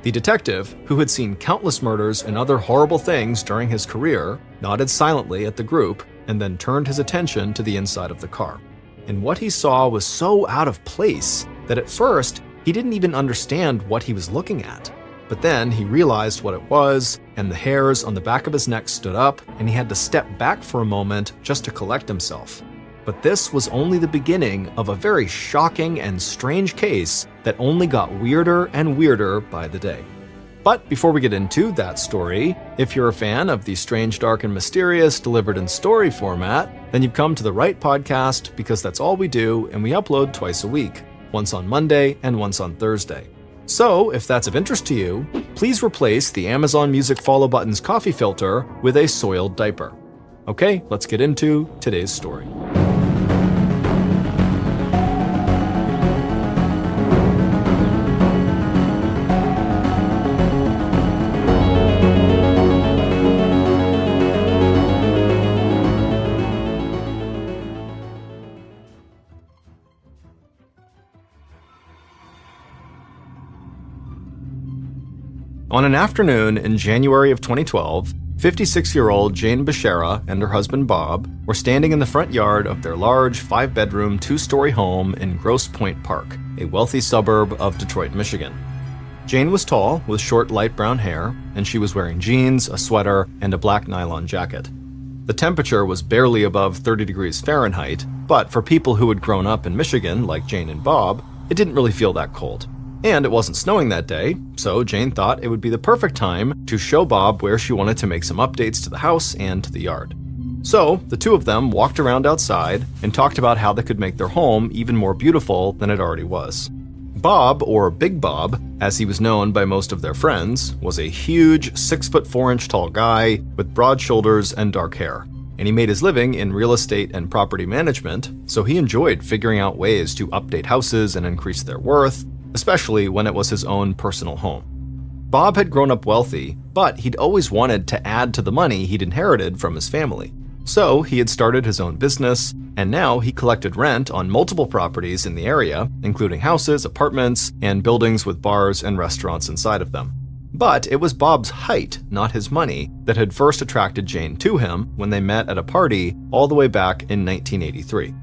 [SPEAKER 1] The detective, who had seen countless murders and other horrible things during his career, nodded silently at the group and then turned his attention to the inside of the car. And what he saw was so out of place that at first he didn't even understand what he was looking at. But then he realized what it was, and the hairs on the back of his neck stood up, and he had to step back for a moment just to collect himself. But this was only the beginning of a very shocking and strange case that only got weirder and weirder by the day. But before we get into that story, if you're a fan of the strange, dark, and mysterious delivered in story format, then you've come to the right podcast, because that's all we do, and we upload twice a week, once on Monday and once on Thursday. So, if that's of interest to you, please replace the Amazon Music follow button's coffee filter with a soiled diaper. Okay, let's get into today's story. On an afternoon in January of 2012, 56-year-old Jane Beshara and her husband Bob were standing in the front yard of their large 5-bedroom, 2-story home in Grosse Pointe Park, a wealthy suburb of Detroit, Michigan. Jane was tall, with short light brown hair, and she was wearing jeans, a sweater, and a black nylon jacket. The temperature was barely above 30 degrees Fahrenheit, but for people who had grown up in Michigan, like Jane and Bob, it didn't really feel that cold. And it wasn't snowing that day, so Jane thought it would be the perfect time to show Bob where she wanted to make some updates to the house and to the yard. So, the two of them walked around outside and talked about how they could make their home even more beautiful than it already was. Bob, or Big Bob, as he was known by most of their friends, was a huge 6'4" tall guy with broad shoulders and dark hair. and he made his living in real estate and property management, so he enjoyed figuring out ways to update houses and increase their worth, especially when it was his own personal home. Bob had grown up wealthy, but he'd always wanted to add to the money he'd inherited from his family. So he had started his own business, and now he collected rent on multiple properties in the area, including houses, apartments, and buildings with bars and restaurants inside of them. But it was Bob's height, not his money, that had first attracted Jane to him when they met at a party all the way back in 1983.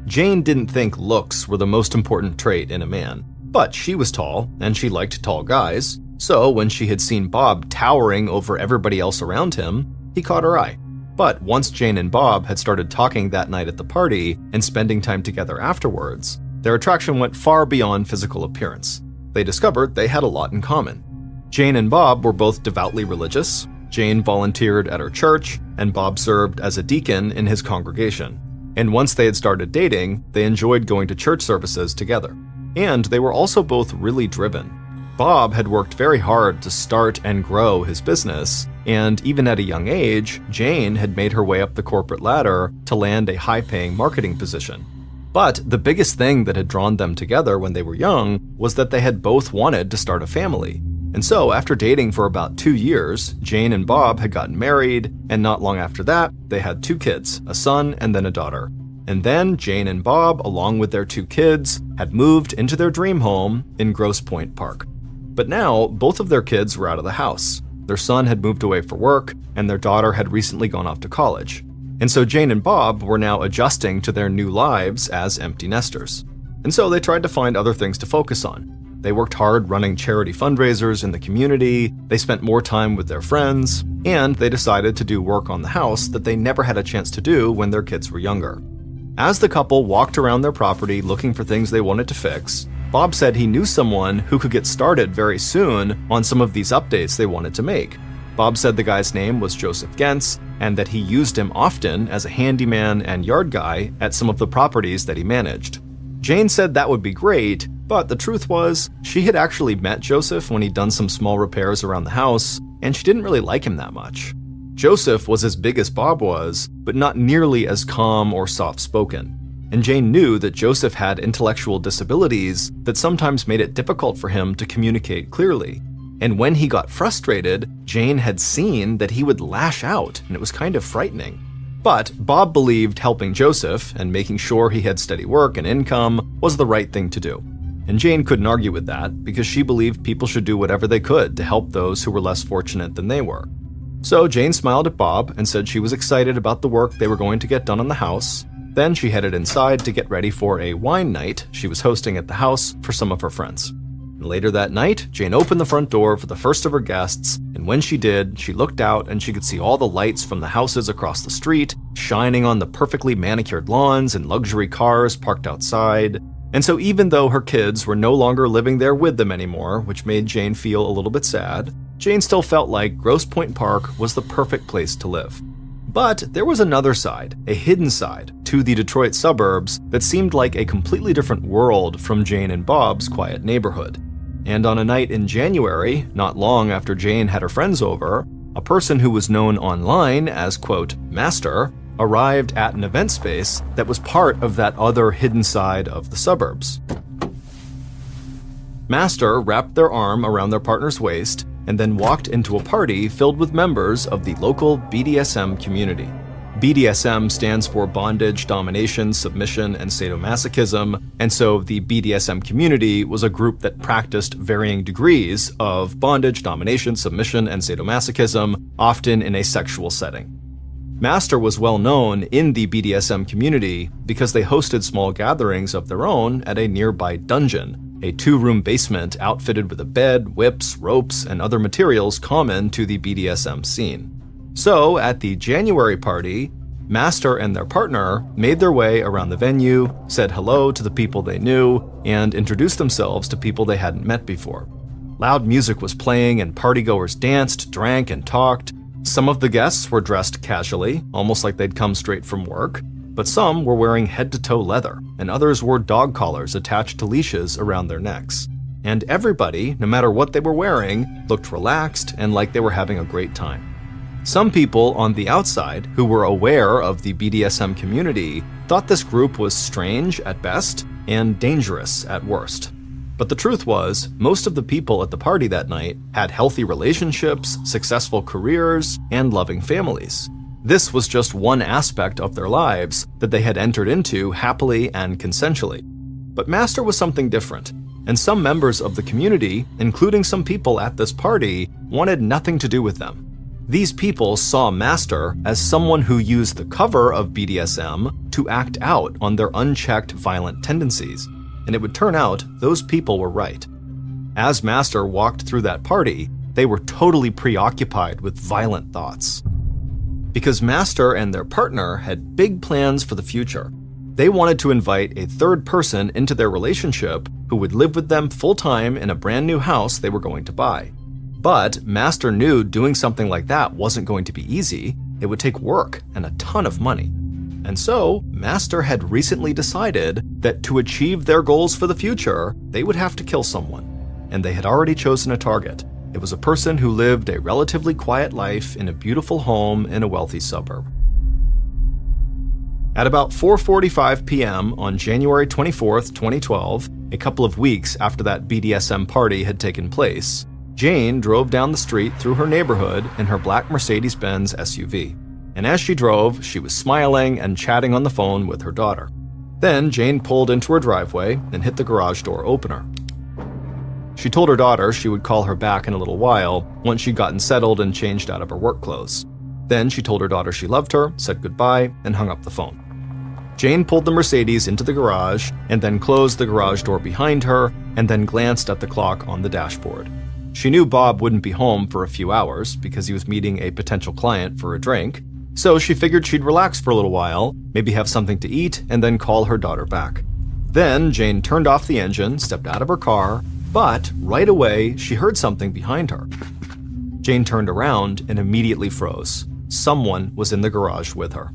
[SPEAKER 1] Jane didn't think looks were the most important trait in a man, but she was tall, and she liked tall guys, so when she had seen Bob towering over everybody else around him, he caught her eye. But once Jane and Bob had started talking that night at the party and spending time together afterwards, their attraction went far beyond physical appearance. They discovered they had a lot in common. Jane and Bob were both devoutly religious. Jane volunteered at her church, and Bob served as a deacon in his congregation. And once they had started dating, they enjoyed going to church services together. And they were also both really driven. Bob had worked very hard to start and grow his business, and even at a young age, Jane had made her way up the corporate ladder to land a high-paying marketing position. But the biggest thing that had drawn them together when they were young was that they had both wanted to start a family. And so, after dating for about 2 years, Jane and Bob had gotten married, and not long after that, they had 2 kids, a son and then a daughter. And then Jane and Bob, along with their 2 kids, had moved into their dream home in Grosse Pointe Park. But now, both of their kids were out of the house. Their son had moved away for work, and their daughter had recently gone off to college. And so Jane and Bob were now adjusting to their new lives as empty nesters. And so they tried to find other things to focus on. They worked hard running charity fundraisers in the community, they spent more time with their friends, and they decided to do work on the house that they never had a chance to do when their kids were younger. As the couple walked around their property looking for things they wanted to fix, Bob said he knew someone who could get started very soon on some of these updates they wanted to make. Bob said the guy's name was Joseph Gentz, and that he used him often as a handyman and yard guy at some of the properties that he managed. Jane said that would be great, but the truth was, she had actually met Joseph when he'd done some small repairs around the house, and she didn't really like him that much. Joseph was as big as Bob was, but not nearly as calm or soft-spoken. And Jane knew that Joseph had intellectual disabilities that sometimes made it difficult for him to communicate clearly. And when he got frustrated, Jane had seen that he would lash out, and it was kind of frightening. But Bob believed helping Joseph and making sure he had steady work and income was the right thing to do. And Jane couldn't argue with that because she believed people should do whatever they could to help those who were less fortunate than they were. So Jane smiled at Bob and said she was excited about the work they were going to get done on the house. Then she headed inside to get ready for a wine night she was hosting at the house for some of her friends. And later that night, Jane opened the front door for the first of her guests, and when she did, she looked out and she could see all the lights from the houses across the street shining on the perfectly manicured lawns and luxury cars parked outside. And so even though her kids were no longer living there with them anymore, which made Jane feel a little bit sad, Jane still felt like Grosse Pointe Park was the perfect place to live. But there was another side, a hidden side, to the Detroit suburbs that seemed like a completely different world from Jane and Bob's quiet neighborhood. And on a night in January, not long after Jane had her friends over, a person who was known online as, quote, Master, arrived at an event space that was part of that other hidden side of the suburbs. Master wrapped their arm around their partner's waist and then walked into a party filled with members of the local BDSM community. BDSM stands for bondage, domination, submission, and sadomasochism, and so the BDSM community was a group that practiced varying degrees of bondage, domination, submission, and sadomasochism, often in a sexual setting. Master was well known in the BDSM community because they hosted small gatherings of their own at a nearby dungeon, a 2-room basement outfitted with a bed, whips, ropes, and other materials common to the BDSM scene. So, at the January party, Master and their partner made their way around the venue, said hello to the people they knew, and introduced themselves to people they hadn't met before. Loud music was playing and partygoers danced, drank, and talked. Some of the guests were dressed casually, almost like they'd come straight from work, but some were wearing head-to-toe leather, and others wore dog collars attached to leashes around their necks. And everybody, no matter what they were wearing, looked relaxed and like they were having a great time. Some people on the outside who were aware of the BDSM community thought this group was strange at best and dangerous at worst. But the truth was, most of the people at the party that night had healthy relationships, successful careers, and loving families. This was just one aspect of their lives that they had entered into happily and consensually. But Master was something different, and some members of the community, including some people at this party, wanted nothing to do with them. These people saw Master as someone who used the cover of BDSM to act out on their unchecked violent tendencies, and it would turn out those people were right. As Master walked through that party, they were totally preoccupied with violent thoughts. Because Master and their partner had big plans for the future. They wanted to invite a third person into their relationship who would live with them full-time in a brand new house they were going to buy. But Master knew doing something like that wasn't going to be easy. It would take work and a ton of money. And so, Master had recently decided that to achieve their goals for the future, they would have to kill someone. And they had already chosen a target. It was a person who lived a relatively quiet life in a beautiful home in a wealthy suburb. At about 4:45 p.m. on January 24th, 2012, a couple of weeks after that BDSM party had taken place, Jane drove down the street through her neighborhood in her black Mercedes-Benz SUV. And as she drove, she was smiling and chatting on the phone with her daughter. Then Jane pulled into her driveway and hit the garage door opener. She told her daughter she would call her back in a little while once she'd gotten settled and changed out of her work clothes. Then she told her daughter she loved her, said goodbye, and hung up the phone. Jane pulled the Mercedes into the garage and then closed the garage door behind her and then glanced at the clock on the dashboard. She knew Bob wouldn't be home for a few hours because he was meeting a potential client for a drink, so she figured she'd relax for a little while, maybe have something to eat, and then call her daughter back. Then Jane turned off the engine, stepped out of her car, but right away she heard something behind her. Jane turned around and immediately froze. Someone was in the garage with her.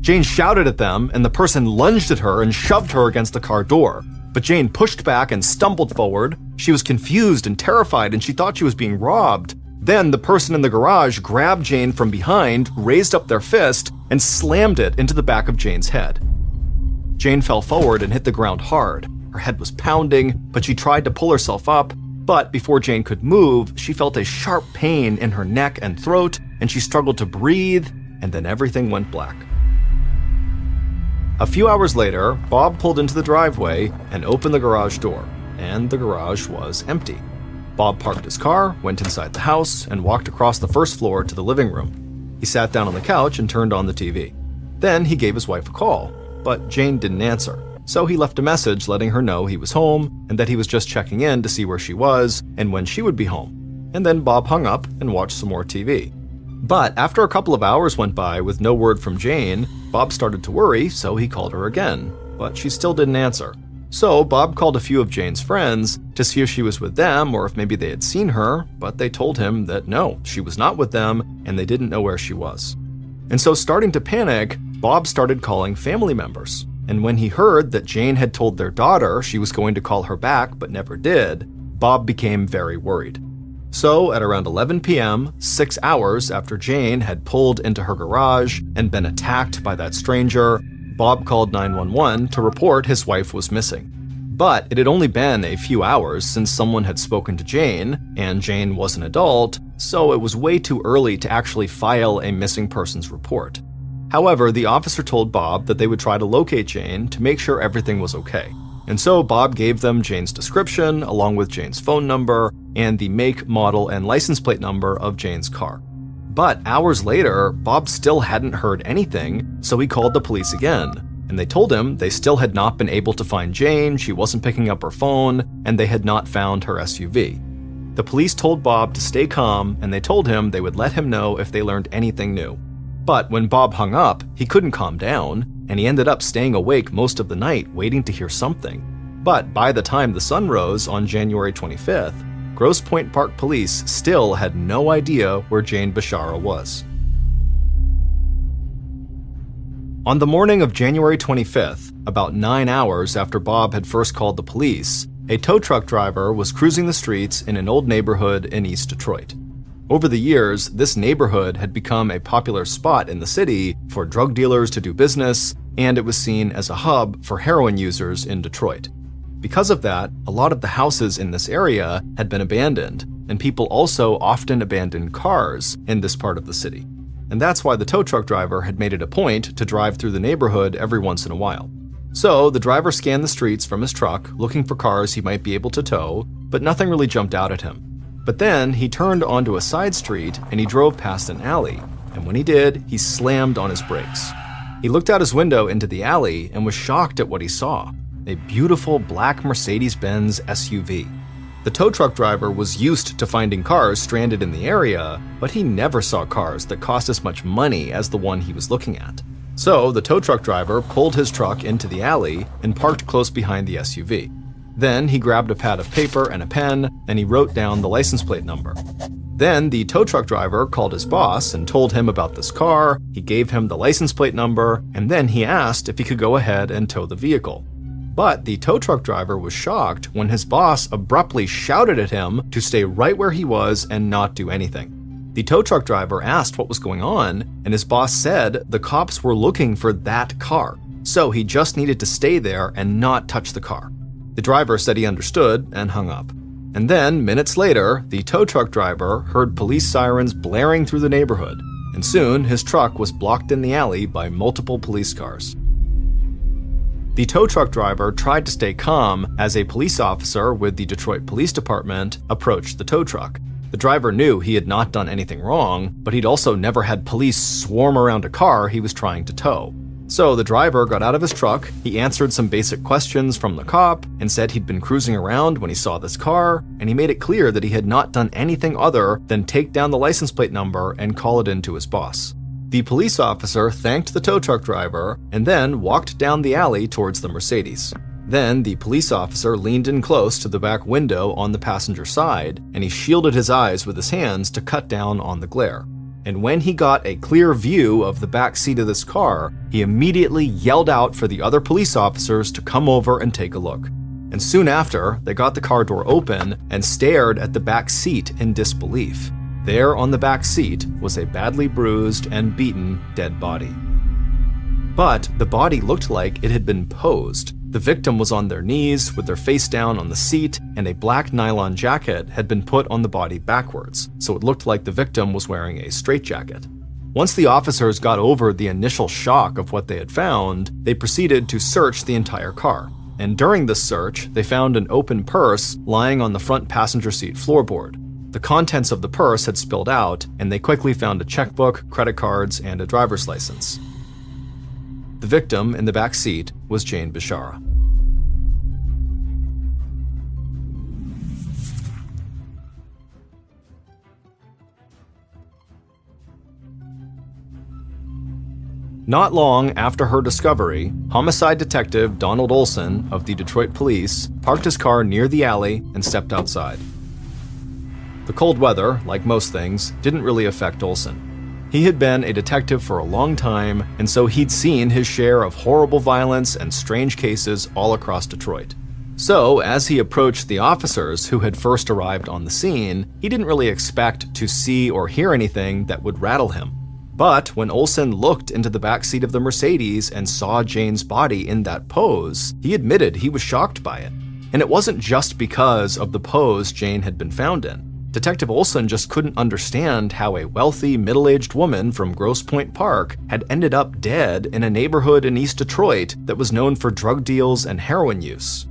[SPEAKER 1] Jane shouted at them, and the person lunged at her and shoved her against the car door. But Jane pushed back and stumbled forward. She was confused and terrified, and she thought she was being robbed. Then the person in the garage grabbed Jane from behind, raised up their fist, and slammed it into the back of Jane's head. Jane fell forward and hit the ground hard. Her head was pounding, but she tried to pull herself up. But before Jane could move, she felt a sharp pain in her neck and throat, and she struggled to breathe, and then everything went black. A few hours later, Bob pulled into the driveway and opened the garage door, and the garage was empty. Bob parked his car, went inside the house, and walked across the first floor to the living room. He sat down on the couch and turned on the TV. Then he gave his wife a call, but Jane didn't answer, so he left a message letting her know he was home and that he was just checking in to see where she was and when she would be home. And then Bob hung up and watched some more TV. But after a couple of hours went by with no word from Jane, Bob started to worry, so he called her again, but she still didn't answer. So Bob called a few of Jane's friends to see if she was with them or if maybe they had seen her, but they told him that no, she was not with them and they didn't know where she was. And so starting to panic, Bob started calling family members. And when he heard that Jane had told their daughter she was going to call her back but never did, Bob became very worried. So at around 11 p.m., 6 hours after Jane had pulled into her garage and been attacked by that stranger, Bob called 911 to report his wife was missing. But it had only been a few hours since someone had spoken to Jane, and Jane was an adult, so it was way too early to actually file a missing persons report. However, the officer told Bob that they would try to locate Jane to make sure everything was okay. And so Bob gave them Jane's description, along with Jane's phone number, and the make, model, and license plate number of Jane's car. But hours later, Bob still hadn't heard anything, so he called the police again. And they told him they still had not been able to find Jane, she wasn't picking up her phone, and they had not found her SUV. The police told Bob to stay calm, and they told him they would let him know if they learned anything new. But when Bob hung up, he couldn't calm down, and he ended up staying awake most of the night waiting to hear something. But by the time the sun rose on January 25th, Grosse Pointe Park police still had no idea where Jane Bashara was. On the morning of January 25th, about 9 hours after Bob had first called the police, a tow truck driver was cruising the streets in an old neighborhood in East Detroit. Over the years, this neighborhood had become a popular spot in the city for drug dealers to do business, and it was seen as a hub for heroin users in Detroit. Because of that, a lot of the houses in this area had been abandoned, and people also often abandoned cars in this part of the city. And that's why the tow truck driver had made it a point to drive through the neighborhood every once in a while. So the driver scanned the streets from his truck, looking for cars he might be able to tow, but nothing really jumped out at him. But then he turned onto a side street and he drove past an alley, and when he did, he slammed on his brakes. He looked out his window into the alley and was shocked at what he saw: a beautiful black Mercedes-Benz SUV. The tow truck driver was used to finding cars stranded in the area, but he never saw cars that cost as much money as the one he was looking at. So the tow truck driver pulled his truck into the alley and parked close behind the SUV. Then he grabbed a pad of paper and a pen, and he wrote down the license plate number. Then the tow truck driver called his boss and told him about this car. He gave him the license plate number, and then he asked if he could go ahead and tow the vehicle. But the tow truck driver was shocked when his boss abruptly shouted at him to stay right where he was and not do anything. The tow truck driver asked what was going on, and his boss said the cops were looking for that car, so he just needed to stay there and not touch the car. The driver said he understood and hung up. And then, minutes later, the tow truck driver heard police sirens blaring through the neighborhood, and soon his truck was blocked in the alley by multiple police cars. The tow truck driver tried to stay calm as a police officer with the Detroit Police Department approached the tow truck. The driver knew he had not done anything wrong, but he'd also never had police swarm around a car he was trying to tow. So the driver got out of his truck, he answered some basic questions from the cop, and said he'd been cruising around when he saw this car, and he made it clear that he had not done anything other than take down the license plate number and call it in to his boss. The police officer thanked the tow truck driver and then walked down the alley towards the Mercedes. Then the police officer leaned in close to the back window on the passenger side, and he shielded his eyes with his hands to cut down on the glare. And when he got a clear view of the back seat of this car, he immediately yelled out for the other police officers to come over and take a look. And soon after, they got the car door open and stared at the back seat in disbelief. There on the back seat was a badly bruised and beaten dead body. But the body looked like it had been posed. The victim was on their knees with their face down on the seat, and a black nylon jacket had been put on the body backwards, so it looked like the victim was wearing a straitjacket. Once the officers got over the initial shock of what they had found, they proceeded to search the entire car. And during this search, they found an open purse lying on the front passenger seat floorboard. The contents of the purse had spilled out, and they quickly found a checkbook, credit cards, and a driver's license. The victim in the back seat was Jane Bishara. Not long after her discovery, homicide detective Donald Olson of the Detroit Police parked his car near the alley and stepped outside. The cold weather, like most things, didn't really affect Olson. He had been a detective for a long time, and so he'd seen his share of horrible violence and strange cases all across Detroit. So, as he approached the officers who had first arrived on the scene, he didn't really expect to see or hear anything that would rattle him. But when Olson looked into the backseat of the Mercedes and saw Jane's body in that pose, he admitted he was shocked by it. And it wasn't just because of the pose Jane had been found in. Detective Olson just couldn't understand how a wealthy, middle-aged woman from Grosse Pointe Park had ended up dead in a neighborhood in East Detroit that was known for drug deals and heroin use.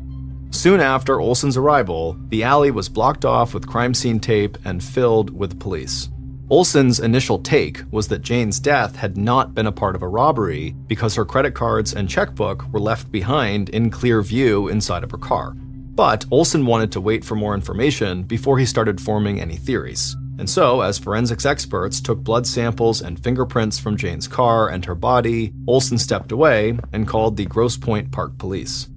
[SPEAKER 1] Soon after Olson's arrival, the alley was blocked off with crime scene tape and filled with police. Olson's initial take was that Jane's death had not been a part of a robbery because her credit cards and checkbook were left behind in clear view inside of her car. But Olson wanted to wait for more information before he started forming any theories. And so, as forensics experts took blood samples and fingerprints from Jane's car and her body, Olson stepped away and called the Grosse Pointe Park Police.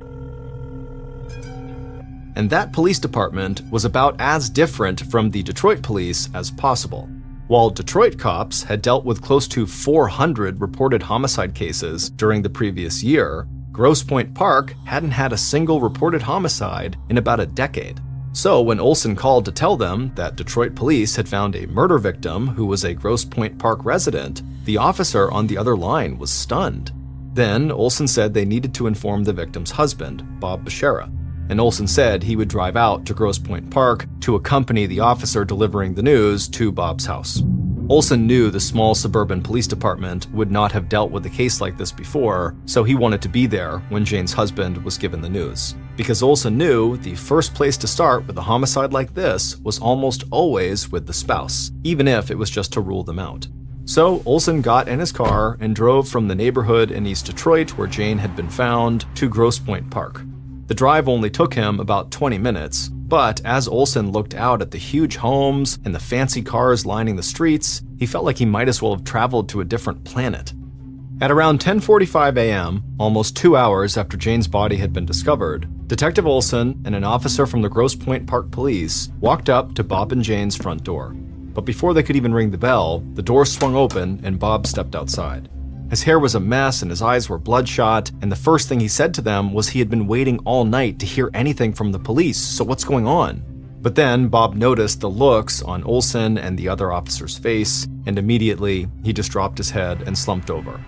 [SPEAKER 1] And that police department was about as different from the Detroit police as possible. While Detroit cops had dealt with close to 400 reported homicide cases during the previous year, Grosse Pointe Park hadn't had a single reported homicide in about a decade. So when Olson called to tell them that Detroit police had found a murder victim who was a Grosse Pointe Park resident, the officer on the other line was stunned. Then Olson said they needed to inform the victim's husband, Bob Bashara, and Olson said he would drive out to Grosse Pointe Park to accompany the officer delivering the news to Bob's house. Olson knew the small suburban police department would not have dealt with a case like this before, so he wanted to be there when Jane's husband was given the news. Because Olson knew the first place to start with a homicide like this was almost always with the spouse, even if it was just to rule them out. So Olson got in his car and drove from the neighborhood in East Detroit where Jane had been found to Grosse Pointe Park. The drive only took him about 20 minutes, but as Olson looked out at the huge homes and the fancy cars lining the streets, he felt like he might as well have traveled to a different planet. At around 10:45 a.m., almost 2 hours after Jane's body had been discovered, Detective Olson and an officer from the Grosse Pointe Park Police walked up to Bob and Jane's front door. But before they could even ring the bell, the door swung open and Bob stepped outside. His hair was a mess and his eyes were bloodshot, and the first thing he said to them was he had been waiting all night to hear anything from the police, so what's going on? But then Bob noticed the looks on Olson and the other officer's face, and immediately he just dropped his head and slumped over.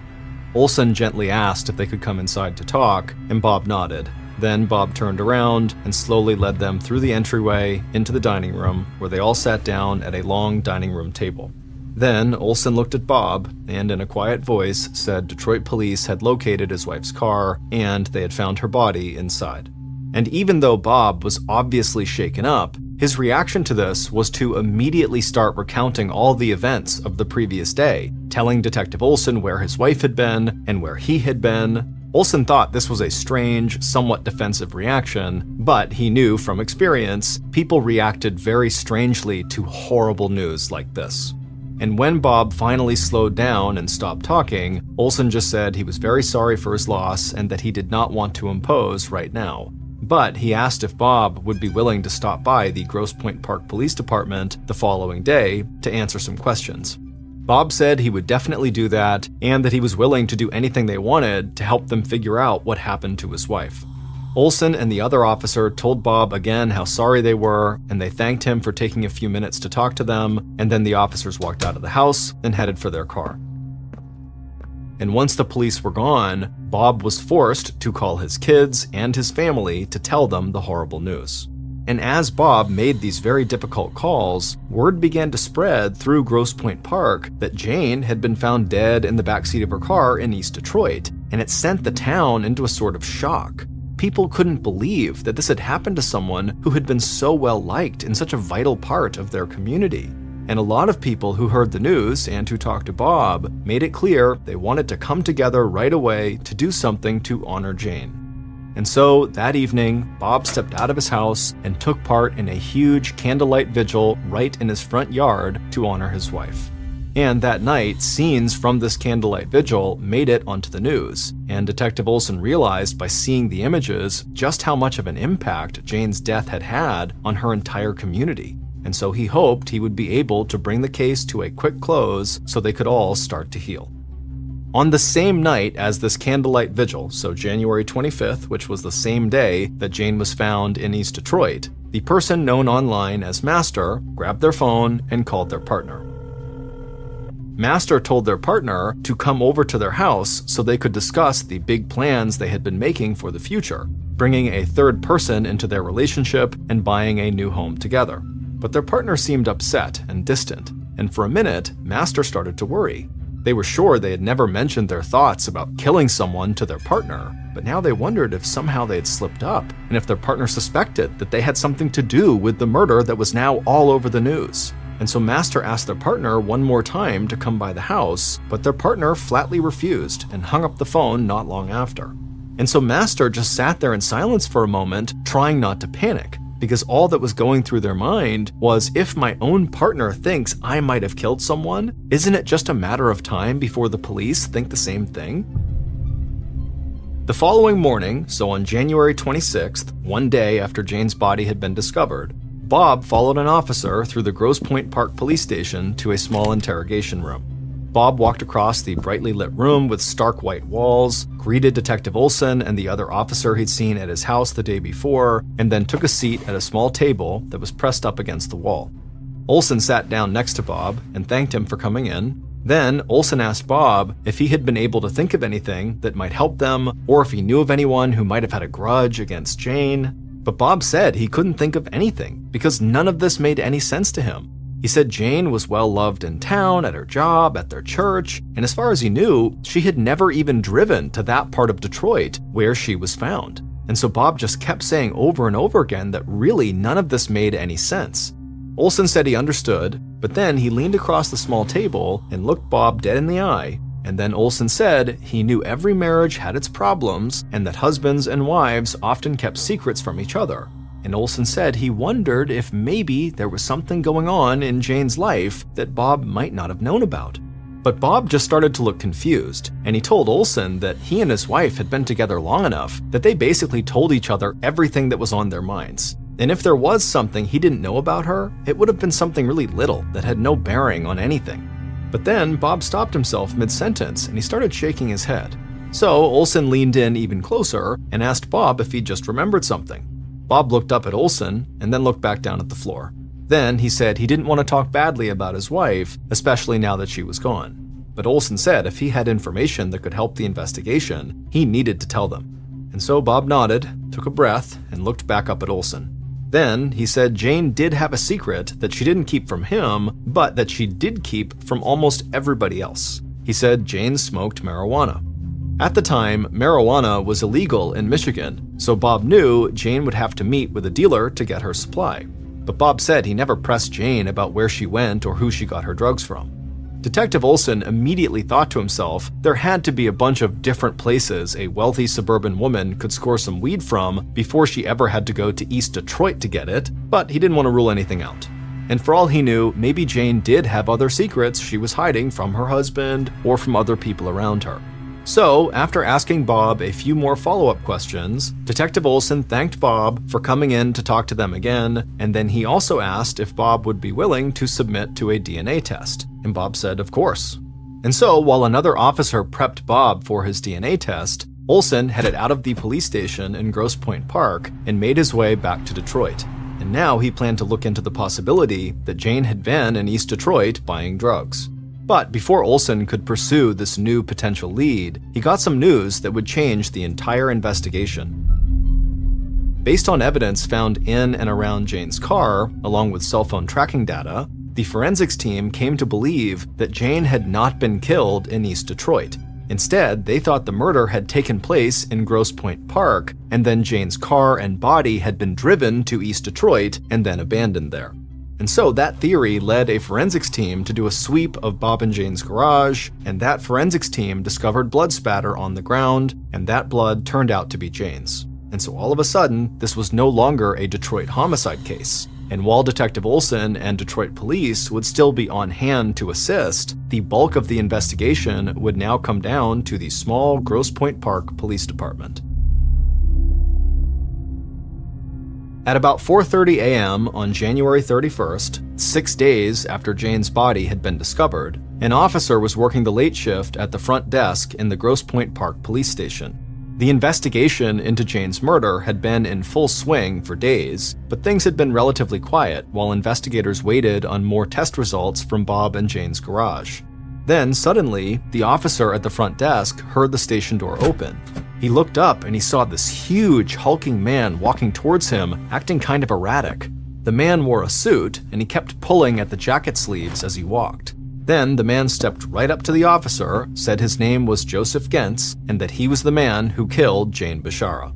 [SPEAKER 1] Olson gently asked if they could come inside to talk, and Bob nodded. Then Bob turned around and slowly led them through the entryway into the dining room, where they all sat down at a long dining room table. Then Olson looked at Bob and in a quiet voice said Detroit police had located his wife's car and they had found her body inside. And even though Bob was obviously shaken up, his reaction to this was to immediately start recounting all the events of the previous day, telling Detective Olson where his wife had been and where he had been. Olson thought this was a strange, somewhat defensive reaction, but he knew from experience, people reacted very strangely to horrible news like this. And when Bob finally slowed down and stopped talking, Olson just said he was very sorry for his loss and that he did not want to impose right now. But he asked if Bob would be willing to stop by the Grosse Pointe Park Police Department the following day to answer some questions. Bob said he would definitely do that and that he was willing to do anything they wanted to help them figure out what happened to his wife. Olson and the other officer told Bob again how sorry they were, and they thanked him for taking a few minutes to talk to them, and then the officers walked out of the house and headed for their car. And once the police were gone, Bob was forced to call his kids and his family to tell them the horrible news. And as Bob made these very difficult calls, word began to spread through Grosse Pointe Park that Jane had been found dead in the backseat of her car in East Detroit, and it sent the town into a sort of shock. People couldn't believe that this had happened to someone who had been so well liked in such a vital part of their community. And a lot of people who heard the news and who talked to Bob made it clear they wanted to come together right away to do something to honor Jane. And so that evening, Bob stepped out of his house and took part in a huge candlelight vigil right in his front yard to honor his wife. And that night, scenes from this candlelight vigil made it onto the news, and Detective Olson realized by seeing the images just how much of an impact Jane's death had had on her entire community. And so he hoped he would be able to bring the case to a quick close so they could all start to heal. On the same night as this candlelight vigil, so January 25th, which was the same day that Jane was found in East Detroit, the person known online as Master grabbed their phone and called their partner. Master told their partner to come over to their house so they could discuss the big plans they had been making for the future, bringing a third person into their relationship and buying a new home together. But their partner seemed upset and distant, and for a minute, Master started to worry. They were sure they had never mentioned their thoughts about killing someone to their partner, but now they wondered if somehow they had slipped up, and if their partner suspected that they had something to do with the murder that was now all over the news. And so Master asked their partner one more time to come by the house, but their partner flatly refused and hung up the phone not long after. And so Master just sat there in silence for a moment, trying not to panic, because all that was going through their mind was, if my own partner thinks I might have killed someone, isn't it just a matter of time before the police think the same thing? The following morning, so on January 26th, one day after Jane's body had been discovered, Bob followed an officer through the Grosse Pointe Park police station to a small interrogation room. Bob walked across the brightly lit room with stark white walls, greeted Detective Olson and the other officer he'd seen at his house the day before, and then took a seat at a small table that was pressed up against the wall. Olson sat down next to Bob and thanked him for coming in. Then Olson asked Bob if he had been able to think of anything that might help them, or if he knew of anyone who might have had a grudge against Jane. But Bob said he couldn't think of anything because none of this made any sense to him. He said Jane was well loved in town, at her job, at their church, and as far as he knew, she had never even driven to that part of Detroit where she was found. And so Bob just kept saying over and over again that really none of this made any sense. Olson said he understood, but then he leaned across the small table and looked Bob dead in the eye, and then Olson said he knew every marriage had its problems and that husbands and wives often kept secrets from each other. And Olson said he wondered if maybe there was something going on in Jane's life that Bob might not have known about. But Bob just started to look confused, and he told Olson that he and his wife had been together long enough that they basically told each other everything that was on their minds. And if there was something he didn't know about her, it would have been something really little that had no bearing on anything. But then Bob stopped himself mid-sentence and he started shaking his head. So Olson leaned in even closer and asked Bob if he'd just remembered something. Bob looked up at Olson and then looked back down at the floor. Then he said he didn't want to talk badly about his wife, especially now that she was gone. But Olson said if he had information that could help the investigation, he needed to tell them. And so Bob nodded, took a breath, and looked back up at Olson. Then he said Jane did have a secret that she didn't keep from him, but that she did keep from almost everybody else. He said Jane smoked marijuana. At the time, marijuana was illegal in Michigan, so Bob knew Jane would have to meet with a dealer to get her supply. But Bob said he never pressed Jane about where she went or who she got her drugs from. Detective Olson immediately thought to himself there had to be a bunch of different places a wealthy suburban woman could score some weed from before she ever had to go to East Detroit to get it, but he didn't want to rule anything out. And for all he knew, maybe Jane did have other secrets she was hiding from her husband or from other people around her. So, after asking Bob a few more follow-up questions, Detective Olson thanked Bob for coming in to talk to them again, and then he also asked if Bob would be willing to submit to a DNA test, and Bob said of course. And so, while another officer prepped Bob for his DNA test, Olson headed out of the police station in Grosse Pointe Park and made his way back to Detroit. And now he planned to look into the possibility that Jane had been in East Detroit buying drugs. But before Olson could pursue this new potential lead, he got some news that would change the entire investigation. Based on evidence found in and around Jane's car, along with cell phone tracking data, the forensics team came to believe that Jane had not been killed in East Detroit. Instead, they thought the murder had taken place in Grosse Pointe Park, and then Jane's car and body had been driven to East Detroit and then abandoned there. And so that theory led a forensics team to do a sweep of Bob and Jane's garage, and that forensics team discovered blood spatter on the ground, and that blood turned out to be Jane's. And so all of a sudden, this was no longer a Detroit homicide case. And while Detective Olson and Detroit police would still be on hand to assist, the bulk of the investigation would now come down to the small Grosse Pointe Park Police Department. At about 4:30 a.m. on January 31st, 6 days after Jane's body had been discovered, an officer was working the late shift at the front desk in the Grosse Pointe Park police station. The investigation into Jane's murder had been in full swing for days, but things had been relatively quiet while investigators waited on more test results from Bob and Jane's garage. Then, suddenly, the officer at the front desk heard the station door open. He looked up and he saw this huge, hulking man walking towards him, acting kind of erratic. The man wore a suit, and he kept pulling at the jacket sleeves as he walked. Then the man stepped right up to the officer, said his name was Joseph Gentz, and that he was the man who killed Jane Bashara.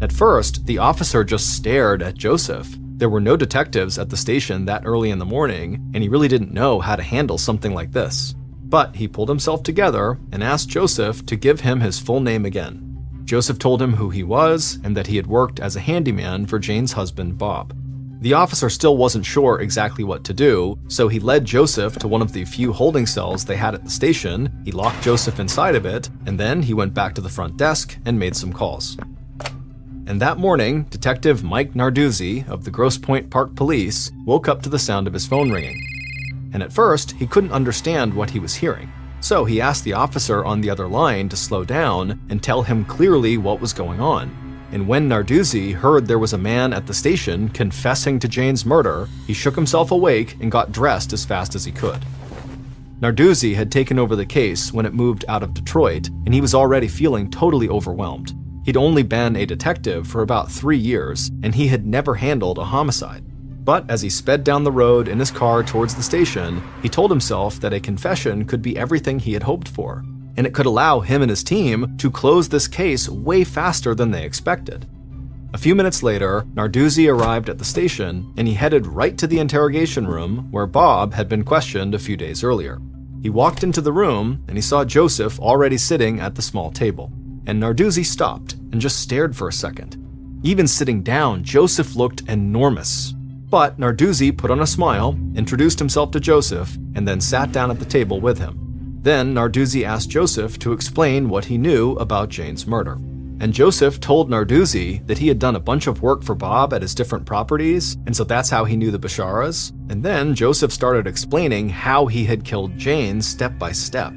[SPEAKER 1] At first, the officer just stared at Joseph. There were no detectives at the station that early in the morning, and he really didn't know how to handle something like this. But he pulled himself together and asked Joseph to give him his full name again. Joseph told him who he was and that he had worked as a handyman for Jane's husband, Bob. The officer still wasn't sure exactly what to do, so he led Joseph to one of the few holding cells they had at the station. He locked Joseph inside of it, and then he went back to the front desk and made some calls. And that morning, Detective Mike Narduzzi of the Grosse Pointe Park Police woke up to the sound of his phone ringing. and at first, he couldn't understand what he was hearing. So he asked the officer on the other line to slow down and tell him clearly what was going on. And when Narduzzi heard there was a man at the station confessing to Jane's murder, he shook himself awake and got dressed as fast as he could. Narduzzi had taken over the case when it moved out of Detroit, and he was already feeling totally overwhelmed. He'd only been a detective for about 3 years, and he had never handled a homicide. But as he sped down the road in his car towards the station, he told himself that a confession could be everything he had hoped for, and it could allow him and his team to close this case way faster than they expected. A few minutes later, Narduzzi arrived at the station, and he headed right to the interrogation room where Bob had been questioned a few days earlier. He walked into the room, and he saw Joseph already sitting at the small table. And Narduzzi stopped and just stared for a second. Even sitting down, Joseph looked enormous. But Narduzzi put on a smile, introduced himself to Joseph, and then sat down at the table with him. Then Narduzzi asked Joseph to explain what he knew about Jane's murder. And Joseph told Narduzzi that he had done a bunch of work for Bob at his different properties, and so that's how he knew the Bisharas. And then Joseph started explaining how he had killed Jane step by step.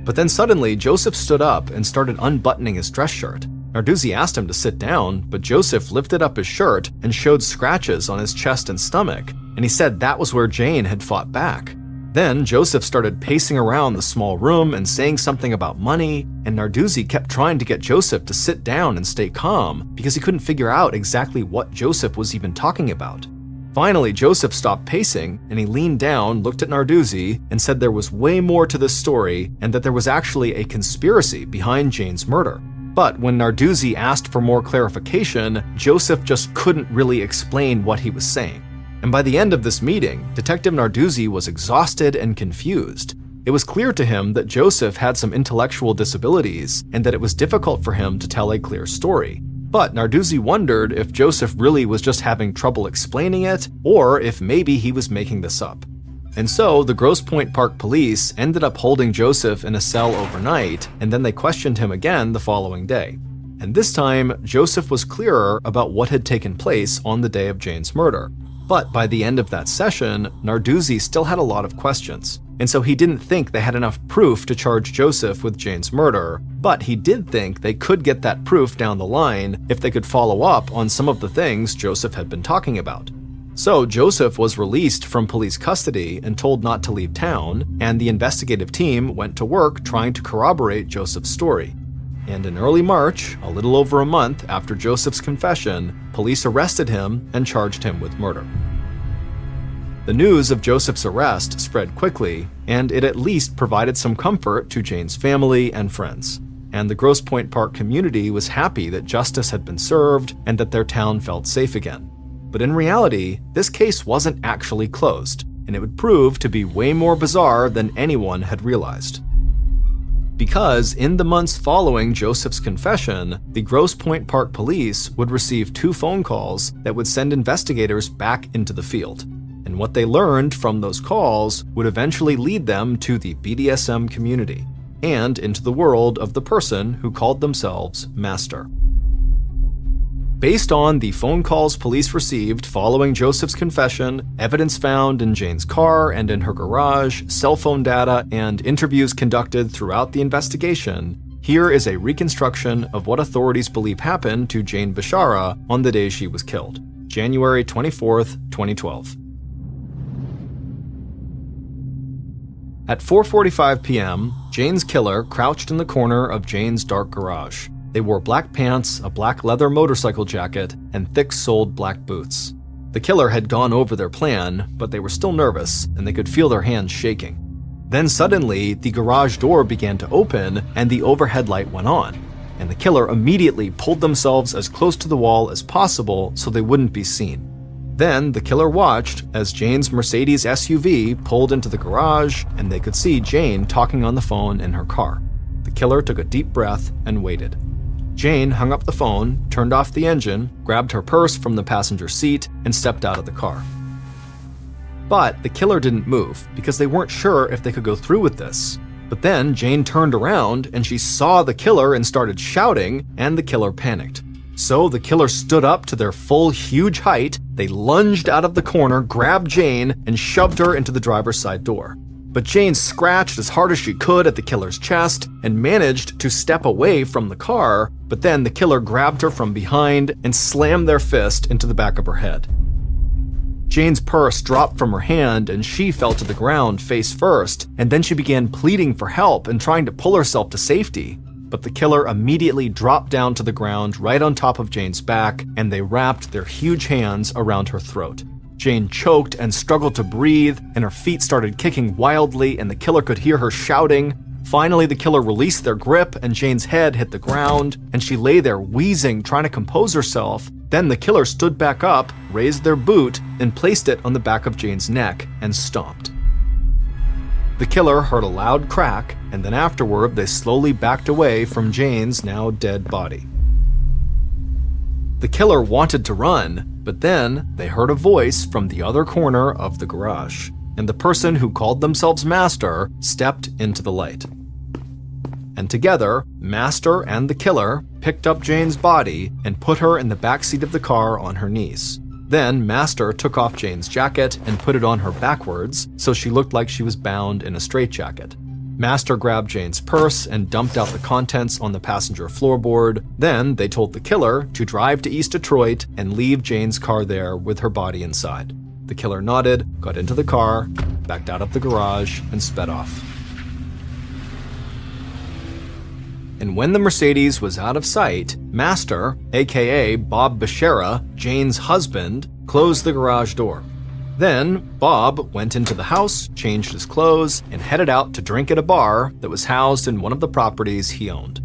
[SPEAKER 1] But then suddenly Joseph stood up and started unbuttoning his dress shirt. Narduzzi asked him to sit down, but Joseph lifted up his shirt and showed scratches on his chest and stomach, and he said that was where Jane had fought back. Then Joseph started pacing around the small room and saying something about money, and Narduzzi kept trying to get Joseph to sit down and stay calm because he couldn't figure out exactly what Joseph was even talking about. Finally, Joseph stopped pacing, and he leaned down, looked at Narduzzi, and said there was way more to this story and that there was actually a conspiracy behind Jane's murder. But when Narduzzi asked for more clarification, Joseph just couldn't really explain what he was saying. And by the end of this meeting, Detective Narduzzi was exhausted and confused. It was clear to him that Joseph had some intellectual disabilities and that it was difficult for him to tell a clear story. But Narduzzi wondered if Joseph really was just having trouble explaining it, or if maybe he was making this up. And so the Grosse Pointe Park police ended up holding Joseph in a cell overnight, and then they questioned him again the following day. And this time, Joseph was clearer about what had taken place on the day of Jane's murder. But by the end of that session, Narduzzi still had a lot of questions, and so he didn't think they had enough proof to charge Joseph with Jane's murder, but he did think they could get that proof down the line if they could follow up on some of the things Joseph had been talking about. So Joseph was released from police custody and told not to leave town, and the investigative team went to work trying to corroborate Joseph's story. And in early March, a little over a month after Joseph's confession, police arrested him and charged him with murder. The news of Joseph's arrest spread quickly, and it at least provided some comfort to Jane's family and friends. And the Grosse Pointe Park community was happy that justice had been served and that their town felt safe again. But in reality, this case wasn't actually closed, and it would prove to be way more bizarre than anyone had realized. Because in the months following Joseph's confession, the Grosse Pointe Park police would receive 2 phone calls that would send investigators back into the field. And what they learned from those calls would eventually lead them to the BDSM community and into the world of the person who called themselves Master. Based on the phone calls police received following Joseph's confession, evidence found in Jane's car and in her garage, cell phone data, and interviews conducted throughout the investigation, here is a reconstruction of what authorities believe happened to Jane Bishara on the day she was killed, January 24th, 2012. At 4:45 p.m., Jane's killer crouched in the corner of Jane's dark garage. They wore black pants, a black leather motorcycle jacket, and thick-soled black boots. The killer had gone over their plan, but they were still nervous, and they could feel their hands shaking. Then suddenly, the garage door began to open, and the overhead light went on, and the killer immediately pulled themselves as close to the wall as possible so they wouldn't be seen. Then the killer watched as Jane's Mercedes SUV pulled into the garage, and they could see Jane talking on the phone in her car. The killer took a deep breath and waited. Jane hung up the phone, turned off the engine, grabbed her purse from the passenger seat, and stepped out of the car. But the killer didn't move because they weren't sure if they could go through with this. But then Jane turned around and she saw the killer and started shouting, and the killer panicked. So the killer stood up to their full huge height, they lunged out of the corner, grabbed Jane, and shoved her into the driver's side door. But Jane scratched as hard as she could at the killer's chest and managed to step away from the car, but then the killer grabbed her from behind and slammed their fist into the back of her head. Jane's purse dropped from her hand and she fell to the ground face first, and then she began pleading for help and trying to pull herself to safety. But the killer immediately dropped down to the ground right on top of Jane's back, and they wrapped their huge hands around her throat. Jane choked and struggled to breathe, and her feet started kicking wildly, and the killer could hear her shouting. Finally, the killer released their grip, and Jane's head hit the ground, and she lay there wheezing, trying to compose herself. Then the killer stood back up, raised their boot, and placed it on the back of Jane's neck and stomped. The killer heard a loud crack, and then afterward they slowly backed away from Jane's now dead body. The killer wanted to run, but then they heard a voice from the other corner of the garage, and the person who called themselves Master stepped into the light. And together, Master and the killer picked up Jane's body and put her in the backseat of the car on her knees. Then Master took off Jane's jacket and put it on her backwards, so she looked like she was bound in a straitjacket. Master grabbed Jane's purse and dumped out the contents on the passenger floorboard. Then they told the killer to drive to East Detroit and leave Jane's car there with her body inside. The killer nodded, got into the car, backed out of the garage, and sped off. And when the Mercedes was out of sight, Master, aka Bob Bashara, Jane's husband, closed the garage door. Then, Bob went into the house, changed his clothes, and headed out to drink at a bar that was housed in one of the properties he owned.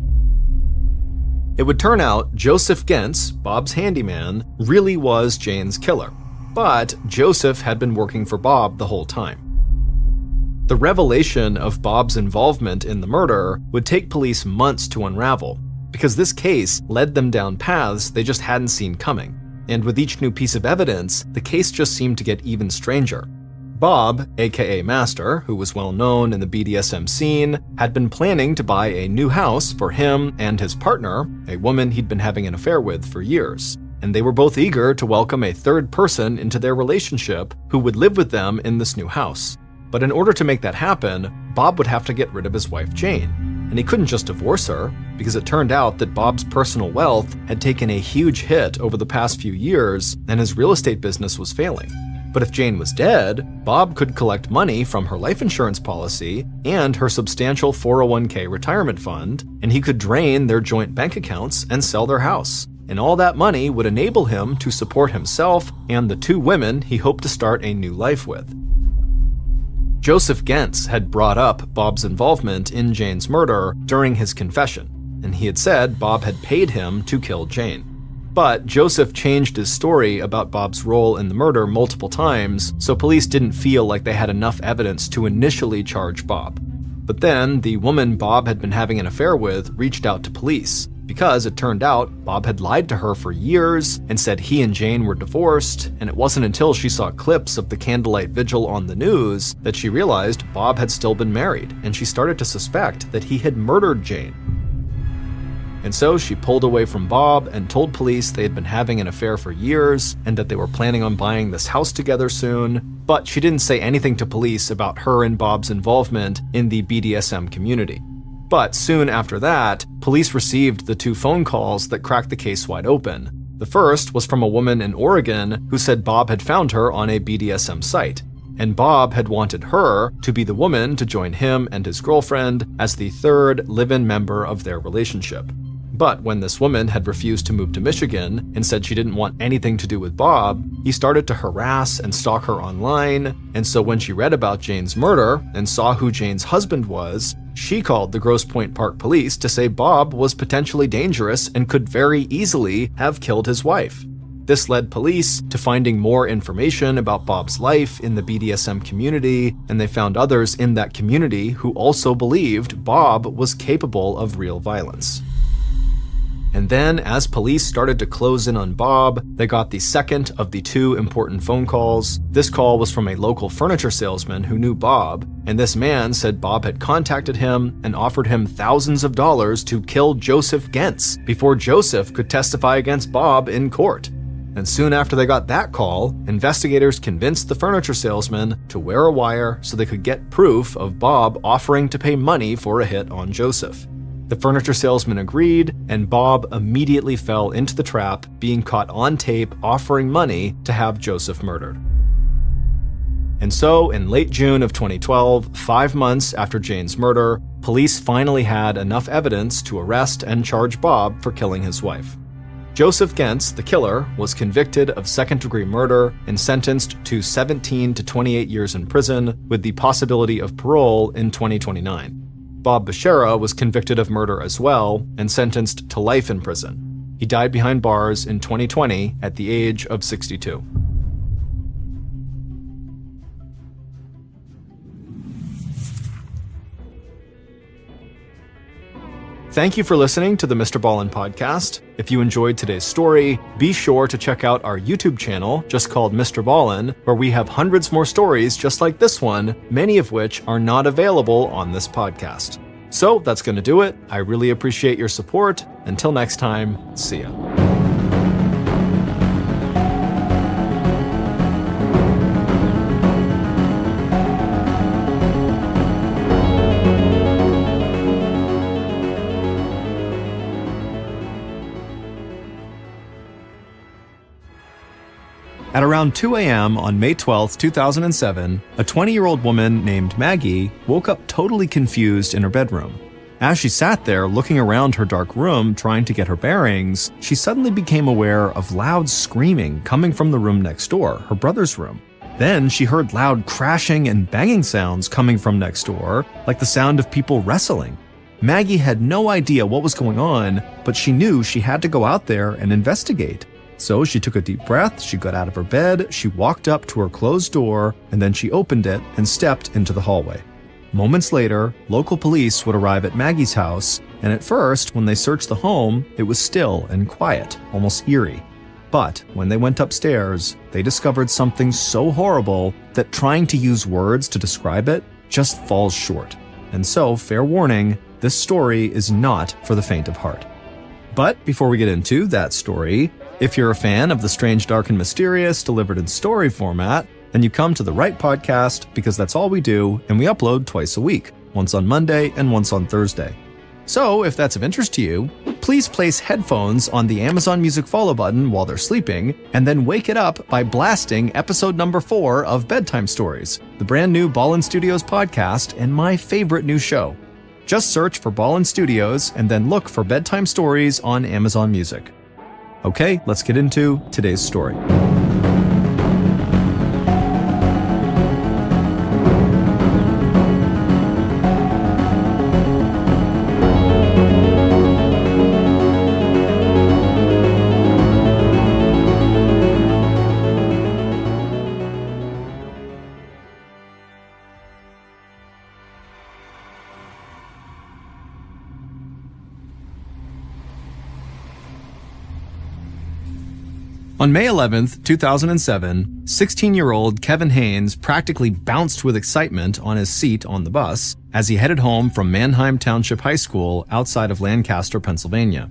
[SPEAKER 1] It would turn out Joseph Gentz, Bob's handyman, really was Jane's killer. But Joseph had been working for Bob the whole time. The revelation of Bob's involvement in the murder would take police months to unravel, because this case led them down paths they just hadn't seen coming. And with each new piece of evidence, the case just seemed to get even stranger. Bob, aka Master, who was well known in the BDSM scene, had been planning to buy a new house for him and his partner, a woman he'd been having an affair with for years. And they were both eager to welcome a third person into their relationship who would live with them in this new house. But in order to make that happen, Bob would have to get rid of his wife Jane. And he couldn't just divorce her, because it turned out that Bob's personal wealth had taken a huge hit over the past few years, and his real estate business was failing. But if Jane was dead, Bob could collect money from her life insurance policy and her substantial 401k retirement fund, and he could drain their joint bank accounts and sell their house. And all that money would enable him to support himself and the two women he hoped to start a new life with. Joseph Gentz had brought up Bob's involvement in Jane's murder during his confession, and he had said Bob had paid him to kill Jane. But Joseph changed his story about Bob's role in the murder multiple times, so police didn't feel like they had enough evidence to initially charge Bob. But then, the woman Bob had been having an affair with reached out to police, because it turned out Bob had lied to her for years and said he and Jane were divorced, and it wasn't until she saw clips of the candlelight vigil on the news that she realized Bob had still been married, and she started to suspect that he had murdered Jane. And so she pulled away from Bob and told police they had been having an affair for years and that they were planning on buying this house together soon, but she didn't say anything to police about her and Bob's involvement in the BDSM community. But soon after that, police received the two phone calls that cracked the case wide open. The first was from a woman in Oregon who said Bob had found her on a BDSM site, and Bob had wanted her to be the woman to join him and his girlfriend as the third live-in member of their relationship. But when this woman had refused to move to Michigan and said she didn't want anything to do with Bob, he started to harass and stalk her online, and so when she read about Jane's murder and saw who Jane's husband was, she called the Grosse Pointe Park police to say Bob was potentially dangerous and could very easily have killed his wife. This led police to finding more information about Bob's life in the BDSM community, and they found others in that community who also believed Bob was capable of real violence. And then, as police started to close in on Bob, they got the second of the two important phone calls. This call was from a local furniture salesman who knew Bob, and this man said Bob had contacted him and offered him thousands of dollars to kill Joseph Gentz before Joseph could testify against Bob in court. And soon after they got that call, investigators convinced the furniture salesman to wear a wire so they could get proof of Bob offering to pay money for a hit on Joseph. The furniture salesman agreed, and Bob immediately fell into the trap, being caught on tape offering money to have Joseph murdered. And so, in late June of 2012, 5 months after Jane's murder, police finally had enough evidence to arrest and charge Bob for killing his wife. Joseph Gentz, the killer, was convicted of second-degree murder and sentenced to 17 to 28 years in prison with the possibility of parole in 2029. Bob Bashara was convicted of murder as well and sentenced to life in prison. He died behind bars in 2020 at the age of 62. Thank you for listening to the MrBallen Podcast. If you enjoyed today's story, be sure to check out our YouTube channel, just called MrBallen, where we have hundreds more stories just like this one, many of which are not available on this podcast. So that's going to do it. I really appreciate your support. Until next time, see ya. At around 2 a.m. on May 12, 2007, a 20-year-old woman named Maggie woke up totally confused in her bedroom. As she sat there looking around her dark room trying to get her bearings, she suddenly became aware of loud screaming coming from the room next door, her brother's room. Then she heard loud crashing and banging sounds coming from next door, like the sound of people wrestling. Maggie had no idea what was going on, but she knew she had to go out there and investigate. So she took a deep breath, she got out of her bed, she walked up to her closed door, and then she opened it and stepped into the hallway. Moments later, local police would arrive at Maggie's house, and at first, when they searched the home, it was still and quiet, almost eerie. But when they went upstairs, they discovered something so horrible that trying to use words to describe it just falls short. And so, fair warning, this story is not for the faint of heart. But before we get into that story, if you're a fan of the strange, dark, and mysterious delivered in story format, then you come to the right podcast because that's all we do, and we upload twice a week, once on Monday and once on Thursday. So if that's of interest to you, please place headphones on the Amazon Music follow button while they're sleeping, and then wake it up by blasting episode number 4 of Bedtime Stories, the brand new Ballen Studios podcast and my favorite new show. Just search for Ballen Studios and then look for Bedtime Stories on Amazon Music. Okay, let's get into today's story. On May 11th, 2007, 16-year-old Kevin Haynes practically bounced with excitement on his seat on the bus as he headed home from Manheim Township High School outside of Lancaster, Pennsylvania.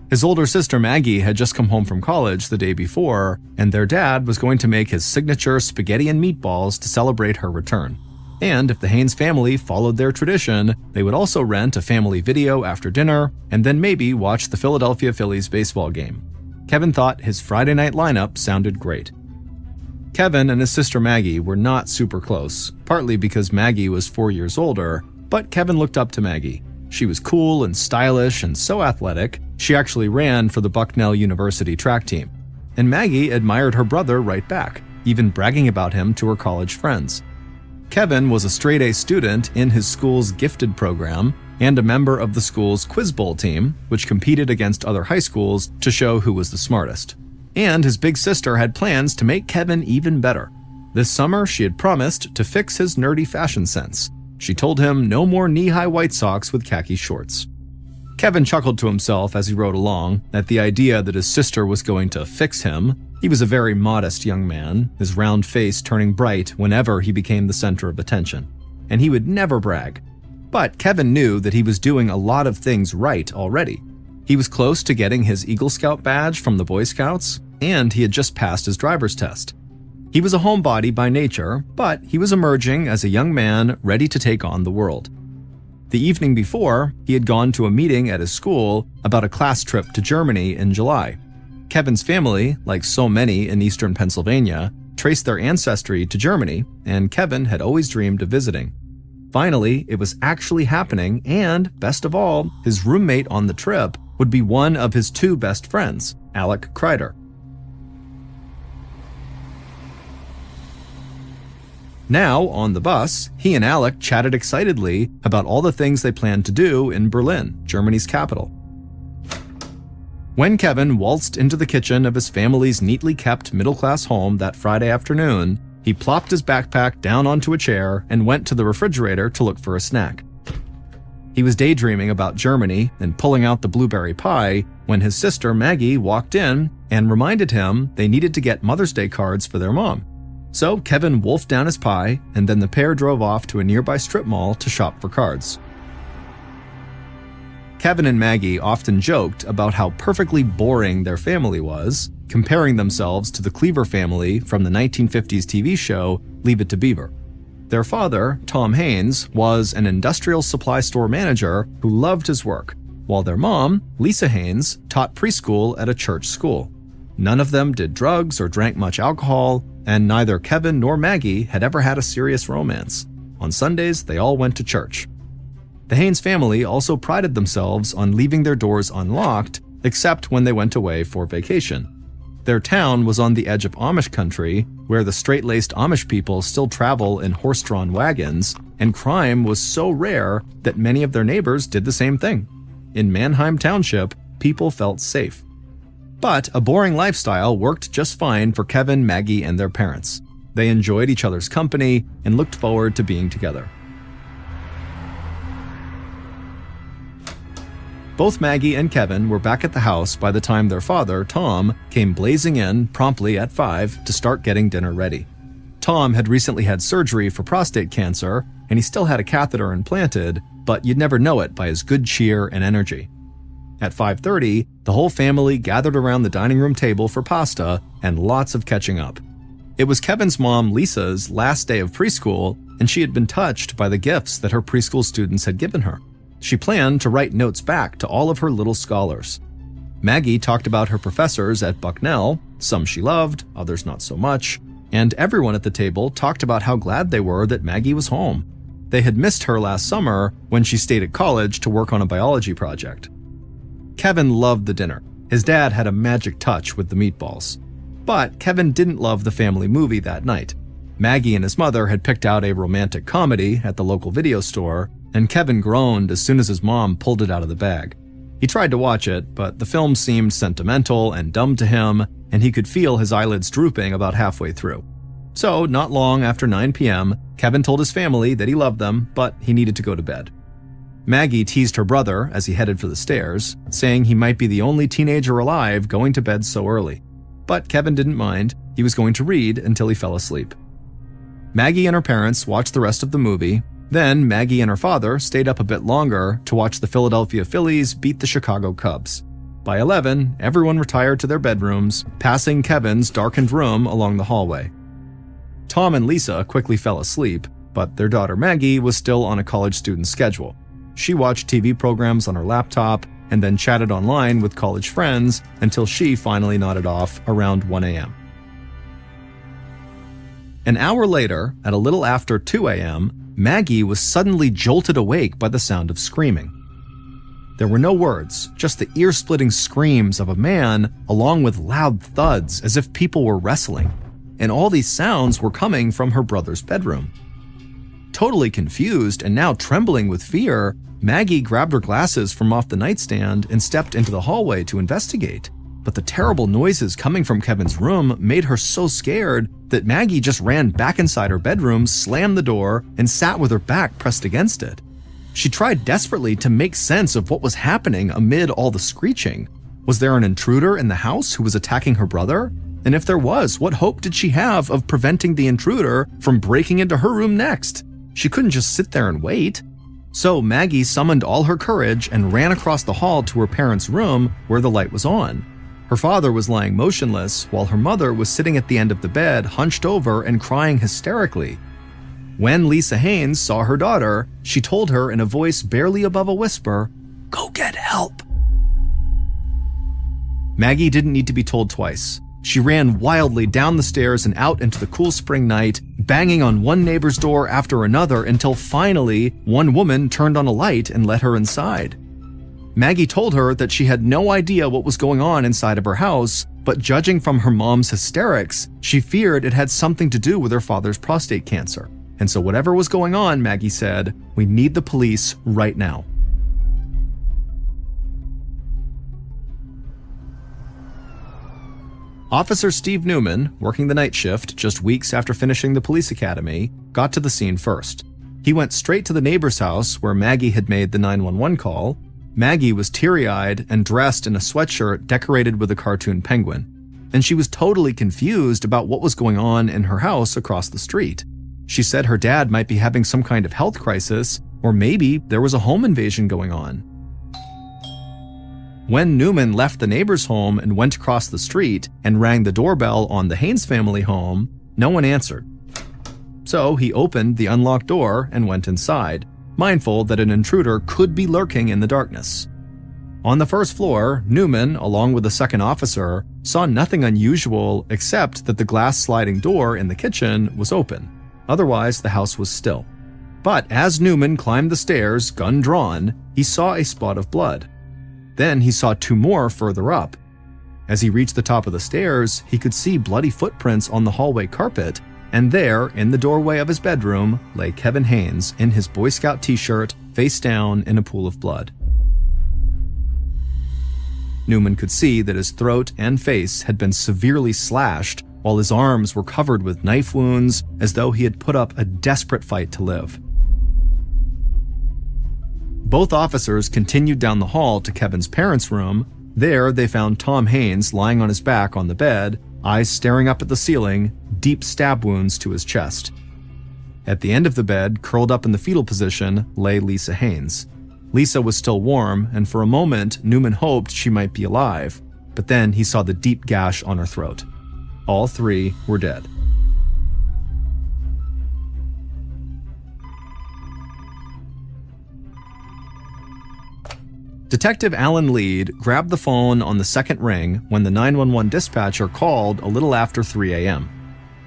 [SPEAKER 1] His older sister Maggie had just come home from college the day before, and their dad was going to make his signature spaghetti and meatballs to celebrate her return. And if the Haynes family followed their tradition, they would also rent a family video after dinner and then maybe watch the Philadelphia Phillies baseball game. Kevin thought his Friday night lineup sounded great. Kevin and his sister Maggie were not super close, partly because Maggie was 4 years older, but Kevin looked up to Maggie. She was cool and stylish and so athletic, she actually ran for the Bucknell University track team. And Maggie admired her brother right back, even bragging about him to her college friends. Kevin was a straight-A student in his school's gifted program and a member of the school's Quiz Bowl team, which competed against other high schools to show who was the smartest. And his big sister had plans to make Kevin even better. This summer, she had promised to fix his nerdy fashion sense. She told him no more knee-high white socks with khaki shorts. Kevin chuckled to himself as he rode along at the idea that his sister was going to fix him. He was a very modest young man, his round face turning bright whenever he became the center of attention. And he would never brag. But Kevin knew that he was doing a lot of things right already. He was close to getting his Eagle Scout badge from the Boy Scouts, and he had just passed his driver's test. He was a homebody by nature, but he was emerging as a young man ready to take on the world. The evening before, he had gone to a meeting at his school about a class trip to Germany in July. Kevin's family, like so many in eastern Pennsylvania, traced their ancestry to Germany, and Kevin had always dreamed of visiting. Finally, it was actually happening, and, best of all, his roommate on the trip would be one of his two best friends, Alec Kreider. Now, on the bus, he and Alec chatted excitedly about all the things they planned to do in Berlin, Germany's capital. When Kevin waltzed into the kitchen of his family's neatly kept middle-class home that Friday afternoon, he plopped his backpack down onto a chair and went to the refrigerator to look for a snack. He was daydreaming about Germany and pulling out the blueberry pie when his sister Maggie walked in and reminded him they needed to get Mother's Day cards for their mom. So Kevin wolfed down his pie, and then the pair drove off to a nearby strip mall to shop for cards. Kevin and Maggie often joked about how perfectly boring their family was, comparing themselves to the Cleaver family from the 1950s TV show Leave It to Beaver. Their father, Tom Haynes, was an industrial supply store manager who loved his work, while their mom, Lisa Haynes, taught preschool at a church school. None of them did drugs or drank much alcohol, and neither Kevin nor Maggie had ever had a serious romance. On Sundays, they all went to church. The Haynes family also prided themselves on leaving their doors unlocked, except when they went away for vacation. Their town was on the edge of Amish country, where the straight-laced Amish people still travel in horse-drawn wagons, and crime was so rare that many of their neighbors did the same thing. In Manheim Township, people felt safe. But a boring lifestyle worked just fine for Kevin, Maggie, and their parents. They enjoyed each other's company and looked forward to being together. Both Maggie and Kevin were back at the house by the time their father, Tom, came blazing in promptly at 5 to start getting dinner ready. Tom had recently had surgery for prostate cancer, and he still had a catheter implanted, but you'd never know it by his good cheer and energy. At 5:30, the whole family gathered around the dining room table for pasta and lots of catching up. It was Kevin's mom, Lisa's, last day of preschool, and she had been touched by the gifts that her preschool students had given her. She planned to write notes back to all of her little scholars. Maggie talked about her professors at Bucknell, some she loved, others not so much, and everyone at the table talked about how glad they were that Maggie was home. They had missed her last summer when she stayed at college to work on a biology project. Kevin loved the dinner. His dad had a magic touch with the meatballs. But Kevin didn't love the family movie that night. Maggie and his mother had picked out a romantic comedy at the local video store, and Kevin groaned as soon as his mom pulled it out of the bag. He tried to watch it, but the film seemed sentimental and dumb to him, and he could feel his eyelids drooping about halfway through. So, not long after 9 p.m., Kevin told his family that he loved them, but he needed to go to bed. Maggie teased her brother as he headed for the stairs, saying he might be the only teenager alive going to bed so early. But Kevin didn't mind. He was going to read until he fell asleep. Maggie and her parents watched the rest of the movie. Then Maggie and her father stayed up a bit longer to watch the Philadelphia Phillies beat the Chicago Cubs. By 11, everyone retired to their bedrooms, passing Kevin's darkened room along the hallway. Tom and Lisa quickly fell asleep, but their daughter Maggie was still on a college student schedule. She watched TV programs on her laptop and then chatted online with college friends until she finally nodded off around 1 a.m. An hour later, at a little after 2 a.m., Maggie was suddenly jolted awake by the sound of screaming. There were no words, just the ear-splitting screams of a man along with loud thuds as if people were wrestling, and all these sounds were coming from her brother's bedroom. Totally confused and now trembling with fear, Maggie grabbed her glasses from off the nightstand and stepped into the hallway to investigate. But the terrible noises coming from Kevin's room made her so scared that Maggie just ran back inside her bedroom, slammed the door, and sat with her back pressed against it. She tried desperately to make sense of what was happening amid all the screeching. Was there an intruder in the house who was attacking her brother? And if there was, what hope did she have of preventing the intruder from breaking into her room next? She couldn't just sit there and wait. So Maggie summoned all her courage and ran across the hall to her parents' room where the light was on. Her father was lying motionless while her mother was sitting at the end of the bed, hunched over and crying hysterically. When Lisa Haynes saw her daughter, she told her in a voice barely above a whisper, "Go get help." Maggie didn't need to be told twice. She ran wildly down the stairs and out into the cool spring night, banging on one neighbor's door after another until finally one woman turned on a light and let her inside. Maggie told her that she had no idea what was going on inside of her house, but judging from her mom's hysterics, she feared it had something to do with her father's prostate cancer. And so whatever was going on, Maggie said, we need the police right now. Officer Steve Newman, working the night shift just weeks after finishing the police academy, got to the scene first. He went straight to the neighbor's house where Maggie had made the 911 call. Maggie was teary-eyed and dressed in a sweatshirt decorated with a cartoon penguin, and she was totally confused about what was going on in her house across the street. She said her dad might be having some kind of health crisis, or maybe there was a home invasion going on. When Newman left the neighbor's home and went across the street and rang the doorbell on the Haynes family home, no one answered. So he opened the unlocked door and went inside, mindful that an intruder could be lurking in the darkness. On the first floor, Newman, along with a second officer, saw nothing unusual except that the glass sliding door in the kitchen was open. Otherwise, the house was still. But as Newman climbed the stairs, gun drawn, he saw a spot of blood. Then he saw two more further up. As he reached the top of the stairs, he could see bloody footprints on the hallway carpet, and there, in the doorway of his bedroom, lay Kevin Haynes in his Boy Scout t-shirt, face down in a pool of blood. Newman could see that his throat and face had been severely slashed, while his arms were covered with knife wounds, as though he had put up a desperate fight to live. Both officers continued down the hall to Kevin's parents' room. There, they found Tom Haynes lying on his back on the bed, eyes staring up at the ceiling, deep stab wounds to his chest. At the end of the bed, curled up in the fetal position, lay Lisa Haynes. Lisa was still warm, and for a moment, Newman hoped she might be alive, but then he saw the deep gash on her throat. All three were dead. Detective Alan Lead grabbed the phone on the second ring when the 911 dispatcher called a little after 3 a.m.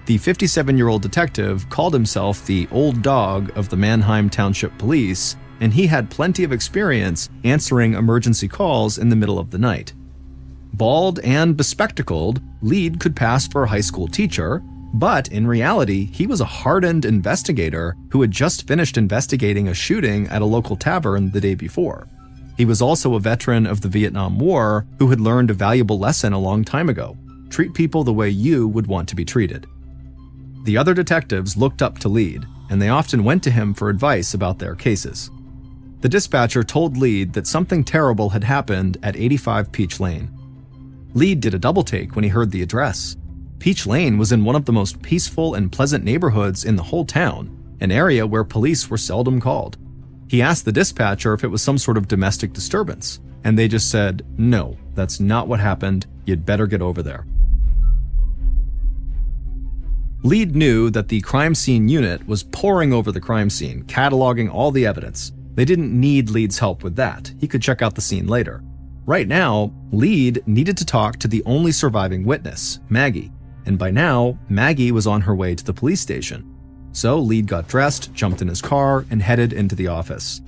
[SPEAKER 1] The 57-year-old detective called himself the old dog of the Manheim Township Police, and he had plenty of experience answering emergency calls in the middle of the night. Bald and bespectacled, Lead could pass for a high school teacher, but in reality, he was a hardened investigator who had just finished investigating a shooting at a local tavern the day before. He was also a veteran of the Vietnam War who had learned a valuable lesson a long time ago: treat people the way you would want to be treated. The other detectives looked up to Lead, and they often went to him for advice about their cases. The dispatcher told Lead that something terrible had happened at 85 Peach Lane. Lead did a double take when he heard the address. Peach Lane was in one of the most peaceful and pleasant neighborhoods in the whole town, an area where police were seldom called. He asked the dispatcher if it was some sort of domestic disturbance, and they just said, "No, that's not what happened. You'd better get over there." Lead knew that the crime scene unit was poring over the crime scene, cataloging all the evidence. They didn't need Lead's help with that. He could check out the scene later. Right now, Lead needed to talk to the only surviving witness, Maggie, and by now, Maggie was on her way to the police station. So Lead got dressed, jumped in his car, and headed into the office.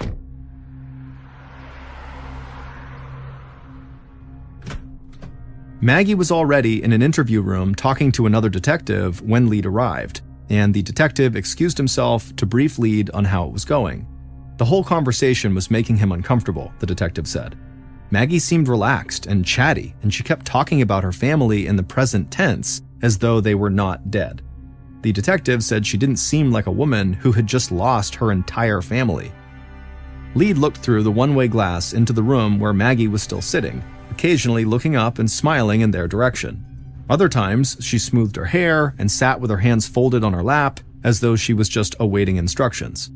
[SPEAKER 1] Maggie was already in an interview room talking to another detective when Lead arrived, and the detective excused himself to brief Lead on how it was going. The whole conversation was making him uncomfortable, the detective said. Maggie seemed relaxed and chatty, and she kept talking about her family in the present tense as though they were not dead. The detective said she didn't seem like a woman who had just lost her entire family. Lead looked through the one-way glass into the room where Maggie was still sitting, occasionally looking up and smiling in their direction. Other times, she smoothed her hair and sat with her hands folded on her lap, as though she was just awaiting instructions.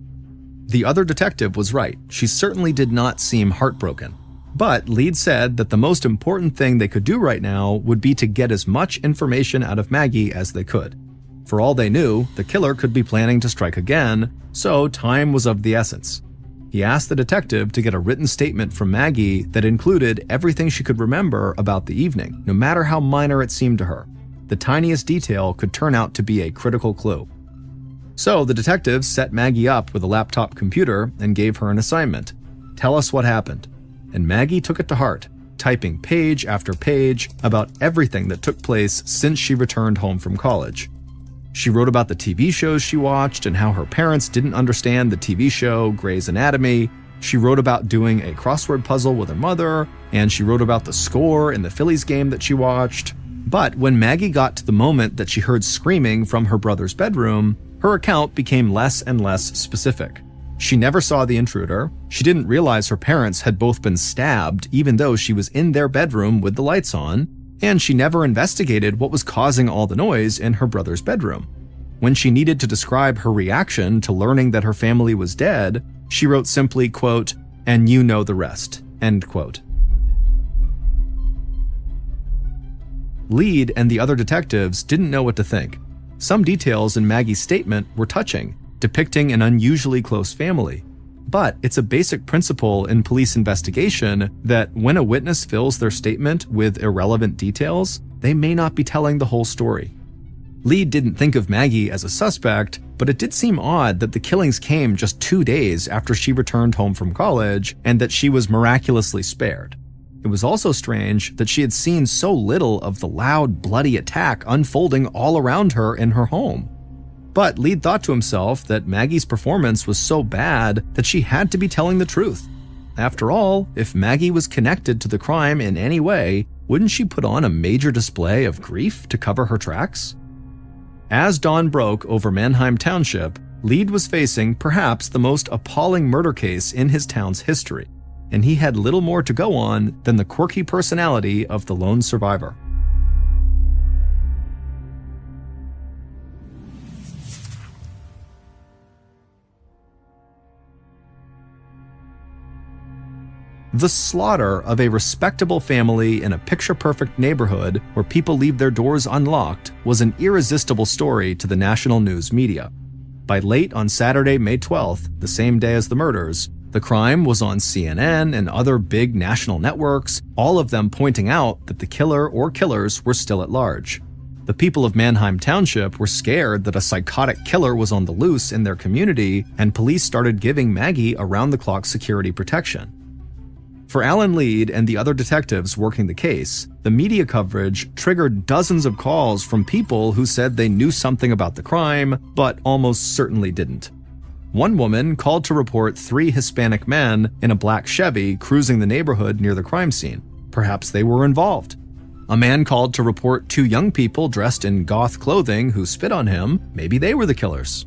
[SPEAKER 1] The other detective was right. She certainly did not seem heartbroken. But Lead said that the most important thing they could do right now would be to get as much information out of Maggie as they could. For all they knew, the killer could be planning to strike again, so time was of the essence. He asked the detective to get a written statement from Maggie that included everything she could remember about the evening, no matter how minor it seemed to her. The tiniest detail could turn out to be a critical clue. So the detective set Maggie up with a laptop computer and gave her an assignment. Tell us what happened. And Maggie took it to heart, typing page after page about everything that took place since she returned home from college. She wrote about the TV shows she watched and how her parents didn't understand the TV show Grey's Anatomy. She wrote about doing a crossword puzzle with her mother, and she wrote about the score in the Phillies game that she watched. But when Maggie got to the moment that she heard screaming from her brother's bedroom, her account became less and less specific. She never saw the intruder. She didn't realize her parents had both been stabbed, even though she was in their bedroom with the lights on. And she never investigated what was causing all the noise in her brother's bedroom. When she needed to describe her reaction to learning that her family was dead, she wrote simply, quote, "and you know the rest," end quote. Lead and the other detectives didn't know what to think. Some details in Maggie's statement were touching, depicting an unusually close family. But it's a basic principle in police investigation that when a witness fills their statement with irrelevant details, they may not be telling the whole story. Lead didn't think of Maggie as a suspect, but it did seem odd that the killings came just 2 days after she returned home from college and that she was miraculously spared. It was also strange that she had seen so little of the loud, bloody attack unfolding all around her in her home. But Lead thought to himself that Maggie's performance was so bad that she had to be telling the truth. After all, if Maggie was connected to the crime in any way, wouldn't she put on a major display of grief to cover her tracks? As dawn broke over Mannheim Township, Lead was facing perhaps the most appalling murder case in his town's history, and he had little more to go on than the quirky personality of the lone survivor. The slaughter of a respectable family in a picture-perfect neighborhood where people leave their doors unlocked was an irresistible story to the national news media. By late on Saturday, May 12th, the same day as the murders, the crime was on CNN and other big national networks, all of them pointing out that the killer or killers were still at large. The people of Mannheim Township were scared that a psychotic killer was on the loose in their community, and police started giving Maggie around-the-clock security protection. For Alan Lead and the other detectives working the case, the media coverage triggered dozens of calls from people who said they knew something about the crime, but almost certainly didn't. One woman called to report 3 Hispanic men in a black Chevy cruising the neighborhood near the crime scene. Perhaps they were involved. A man called to report 2 young people dressed in goth clothing who spit on him. Maybe they were the killers.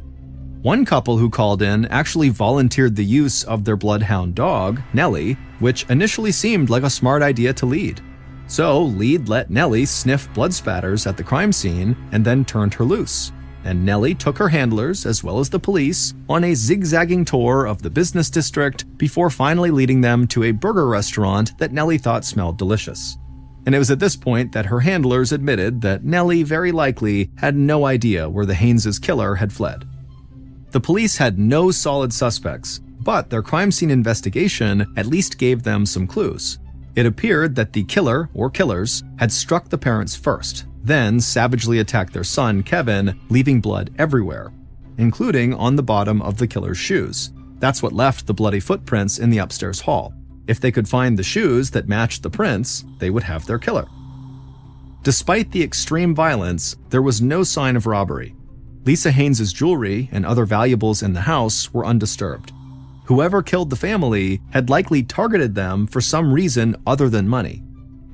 [SPEAKER 1] One couple who called in actually volunteered the use of their bloodhound dog, Nellie, which initially seemed like a smart idea to Lead. So Lead let Nellie sniff blood spatters at the crime scene and then turned her loose. And Nellie took her handlers, as well as the police, on a zigzagging tour of the business district before finally leading them to a burger restaurant that Nellie thought smelled delicious. And it was at this point that her handlers admitted that Nellie very likely had no idea where the Haynes' killer had fled. The police had no solid suspects, but their crime scene investigation at least gave them some clues. It appeared that the killer, or killers, had struck the parents first, then savagely attacked their son, Kevin, leaving blood everywhere, including on the bottom of the killer's shoes. That's what left the bloody footprints in the upstairs hall. If they could find the shoes that matched the prints, they would have their killer. Despite the extreme violence, there was no sign of robbery. Lisa Haynes' jewelry and other valuables in the house were undisturbed. Whoever killed the family had likely targeted them for some reason other than money.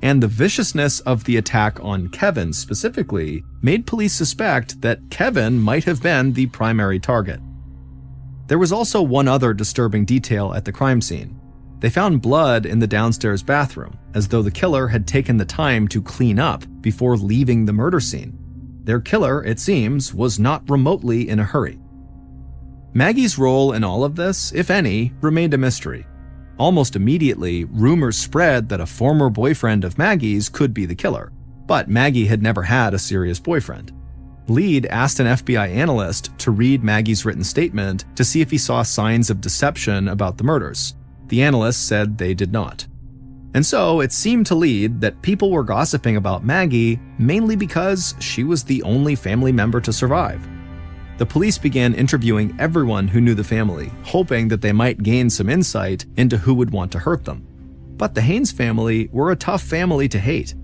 [SPEAKER 1] And the viciousness of the attack on Kevin specifically made police suspect that Kevin might have been the primary target. There was also one other disturbing detail at the crime scene. They found blood in the downstairs bathroom, as though the killer had taken the time to clean up before leaving the murder scene. Their killer, it seems, was not remotely in a hurry. Maggie's role in all of this, if any, remained a mystery. Almost immediately, rumors spread that a former boyfriend of Maggie's could be the killer, but Maggie had never had a serious boyfriend. Lead asked an FBI analyst to read Maggie's written statement to see if he saw signs of deception about the murders. The analyst said they did not. And so it seemed to Lead that people were gossiping about Maggie mainly because she was the only family member to survive. The police began interviewing everyone who knew the family, hoping that they might gain some insight into who would want to hurt them. But the Haynes family were a tough family to hate.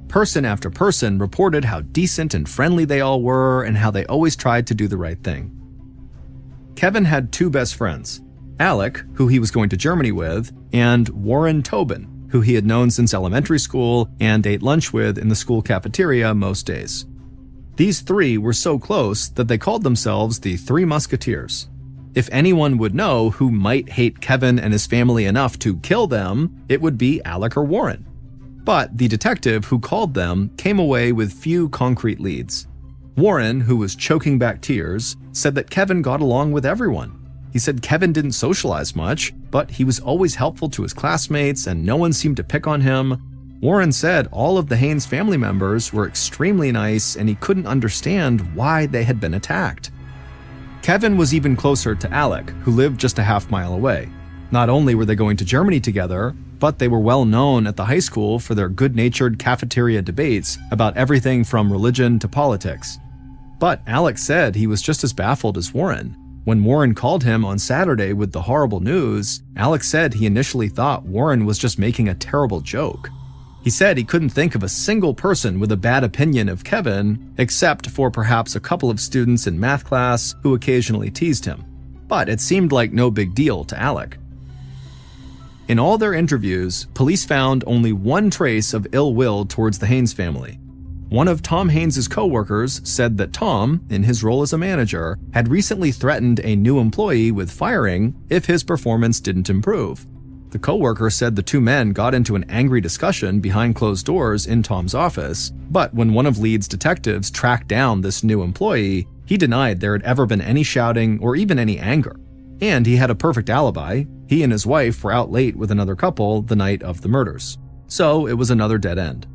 [SPEAKER 1] Person after person reported how decent and friendly they all were and how they always tried to do the right thing. Kevin had two best friends, Alec, who he was going to Germany with, and Warren Tobin, who he had known since elementary school and ate lunch with in the school cafeteria most days. These three were so close that they called themselves the Three Musketeers. If anyone would know who might hate Kevin and his family enough to kill them, it would be Alec or Warren. But the detective who called them came away with few concrete leads. Warren, who was choking back tears, said that Kevin got along with everyone. He said Kevin didn't socialize much, but he was always helpful to his classmates and no one seemed to pick on him. Warren said all of the Haynes family members were extremely nice and he couldn't understand why they had been attacked. Kevin was even closer to Alec, who lived just a half-mile away. Not only were they going to Germany together, but they were well known at the high school for their good-natured cafeteria debates about everything from religion to politics. But Alec said he was just as baffled as Warren. When Warren called him on Saturday with the horrible news, Alec said he initially thought Warren was just making a terrible joke. He said he couldn't think of a single person with a bad opinion of Kevin, except for perhaps a couple of students in math class who occasionally teased him. But it seemed like no big deal to Alec. In all their interviews, police found only one trace of ill will towards the Haynes family. One of Tom Haynes' co-workers said that Tom, in his role as a manager, had recently threatened a new employee with firing if his performance didn't improve. The co-worker said the two men got into an angry discussion behind closed doors in Tom's office, but when one of Lead's detectives tracked down this new employee, he denied there had ever been any shouting or even any anger. And he had a perfect alibi. He and his wife were out late with another couple the night of the murders. So it was another dead end.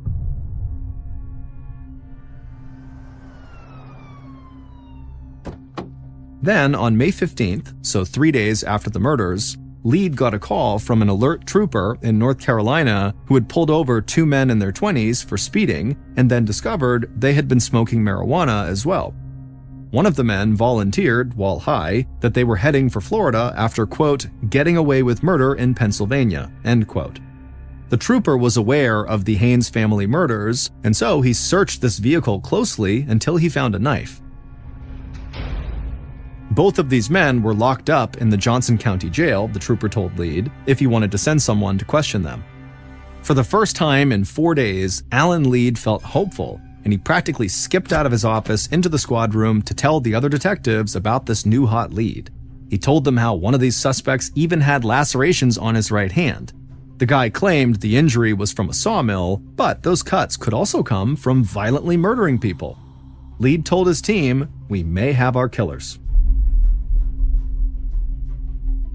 [SPEAKER 1] Then, on May 15th, so 3 days after the murders, Lead got a call from an alert trooper in North Carolina who had pulled over two men in their 20s for speeding and then discovered they had been smoking marijuana as well. One of the men volunteered, while high, that they were heading for Florida after, quote, getting away with murder in Pennsylvania, end quote. The trooper was aware of the Haynes family murders, and so he searched this vehicle closely until he found a knife. Both of these men were locked up in the Johnson County Jail, the trooper told Lead, if he wanted to send someone to question them. For the first time in 4 days, Alan Lead felt hopeful, and he practically skipped out of his office into the squad room to tell the other detectives about this new hot lead. He told them how one of these suspects even had lacerations on his right hand. The guy claimed the injury was from a sawmill, but those cuts could also come from violently murdering people. Lead told his team, "We may have our killers."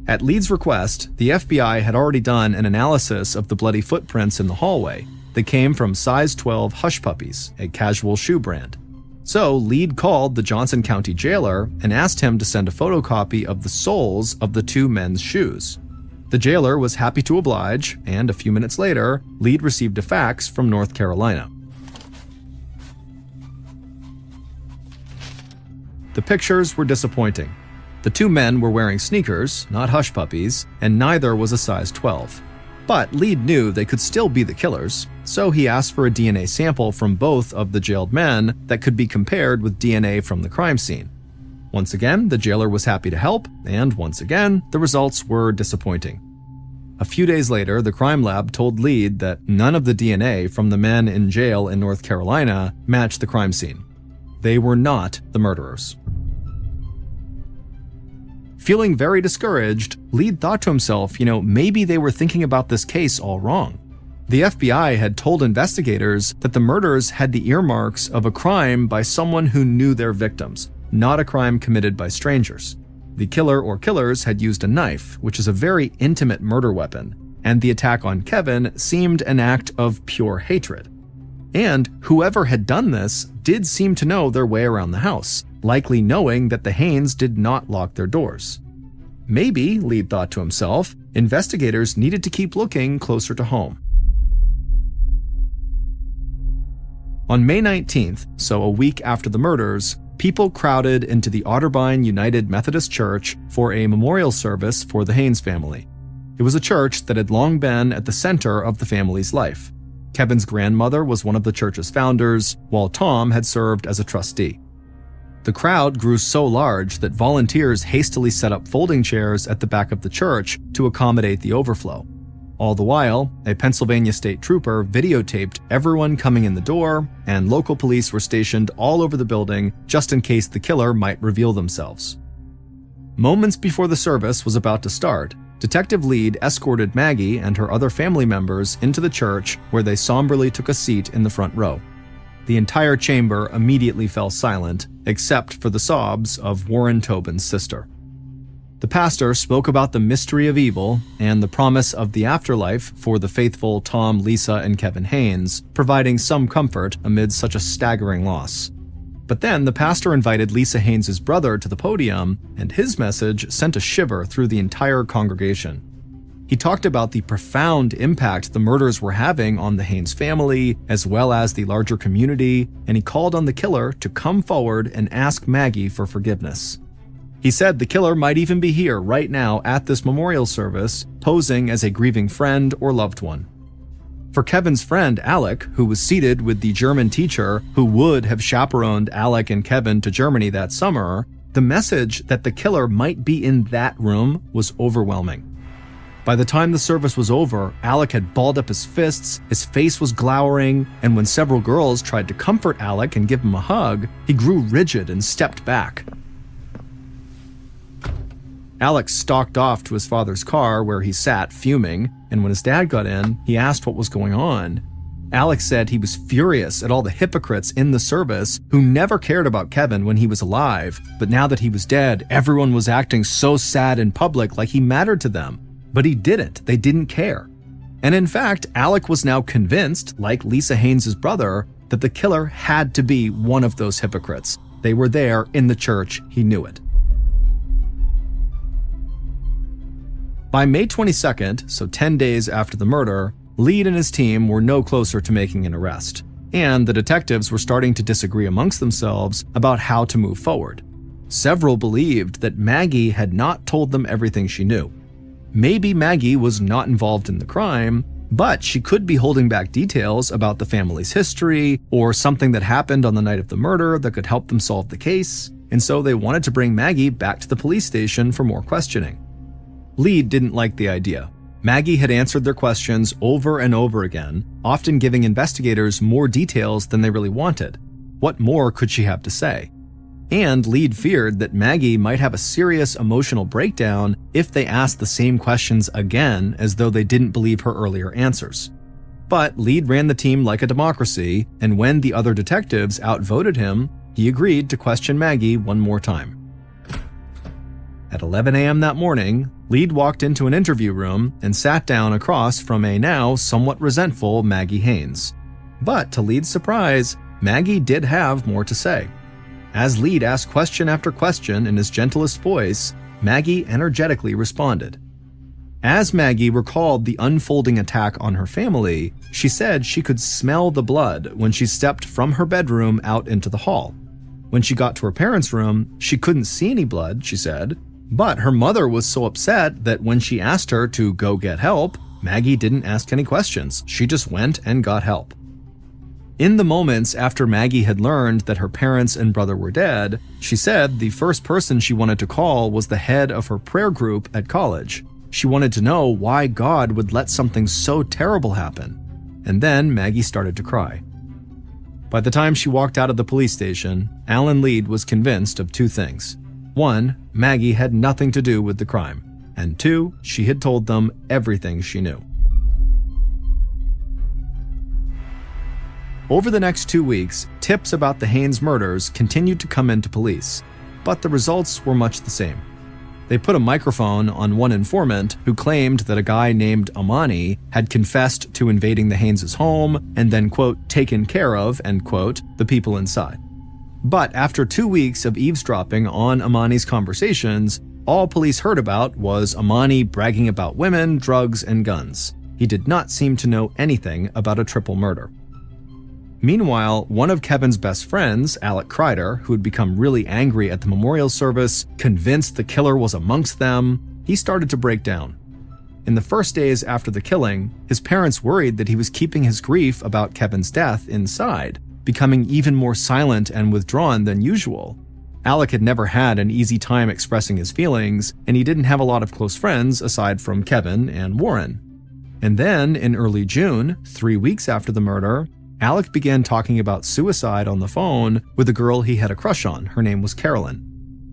[SPEAKER 1] At Lead's request, the FBI had already done an analysis of the bloody footprints in the hallway. They came from size 12 Hush Puppies, a casual shoe brand. So Lead called the Johnson County jailer and asked him to send a photocopy of the soles of the two men's shoes. The jailer was happy to oblige, and a few minutes later, Lead received a fax from North Carolina. The pictures were disappointing. The two men were wearing sneakers, not Hush Puppies, and neither was a size 12. But Lead knew they could still be the killers, so he asked for a DNA sample from both of the jailed men that could be compared with DNA from the crime scene. Once again, the jailer was happy to help, and once again, the results were disappointing. A few days later, the crime lab told Lead that none of the DNA from the men in jail in North Carolina matched the crime scene. They were not the murderers. Feeling very discouraged, Lead thought to himself, maybe they were thinking about this case all wrong. The FBI had told investigators that the murders had the earmarks of a crime by someone who knew their victims, not a crime committed by strangers. The killer or killers had used a knife, which is a very intimate murder weapon, and the attack on Kevin seemed an act of pure hatred. And whoever had done this did seem to know their way around the house, likely knowing that the Haynes did not lock their doors. Maybe, Lead thought to himself, investigators needed to keep looking closer to home. On May 19th, so a week after the murders, people crowded into the Otterbein United Methodist Church for a memorial service for the Haynes family. It was a church that had long been at the center of the family's life. Kevin's grandmother was one of the church's founders, while Tom had served as a trustee. The crowd grew so large that volunteers hastily set up folding chairs at the back of the church to accommodate the overflow. All the while, a Pennsylvania state trooper videotaped everyone coming in the door, and local police were stationed all over the building just in case the killer might reveal themselves. Moments before the service was about to start, Detective Lead escorted Maggie and her other family members into the church, where they somberly took a seat in the front row. The entire chamber immediately fell silent, except for the sobs of Warren Tobin's sister. The pastor spoke about the mystery of evil and the promise of the afterlife for the faithful Tom, Lisa, and Kevin Haynes, providing some comfort amid such a staggering loss. But then the pastor invited Lisa Haynes' brother to the podium, and his message sent a shiver through the entire congregation. He talked about the profound impact the murders were having on the Haynes family, as well as the larger community, and he called on the killer to come forward and ask Maggie for forgiveness. He said the killer might even be here right now at this memorial service, posing as a grieving friend or loved one. For Kevin's friend, Alec, who was seated with the German teacher who would have chaperoned Alec and Kevin to Germany that summer, the message that the killer might be in that room was overwhelming. By the time the service was over, Alec had balled up his fists, his face was glowering, and when several girls tried to comfort Alec and give him a hug, he grew rigid and stepped back. Alex stalked off to his father's car where he sat fuming, and when his dad got in, he asked what was going on. Alex said he was furious at all the hypocrites in the service who never cared about Kevin when he was alive, but now that he was dead, everyone was acting so sad in public like he mattered to them. But he didn't. They didn't care. And in fact, Alec was now convinced, like Lisa Haynes' brother, that the killer had to be one of those hypocrites. They were there in the church. He knew it. By May 22nd, so 10 days after the murder, Lead and his team were no closer to making an arrest, and the detectives were starting to disagree amongst themselves about how to move forward. Several believed that Maggie had not told them everything she knew. Maybe Maggie was not involved in the crime, but she could be holding back details about the family's history or something that happened on the night of the murder that could help them solve the case, and so they wanted to bring Maggie back to the police station for more questioning. Lead didn't like the idea. Maggie had answered their questions over and over again, often giving investigators more details than they really wanted. What more could she have to say? And Lead feared that Maggie might have a serious emotional breakdown if they asked the same questions again as though they didn't believe her earlier answers. But Lead ran the team like a democracy, and when the other detectives outvoted him, he agreed to question Maggie one more time. At 11 a.m. that morning, Lead walked into an interview room and sat down across from a now somewhat resentful Maggie Haynes. But to Lead's surprise, Maggie did have more to say. As Lead asked question after question in his gentlest voice, Maggie energetically responded. As Maggie recalled the unfolding attack on her family, she said she could smell the blood when she stepped from her bedroom out into the hall. When she got to her parents' room, she couldn't see any blood, she said, but her mother was so upset that when she asked her to go get help, Maggie didn't ask any questions. She just went and got help. In the moments after Maggie had learned that her parents and brother were dead, she said the first person she wanted to call was the head of her prayer group at college. She wanted to know why God would let something so terrible happen. And then Maggie started to cry. By the time she walked out of the police station, Alan Lead was convinced of two things. 1, Maggie had nothing to do with the crime, and 2, she had told them everything she knew. Over the next 2 weeks, tips about the Haynes murders continued to come into police, but the results were much the same. They put a microphone on one informant who claimed that a guy named Amani had confessed to invading the Haynes' home and then, quote, taken care of, end quote, the people inside. But after 2 weeks of eavesdropping on Amani's conversations, all police heard about was Amani bragging about women, drugs, and guns. He did not seem to know anything about a triple murder. Meanwhile, one of Kevin's best friends, Alec Kreider, who had become really angry at the memorial service, convinced the killer was amongst them, he started to break down. In the first days after the killing, his parents worried that he was keeping his grief about Kevin's death inside, becoming even more silent and withdrawn than usual. Alec had never had an easy time expressing his feelings, and he didn't have a lot of close friends aside from Kevin and Warren. And then, in early June, 3 weeks after the murder, Alec began talking about suicide on the phone with a girl he had a crush on. Her name was Carolyn.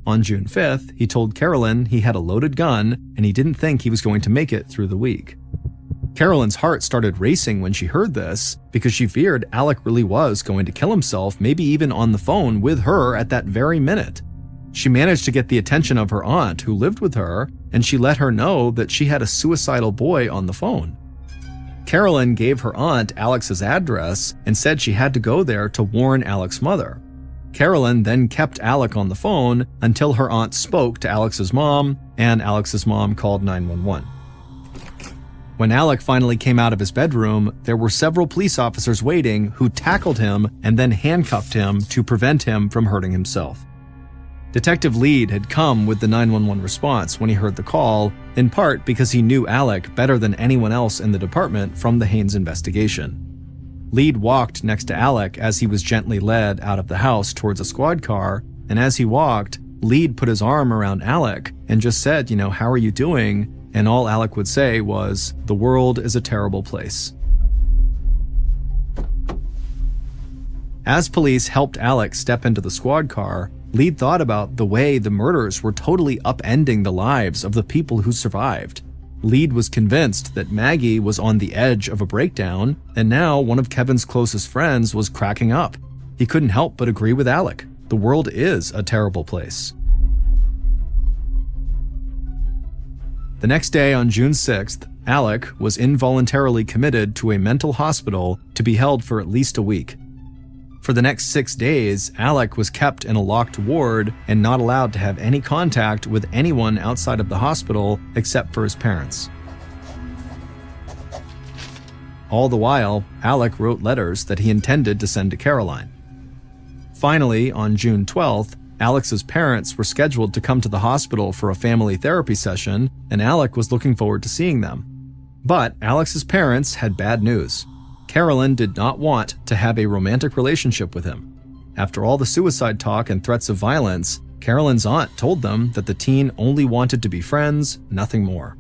[SPEAKER 1] On June 5th, he told Carolyn he had a loaded gun and he didn't think he was going to make it through the week. Carolyn's heart started racing when she heard this because she feared Alec really was going to kill himself, maybe even on the phone with her at that very minute. She managed to get the attention of her aunt who lived with her, and she let her know that she had a suicidal boy on the phone. Carolyn gave her aunt Alex's address and said she had to go there to warn Alex's mother. Carolyn then kept Alec on the phone until her aunt spoke to Alex's mom, and Alex's mom called 911. When Alec finally came out of his bedroom, there were several police officers waiting who tackled him and then handcuffed him to prevent him from hurting himself. Detective Lead had come with the 911 response when he heard the call, in part because he knew Alec better than anyone else in the department from the Haynes investigation. Lead walked next to Alec as he was gently led out of the house towards a squad car, and as he walked, Lead put his arm around Alec and just said, how are you doing? And all Alec would say was, the world is a terrible place. As police helped Alec step into the squad car, Lead thought about the way the murders were totally upending the lives of the people who survived. Lead was convinced that Maggie was on the edge of a breakdown, and now one of Kevin's closest friends was cracking up. He couldn't help but agree with Alec. The world is a terrible place. The next day, on June 6th, Alec was involuntarily committed to a mental hospital to be held for at least a week. For the next 6 days, Alec was kept in a locked ward and not allowed to have any contact with anyone outside of the hospital except for his parents. All the while, Alec wrote letters that he intended to send to Caroline. Finally, on June 12th, Alex's parents were scheduled to come to the hospital for a family therapy session, and Alec was looking forward to seeing them. But Alex's parents had bad news. Carolyn did not want to have a romantic relationship with him. After all the suicide talk and threats of violence, Carolyn's aunt told them that the teen only wanted to be friends, nothing more.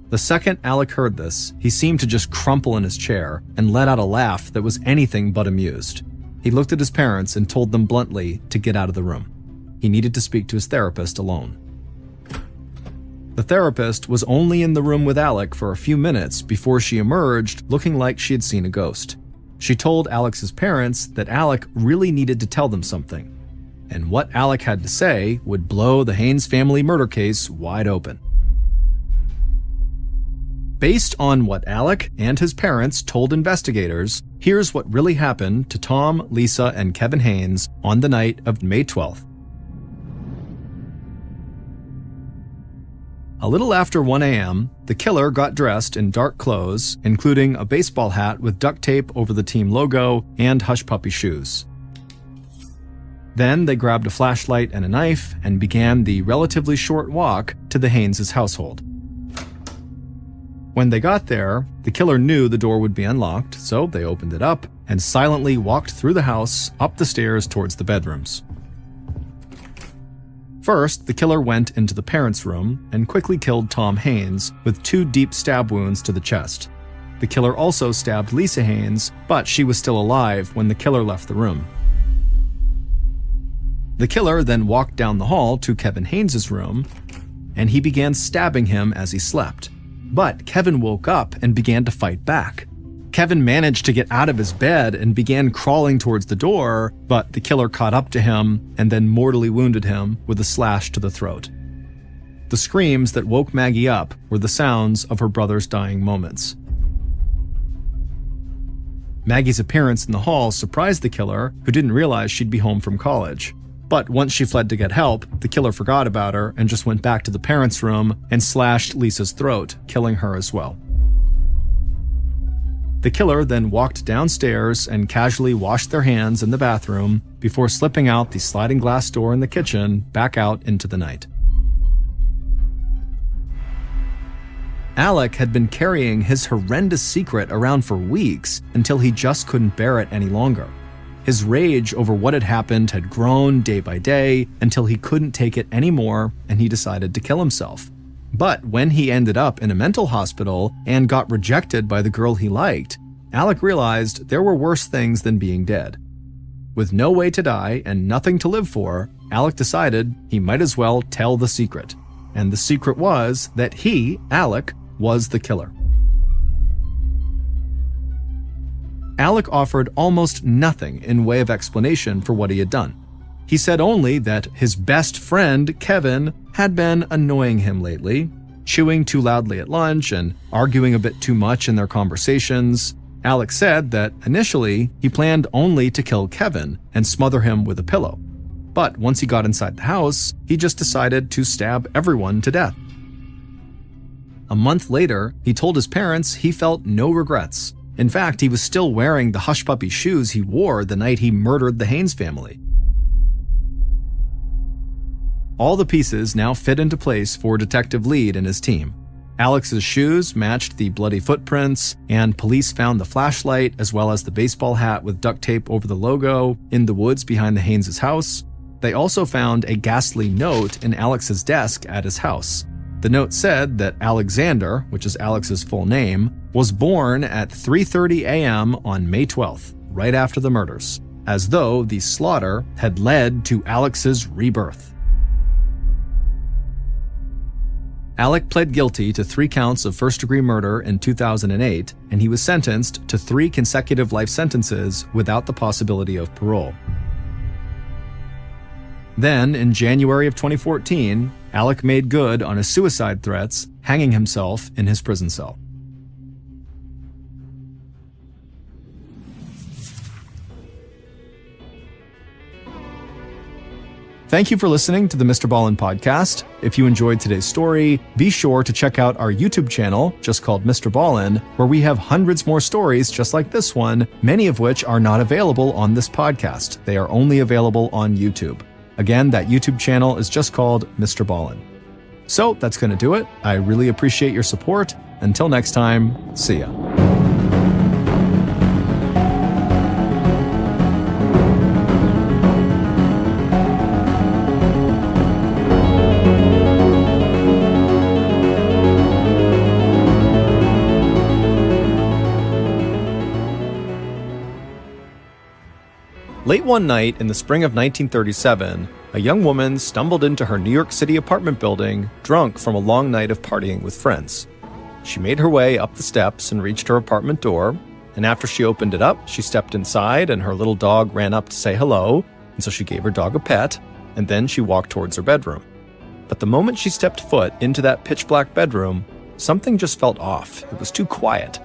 [SPEAKER 1] The second Alec heard this, he seemed to just crumple in his chair and let out a laugh that was anything but amused. He looked at his parents and told them bluntly to get out of the room. He needed to speak to his therapist alone. The therapist was only in the room with Alec for a few minutes before she emerged looking like she had seen a ghost. She told Alex's parents that Alec really needed to tell them something, and what Alec had to say would blow the Haynes family murder case wide open. Based on what Alec and his parents told investigators, here's what really happened to Tom, Lisa, and Kevin Haynes on the night of May 12th. A little after 1 a.m., the killer got dressed in dark clothes, including a baseball hat with duct tape over the team logo and hush puppy shoes. Then they grabbed a flashlight and a knife and began the relatively short walk to the Haynes' household. When they got there, the killer knew the door would be unlocked, so they opened it up and silently walked through the house, up the stairs towards the bedrooms. First, the killer went into the parents' room and quickly killed Tom Haynes with 2 deep stab wounds to the chest. The killer also stabbed Lisa Haynes, but she was still alive when the killer left the room. The killer then walked down the hall to Kevin Haynes' room, and he began stabbing him as he slept. But Kevin woke up and began to fight back. Kevin managed to get out of his bed and began crawling towards the door, but the killer caught up to him and then mortally wounded him with a slash to the throat. The screams that woke Maggie up were the sounds of her brother's dying moments. Maggie's appearance in the hall surprised the killer, who didn't realize she'd be home from college. But once she fled to get help, the killer forgot about her and just went back to the parents' room and slashed Lisa's throat, killing her as well. The killer then walked downstairs and casually washed their hands in the bathroom before slipping out the sliding glass door in the kitchen back out into the night. Alec had been carrying his horrendous secret around for weeks until he just couldn't bear it any longer. His rage over what had happened had grown day by day until he couldn't take it anymore and he decided to kill himself. But when he ended up in a mental hospital and got rejected by the girl he liked, Alec realized there were worse things than being dead. With no way to die and nothing to live for, Alec decided he might as well tell the secret. And the secret was that he, Alec, was the killer. Alec offered almost nothing in way of explanation for what he had done. He said only that his best friend, Kevin, had been annoying him lately, chewing too loudly at lunch and arguing a bit too much in their conversations. Alec said that initially he planned only to kill Kevin and smother him with a pillow. But once he got inside the house, he just decided to stab everyone to death. A month later, he told his parents he felt no regrets. In fact, he was still wearing the hush-puppy shoes he wore the night he murdered the Haynes family. All the pieces now fit into place for Detective Lead and his team. Alex's shoes matched the bloody footprints, and police found the flashlight as well as the baseball hat with duct tape over the logo in the woods behind the Haynes' house. They also found a ghastly note in Alex's desk at his house. The note said that Alexander, which is Alex's full name, was born at 3:30 a.m. on May 12th, right after the murders, as though the slaughter had led to Alex's rebirth. Alec pled guilty to 3 counts of first-degree murder in 2008, and he was sentenced to 3 consecutive life sentences without the possibility of parole. Then, in January of 2014, Alec made good on his suicide threats, hanging himself in his prison cell. Thank you for listening to the MrBallen Podcast. If you enjoyed today's story, be sure to check out our YouTube channel, just called MrBallen, where we have hundreds more stories just like this one, many of which are not available on this podcast. They are only available on YouTube. Again, that YouTube channel is just called MrBallen. So that's going to do it. I really appreciate your support. Until next time, see ya. Late one night in the spring of 1937, a young woman stumbled into her New York City apartment building, drunk from a long night of partying with friends. She made her way up the steps and reached her apartment door, and after she opened it up, she stepped inside and her little dog ran up to say hello, and so she gave her dog a pet, and then she walked towards her bedroom. But the moment she stepped foot into that pitch-black bedroom, something just felt off. It was too quiet.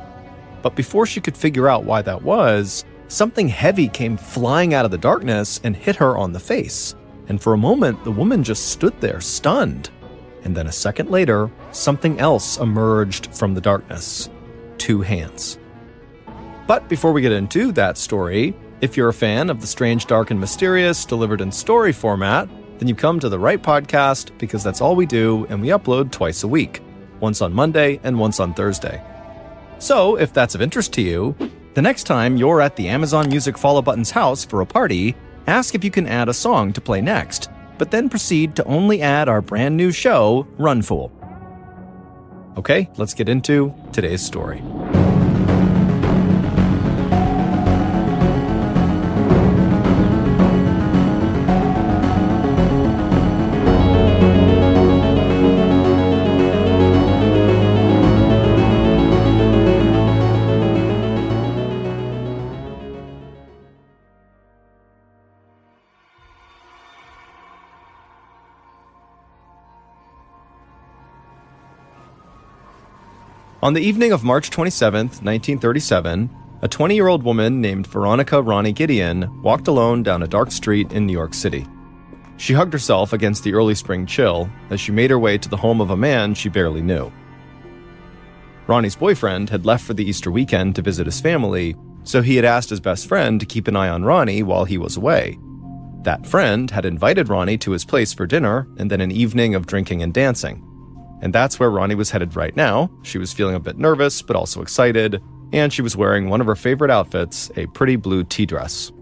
[SPEAKER 1] But before she could figure out why that was, something heavy came flying out of the darkness and hit her on the face. And for a moment, the woman just stood there, stunned. And then a second later, something else emerged from the darkness. 2 hands. But before we get into that story, if you're a fan of the strange, dark, and mysterious delivered in story format, then you've come to the right podcast, because that's all we do, and we upload twice a week. Once on Monday and once on Thursday. So, if that's of interest to you, the next time you're at the Amazon Music Follow Button's house for a party, ask if you can add a song to play next, but then proceed to only add our brand new show, Run Fool. Okay, let's get into today's story. On the evening of March 27, 1937, a 20-year-old woman named Veronica Ronnie Gideon walked alone down a dark street in New York City. She hugged herself against the early spring chill as she made her way to the home of a man she barely knew. Ronnie's boyfriend had left for the Easter weekend to visit his family, so he had asked his best friend to keep an eye on Ronnie while he was away. That friend had invited Ronnie to his place for dinner and then an evening of drinking and dancing. And that's where Ronnie was headed right now. She was feeling a bit nervous, but also excited, and she was wearing one of her favorite outfits, a pretty blue tea dress.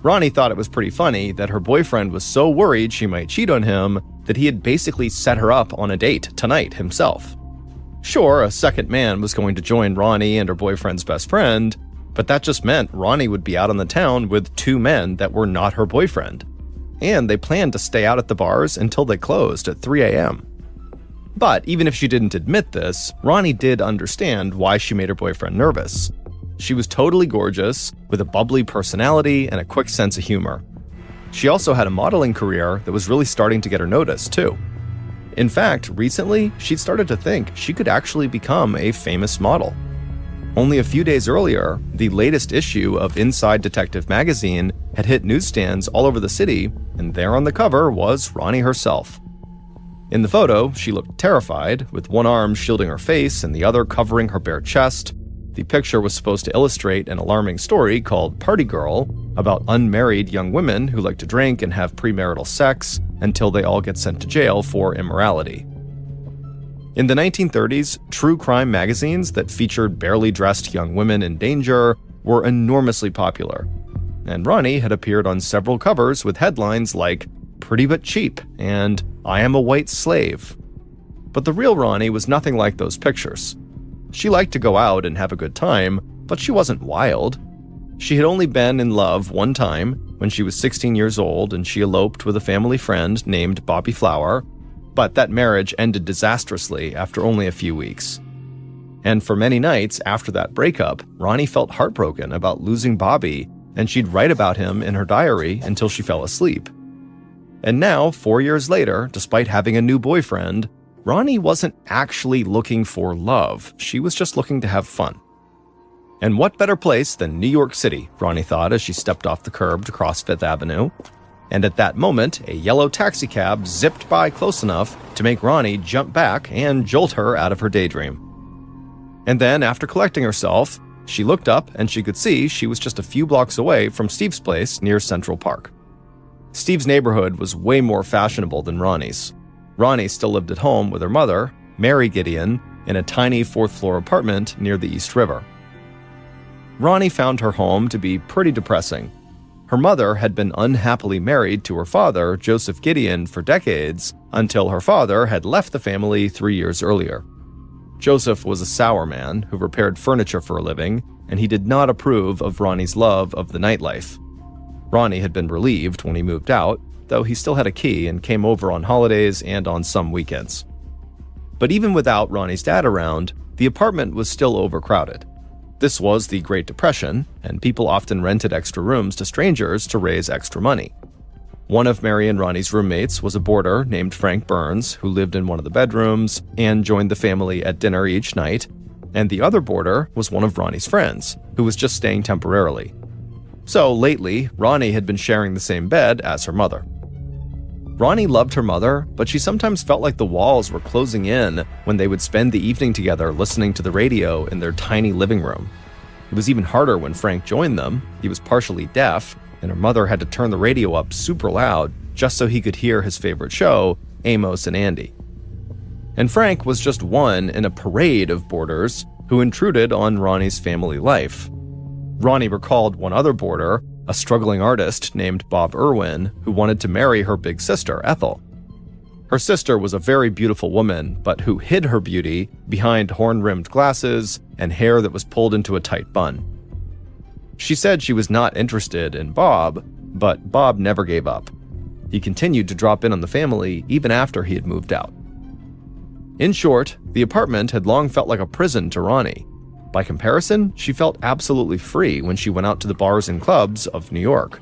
[SPEAKER 1] Ronnie thought it was pretty funny that her boyfriend was so worried she might cheat on him that he had basically set her up on a date tonight himself. Sure, a second man was going to join Ronnie and her boyfriend's best friend, but that just meant Ronnie would be out on the town with two men that were not her boyfriend. And they planned to stay out at the bars until they closed at 3 a.m. But even if she didn't admit this, Ronnie did understand why she made her boyfriend nervous. She was totally gorgeous, with a bubbly personality and a quick sense of humor. She also had a modeling career that was really starting to get her noticed, too. In fact, recently, she'd started to think she could actually become a famous model. Only a few days earlier, the latest issue of Inside Detective magazine had hit newsstands all over the city, and there on the cover was Ronnie herself. In the photo, she looked terrified, with one arm shielding her face and the other covering her bare chest. The picture was supposed to illustrate an alarming story called Party Girl, about unmarried young women who like to drink and have premarital sex until they all get sent to jail for immorality. In the 1930s, true crime magazines that featured barely dressed young women in danger were enormously popular, and Ronnie had appeared on several covers with headlines like "Pretty but Cheap" and "I Am a White Slave." But the real Ronnie was nothing like those pictures. She liked to go out and have a good time, but she wasn't wild. She had only been in love one time, when she was 16 years old and she eloped with a family friend named Bobby Flower, but that marriage ended disastrously after only a few weeks. And for many nights after that breakup, Ronnie felt heartbroken about losing Bobby, and she'd write about him in her diary until she fell asleep. And now, 4 years later, despite having a new boyfriend, Ronnie wasn't actually looking for love. She was just looking to have fun. And what better place than New York City, Ronnie thought as she stepped off the curb to cross Fifth Avenue. And at that moment, a yellow taxicab zipped by close enough to make Ronnie jump back and jolt her out of her daydream. And then, after collecting herself, she looked up and she could see she was just a few blocks away from Steve's place near Central Park. Steve's neighborhood was way more fashionable than Ronnie's. Ronnie still lived at home with her mother, Mary Gideon, in a tiny fourth-floor apartment near the East River. Ronnie found her home to be pretty depressing. Her mother had been unhappily married to her father, Joseph Gideon, for decades, until her father had left the family 3 years earlier. Joseph was a sour man who repaired furniture for a living, and he did not approve of Ronnie's love of the nightlife. Ronnie had been relieved when he moved out, though he still had a key and came over on holidays and on some weekends. But even without Ronnie's dad around, the apartment was still overcrowded. This was the Great Depression, and people often rented extra rooms to strangers to raise extra money. One of Mary and Ronnie's roommates was a boarder named Frank Burns, who lived in one of the bedrooms and joined the family at dinner each night, and the other boarder was one of Ronnie's friends, who was just staying temporarily. So lately, Ronnie had been sharing the same bed as her mother. Ronnie loved her mother, but she sometimes felt like the walls were closing in when they would spend the evening together listening to the radio in their tiny living room. It was even harder when Frank joined them. He was partially deaf, and her mother had to turn the radio up super loud just so he could hear his favorite show, Amos and Andy. And Frank was just one in a parade of boarders who intruded on Ronnie's family life. Ronnie recalled one other boarder, a struggling artist named Bob Irwin, who wanted to marry her big sister, Ethel. Her sister was a very beautiful woman, but who hid her beauty behind horn-rimmed glasses and hair that was pulled into a tight bun. She said she was not interested in Bob, but Bob never gave up. He continued to drop in on the family even after he had moved out. In short, the apartment had long felt like a prison to Ronnie. By comparison, she felt absolutely free when she went out to the bars and clubs of New York.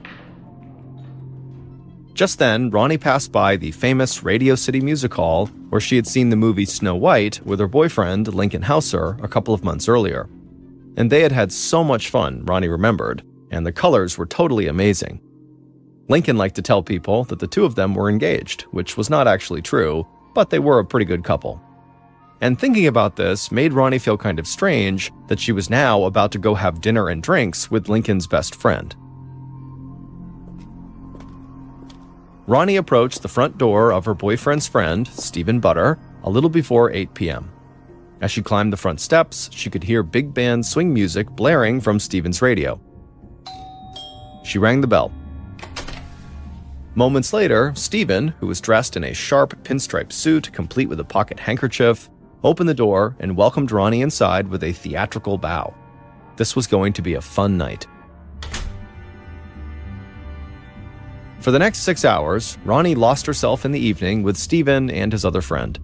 [SPEAKER 1] Just then, Ronnie passed by the famous Radio City Music Hall where she had seen the movie Snow White with her boyfriend, Lincoln Hauser, a couple of months earlier. And they had had so much fun, Ronnie remembered, and the colors were totally amazing. Lincoln liked to tell people that the two of them were engaged, which was not actually true, but they were a pretty good couple. And thinking about this made Ronnie feel kind of strange that she was now about to go have dinner and drinks with Lincoln's best friend. Ronnie approached the front door of her boyfriend's friend, Stephen Butter, a little before 8 p.m. As she climbed the front steps, she could hear big band swing music blaring from Stephen's radio. She rang the bell. Moments later, Stephen, who was dressed in a sharp pinstripe suit complete with a pocket handkerchief, opened the door and welcomed Ronnie inside with a theatrical bow. This was going to be a fun night. For the next 6 hours, Ronnie lost herself in the evening with Stephen and his other friend.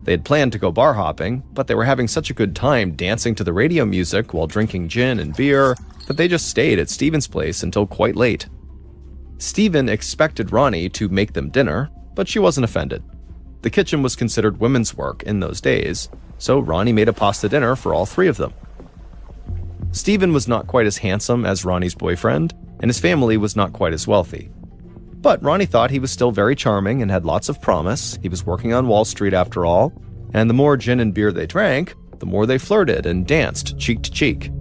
[SPEAKER 1] They had planned to go bar hopping, but they were having such a good time dancing to the radio music while drinking gin and beer that they just stayed at Stephen's place until quite late. Stephen expected Ronnie to make them dinner, but she wasn't offended. The kitchen was considered women's work in those days, so Ronnie made a pasta dinner for all three of them. Stephen was not quite as handsome as Ronnie's boyfriend, and his family was not quite as wealthy. But Ronnie thought he was still very charming and had lots of promise. He was working on Wall Street after all, and the more gin and beer they drank, the more they flirted and danced cheek to cheek.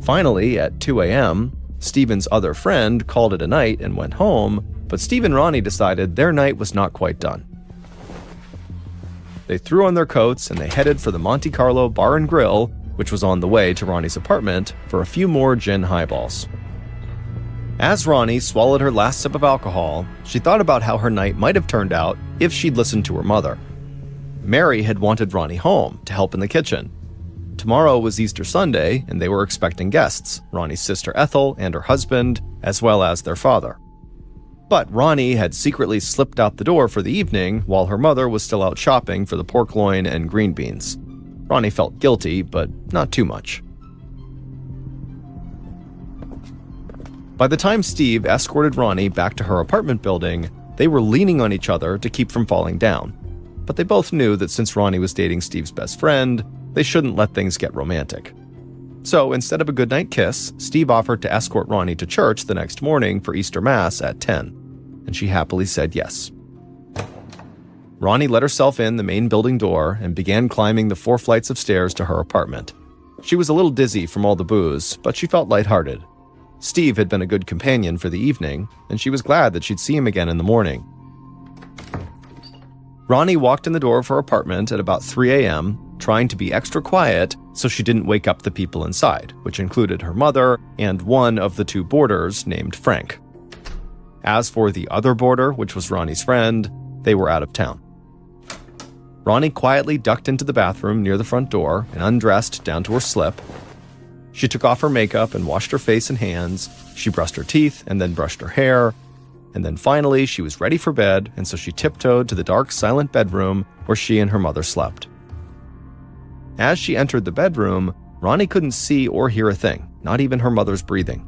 [SPEAKER 1] Finally, at 2 a.m., Stephen's other friend called it a night and went home, but Steve and Ronnie decided their night was not quite done. They threw on their coats and they headed for the Monte Carlo Bar and Grill, which was on the way to Ronnie's apartment, for a few more gin highballs. As Ronnie swallowed her last sip of alcohol, she thought about how her night might have turned out if she'd listened to her mother. Mary had wanted Ronnie home to help in the kitchen. Tomorrow was Easter Sunday, and they were expecting guests, Ronnie's sister Ethel and her husband, as well as their father. But Ronnie had secretly slipped out the door for the evening while her mother was still out shopping for the pork loin and green beans. Ronnie felt guilty, but not too much. By the time Steve escorted Ronnie back to her apartment building, they were leaning on each other to keep from falling down. But they both knew that since Ronnie was dating Steve's best friend, they shouldn't let things get romantic. So instead of a goodnight kiss, Steve offered to escort Ronnie to church the next morning for Easter Mass at 10, and she happily said yes. Ronnie let herself in the main building door and began climbing the 4 flights of stairs to her apartment. She was a little dizzy from all the booze, but she felt lighthearted. Steve had been a good companion for the evening, and she was glad that she'd see him again in the morning. Ronnie walked in the door of her apartment at about 3 a.m., trying to be extra quiet so she didn't wake up the people inside, which included her mother and one of the 2 boarders named Frank. As for the other boarder, which was Ronnie's friend, they were out of town. Ronnie quietly ducked into the bathroom near the front door and undressed down to her slip. She took off her makeup and washed her face and hands. She brushed her teeth and then brushed her hair. And then finally, she was ready for bed, and so she tiptoed to the dark, silent bedroom where she and her mother slept. As she entered the bedroom, Ronnie couldn't see or hear a thing, not even her mother's breathing.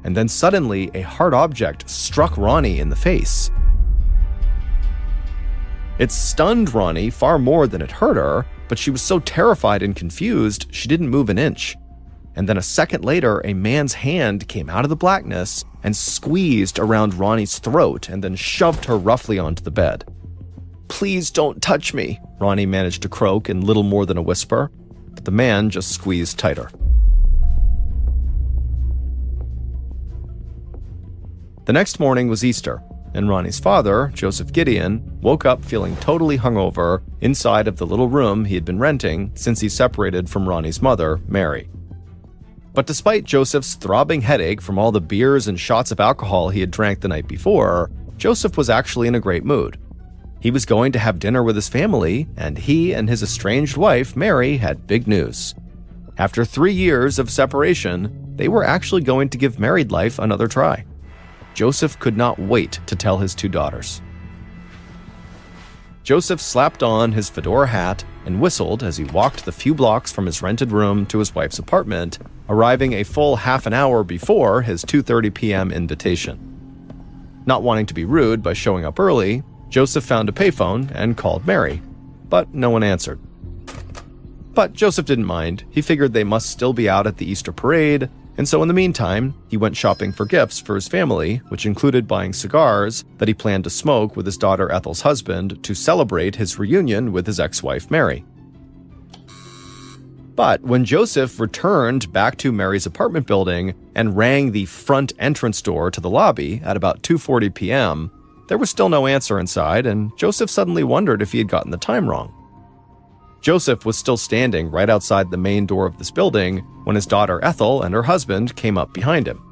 [SPEAKER 1] And then suddenly, a hard object struck Ronnie in the face. It stunned Ronnie far more than it hurt her, but she was so terrified and confused, she didn't move an inch. And then a second later, a man's hand came out of the blackness and squeezed around Ronnie's throat and then shoved her roughly onto the bed. "Please don't touch me," Ronnie managed to croak in little more than a whisper, but the man just squeezed tighter. The next morning was Easter, and Ronnie's father, Joseph Gideon, woke up feeling totally hungover inside of the little room he had been renting since he separated from Ronnie's mother, Mary. But despite Joseph's throbbing headache from all the beers and shots of alcohol he had drank the night before, Joseph was actually in a great mood. He was going to have dinner with his family, and he and his estranged wife, Mary, had big news. After 3 years of separation, they were actually going to give married life another try. Joseph could not wait to tell his 2 daughters. Joseph slapped on his fedora hat and whistled as he walked the few blocks from his rented room to his wife's apartment, arriving a full half an hour before his 2:30 p.m. invitation. Not wanting to be rude by showing up early, Joseph found a payphone and called Mary, but no one answered. But Joseph didn't mind. He figured they must still be out at the Easter parade, and so in the meantime, he went shopping for gifts for his family, which included buying cigars that he planned to smoke with his daughter Ethel's husband to celebrate his reunion with his ex-wife Mary. But when Joseph returned back to Mary's apartment building and rang the front entrance door to the lobby at about 2:40 p.m., there was still no answer inside, and Joseph suddenly wondered if he had gotten the time wrong. Joseph was still standing right outside the main door of this building when his daughter Ethel and her husband came up behind him.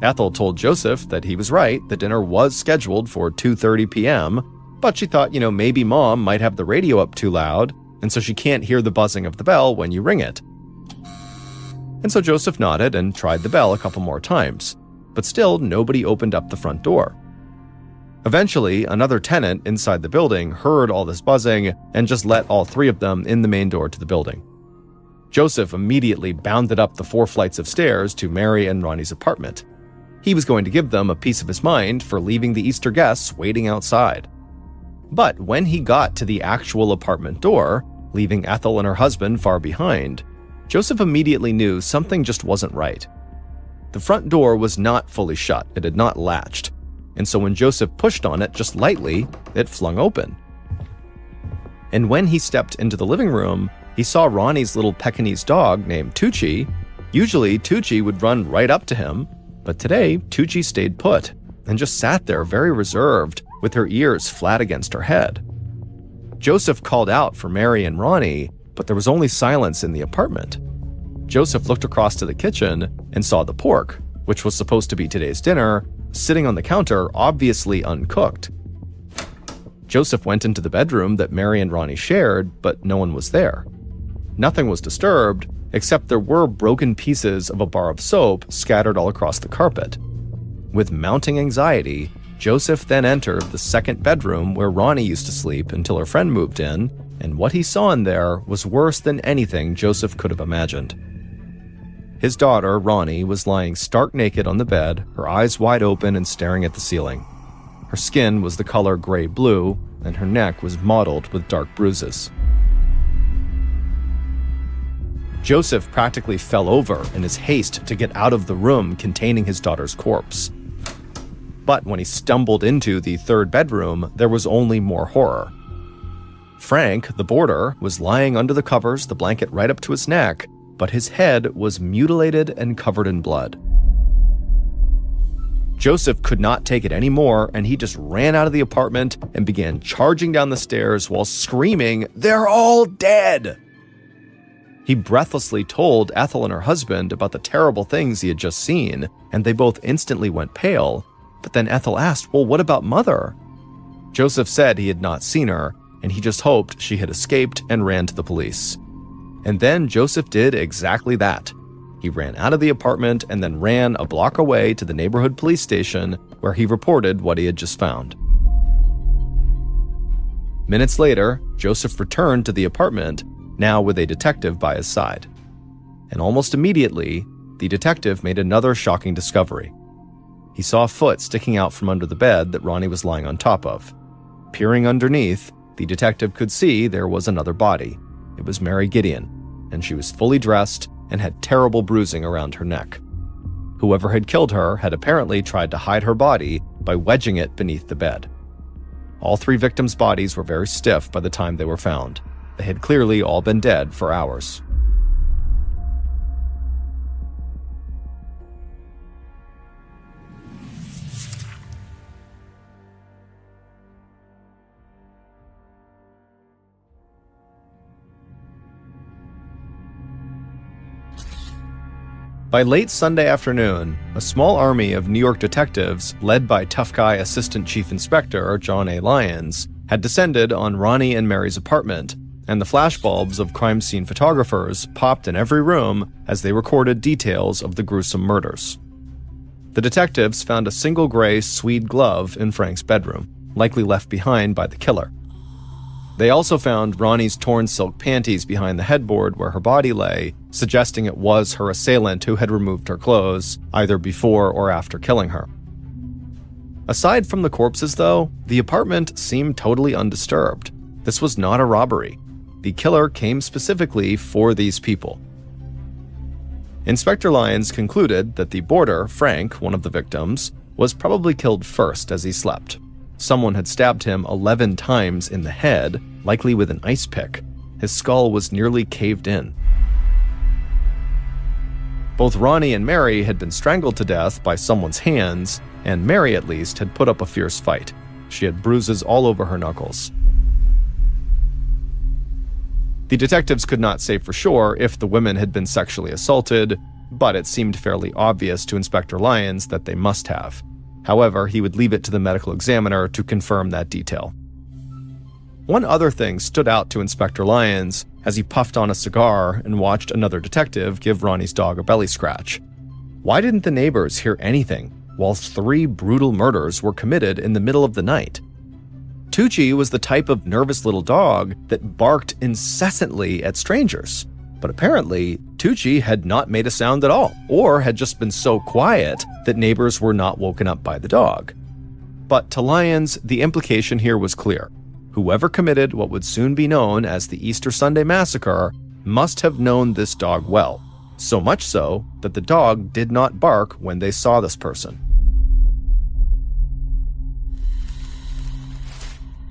[SPEAKER 1] Ethel told Joseph that he was right, the dinner was scheduled for 2:30 p.m., but she thought, maybe Mom might have the radio up too loud, and so she can't hear the buzzing of the bell when you ring it. And so Joseph nodded and tried the bell a couple more times, but still nobody opened up the front door. Eventually, another tenant inside the building heard all this buzzing and just let all three of them in the main door to the building. Joseph immediately bounded up the 4 flights of stairs to Mary and Ronnie's apartment. He was going to give them a piece of his mind for leaving the Easter guests waiting outside. But when he got to the actual apartment door, leaving Ethel and her husband far behind, Joseph immediately knew something just wasn't right. The front door was not fully shut, it had not latched, and so when Joseph pushed on it just lightly, it flung open. And when he stepped into the living room, he saw Ronnie's little Pekingese dog named Tucci. Usually, Tucci would run right up to him, but today, Tucci stayed put and just sat there very reserved, with her ears flat against her head. Joseph called out for Mary and Ronnie, but there was only silence in the apartment. Joseph looked across to the kitchen and saw the pork, which was supposed to be today's dinner, sitting on the counter, obviously uncooked. Joseph went into the bedroom that Mary and Ronnie shared, but no one was there. Nothing was disturbed, except there were broken pieces of a bar of soap scattered all across the carpet. With mounting anxiety, Joseph then entered the second bedroom where Ronnie used to sleep until her friend moved in, and what he saw in there was worse than anything Joseph could have imagined. His daughter, Ronnie, was lying stark naked on the bed, her eyes wide open and staring at the ceiling. Her skin was the color gray-blue, and her neck was mottled with dark bruises. Joseph practically fell over in his haste to get out of the room containing his daughter's corpse. But when he stumbled into the third bedroom, there was only more horror. Frank, the boarder, was lying under the covers, the blanket right up to his neck, but his head was mutilated and covered in blood. Joseph could not take it anymore, and he just ran out of the apartment and began charging down the stairs while screaming, "They're all dead!" He breathlessly told Ethel and her husband about the terrible things he had just seen, and they both instantly went pale. But then Ethel asked, "Well, what about Mother?" Joseph said he had not seen her, and he just hoped she had escaped and ran to the police. And then Joseph did exactly that. He ran out of the apartment and then ran a block away to the neighborhood police station, where he reported what he had just found. Minutes later, Joseph returned to the apartment, now with a detective by his side. And almost immediately, the detective made another shocking discovery. He saw a foot sticking out from under the bed that Ronnie was lying on top of. Peering underneath, the detective could see there was another body. It was Mary Gideon, and she was fully dressed and had terrible bruising around her neck. Whoever had killed her had apparently tried to hide her body by wedging it beneath the bed. All 3 victims' bodies were very stiff by the time they were found. They had clearly all been dead for hours. By late Sunday afternoon, a small army of New York detectives, led by tough guy Assistant Chief Inspector John A. Lyons, had descended on Ronnie and Mary's apartment, and the flashbulbs of crime scene photographers popped in every room as they recorded details of the gruesome murders. The detectives found a single gray suede glove in Frank's bedroom, likely left behind by the killer. They also found Ronnie's torn silk panties behind the headboard where her body lay, suggesting it was her assailant who had removed her clothes, either before or after killing her. Aside from the corpses, though, the apartment seemed totally undisturbed. This was not a robbery. The killer came specifically for these people. Inspector Lyons concluded that the boarder, Frank, one of the victims, was probably killed first as he slept. Someone had stabbed him 11 times in the head, likely with an ice pick. His skull was nearly caved in. Both Ronnie and Mary had been strangled to death by someone's hands, and Mary, at least, had put up a fierce fight. She had bruises all over her knuckles. The detectives could not say for sure if the women had been sexually assaulted, but it seemed fairly obvious to Inspector Lyons that they must have. However, he would leave it to the medical examiner to confirm that detail. One other thing stood out to Inspector Lyons as he puffed on a cigar and watched another detective give Ronnie's dog a belly scratch. Why didn't the neighbors hear anything while 3 brutal murders were committed in the middle of the night? Tucci was the type of nervous little dog that barked incessantly at strangers. But apparently, Tucci had not made a sound at all, or had just been so quiet that neighbors were not woken up by the dog. But to Lyons, the implication here was clear. Whoever committed what would soon be known as the Easter Sunday Massacre must have known this dog well, so much so that the dog did not bark when they saw this person.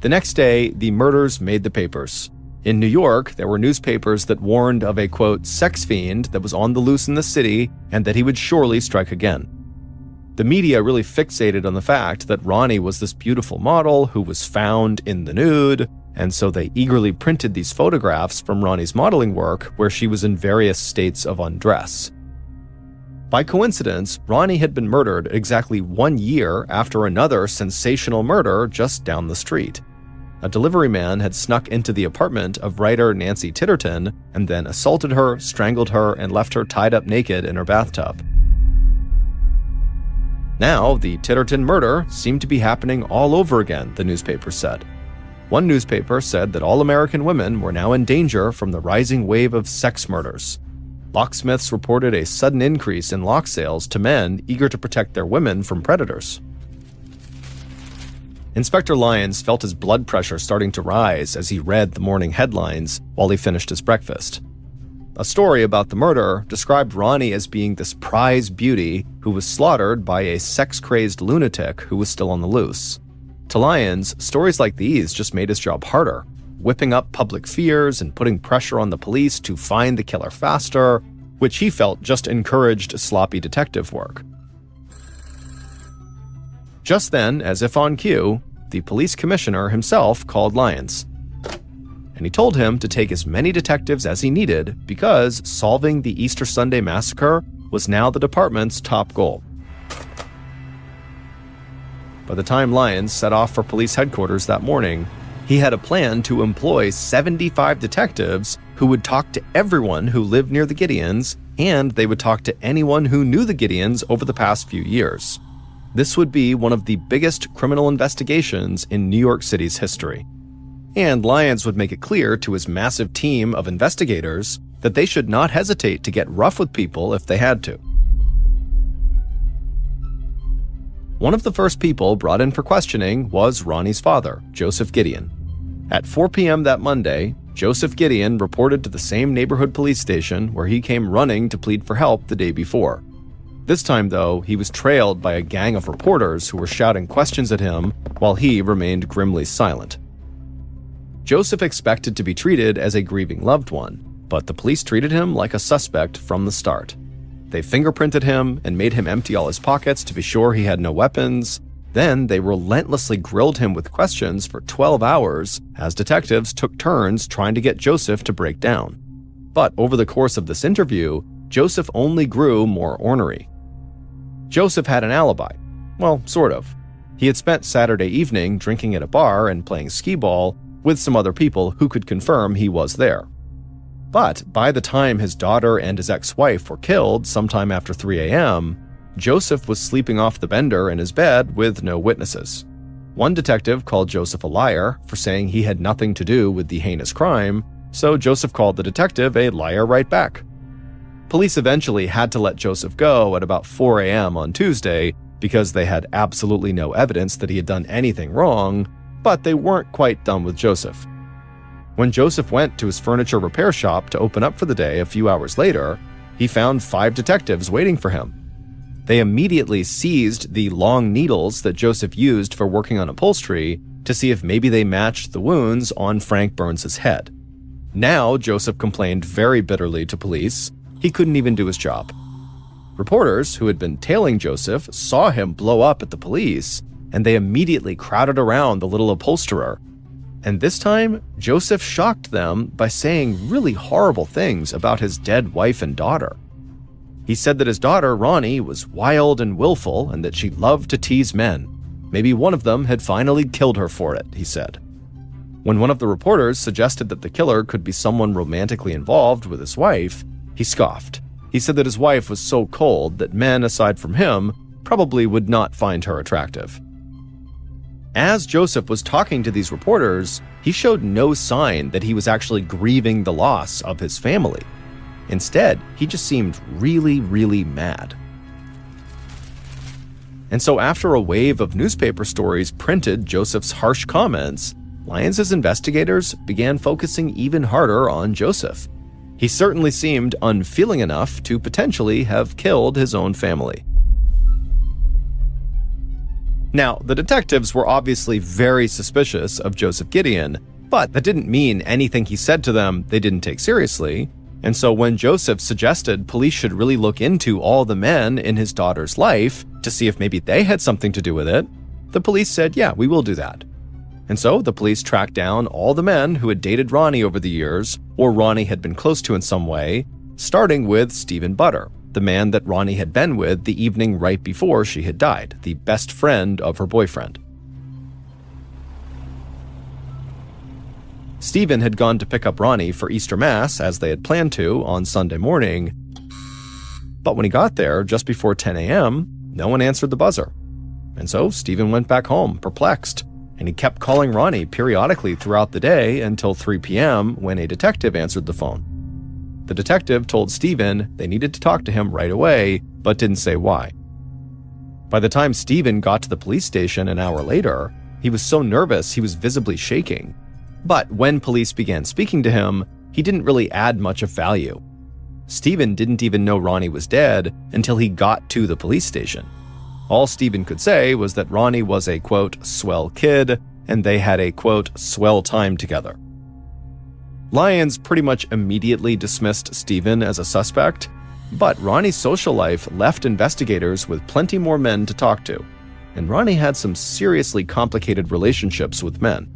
[SPEAKER 1] The next day, the murders made the papers. In New York, there were newspapers that warned of a, quote, sex fiend that was on the loose in the city and that he would surely strike again. The media really fixated on the fact that Ronnie was this beautiful model who was found in the nude, and so they eagerly printed these photographs from Ronnie's modeling work where she was in various states of undress. By coincidence, Ronnie had been murdered exactly 1 year after another sensational murder just down the street. A delivery man had snuck into the apartment of writer Nancy Titterton and then assaulted her, strangled her, and left her tied up naked in her bathtub. Now, the Titterton murder seemed to be happening all over again, the newspaper said. One newspaper said that all American women were now in danger from the rising wave of sex murders. Locksmiths reported a sudden increase in lock sales to men eager to protect their women from predators. Inspector Lyons felt his blood pressure starting to rise as he read the morning headlines while he finished his breakfast. A story about the murder described Ronnie as being this prize beauty who was slaughtered by a sex-crazed lunatic who was still on the loose. To Lyons, stories like these just made his job harder, whipping up public fears and putting pressure on the police to find the killer faster, which he felt just encouraged sloppy detective work. Just then, as if on cue, the police commissioner himself called Lyons. And he told him to take as many detectives as he needed because solving the Easter Sunday Massacre was now the department's top goal. By the time Lyons set off for police headquarters that morning, he had a plan to employ 75 detectives who would talk to everyone who lived near the Gideons, and they would talk to anyone who knew the Gideons over the past few years. This would be one of the biggest criminal investigations in New York City's history. And Lyons would make it clear to his massive team of investigators that they should not hesitate to get rough with people if they had to. One of the first people brought in for questioning was Ronnie's father, Joseph Gideon. At 4 p.m. that Monday, Joseph Gideon reported to the same neighborhood police station where he came running to plead for help the day before. This time, though, he was trailed by a gang of reporters who were shouting questions at him while he remained grimly silent. Joseph expected to be treated as a grieving loved one, but the police treated him like a suspect from the start. They fingerprinted him and made him empty all his pockets to be sure he had no weapons. Then they relentlessly grilled him with questions for 12 hours as detectives took turns trying to get Joseph to break down. But over the course of this interview, Joseph only grew more ornery. Joseph had an alibi. Well, sort of. He had spent Saturday evening drinking at a bar and playing skee-ball with some other people who could confirm he was there. But by the time his daughter and his ex-wife were killed sometime after 3 a.m., Joseph was sleeping off the bender in his bed with no witnesses. One detective called Joseph a liar for saying he had nothing to do with the heinous crime, so Joseph called the detective a liar right back. Police eventually had to let Joseph go at about 4 a.m. on Tuesday because they had absolutely no evidence that he had done anything wrong, but they weren't quite done with Joseph. When Joseph went to his furniture repair shop to open up for the day a few hours later, he found 5 detectives waiting for him. They immediately seized the long needles that Joseph used for working on upholstery to see if maybe they matched the wounds on Frank Burns' head. Now, Joseph complained very bitterly to police. He couldn't even do his job. Reporters who had been tailing Joseph saw him blow up at the police, and they immediately crowded around the little upholsterer. And this time, Joseph shocked them by saying really horrible things about his dead wife and daughter. He said that his daughter, Ronnie, was wild and willful and that she loved to tease men. Maybe one of them had finally killed her for it, he said. When one of the reporters suggested that the killer could be someone romantically involved with his wife, he scoffed. He said that his wife was so cold that men aside from him probably would not find her attractive. As Joseph was talking to these reporters, he showed no sign that he was actually grieving the loss of his family. Instead, he just seemed really, really mad. And so after a wave of newspaper stories printed Joseph's harsh comments, Lyons' investigators began focusing even harder on Joseph. He certainly seemed unfeeling enough to potentially have killed his own family. Now, the detectives were obviously very suspicious of Joseph Gideon, but that didn't mean anything he said to them they didn't take seriously. And so when Joseph suggested police should really look into all the men in his daughter's life to see if maybe they had something to do with it, the police said, yeah, we will do that. And so the police tracked down all the men who had dated Ronnie over the years, or Ronnie had been close to in some way, starting with Stephen Butter, the man that Ronnie had been with the evening right before she had died, the best friend of her boyfriend. Stephen had gone to pick up Ronnie for Easter Mass, as they had planned to, on Sunday morning. But when he got there, just before 10 a.m., no one answered the buzzer. And so Stephen went back home, perplexed, and he kept calling Ronnie periodically throughout the day until 3 p.m. when a detective answered the phone. The detective told Stephen they needed to talk to him right away, but didn't say why. By the time Stephen got to the police station an hour later, he was so nervous he was visibly shaking. But when police began speaking to him, he didn't really add much of value. Stephen didn't even know Ronnie was dead until he got to the police station. All Stephen could say was that Ronnie was a, quote, swell kid, and they had a, quote, swell time together. Lyons pretty much immediately dismissed Stephen as a suspect, but Ronnie's social life left investigators with plenty more men to talk to, and Ronnie had some seriously complicated relationships with men.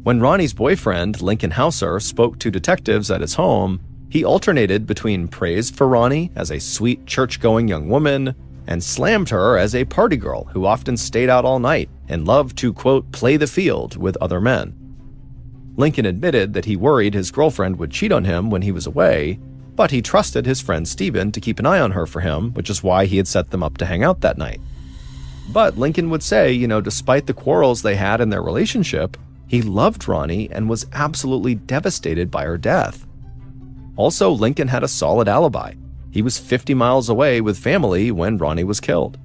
[SPEAKER 1] When Ronnie's boyfriend, Lincoln Hauser, spoke to detectives at his home, he alternated between praise for Ronnie as a sweet church-going young woman and slammed her as a party girl who often stayed out all night and loved to, quote, play the field with other men. Lincoln admitted that he worried his girlfriend would cheat on him when he was away, but he trusted his friend Stephen to keep an eye on her for him, which is why he had set them up to hang out that night. But Lincoln would say, despite the quarrels they had in their relationship, he loved Ronnie and was absolutely devastated by her death. Also, Lincoln had a solid alibi. He was 50 miles away with family when Ronnie was killed.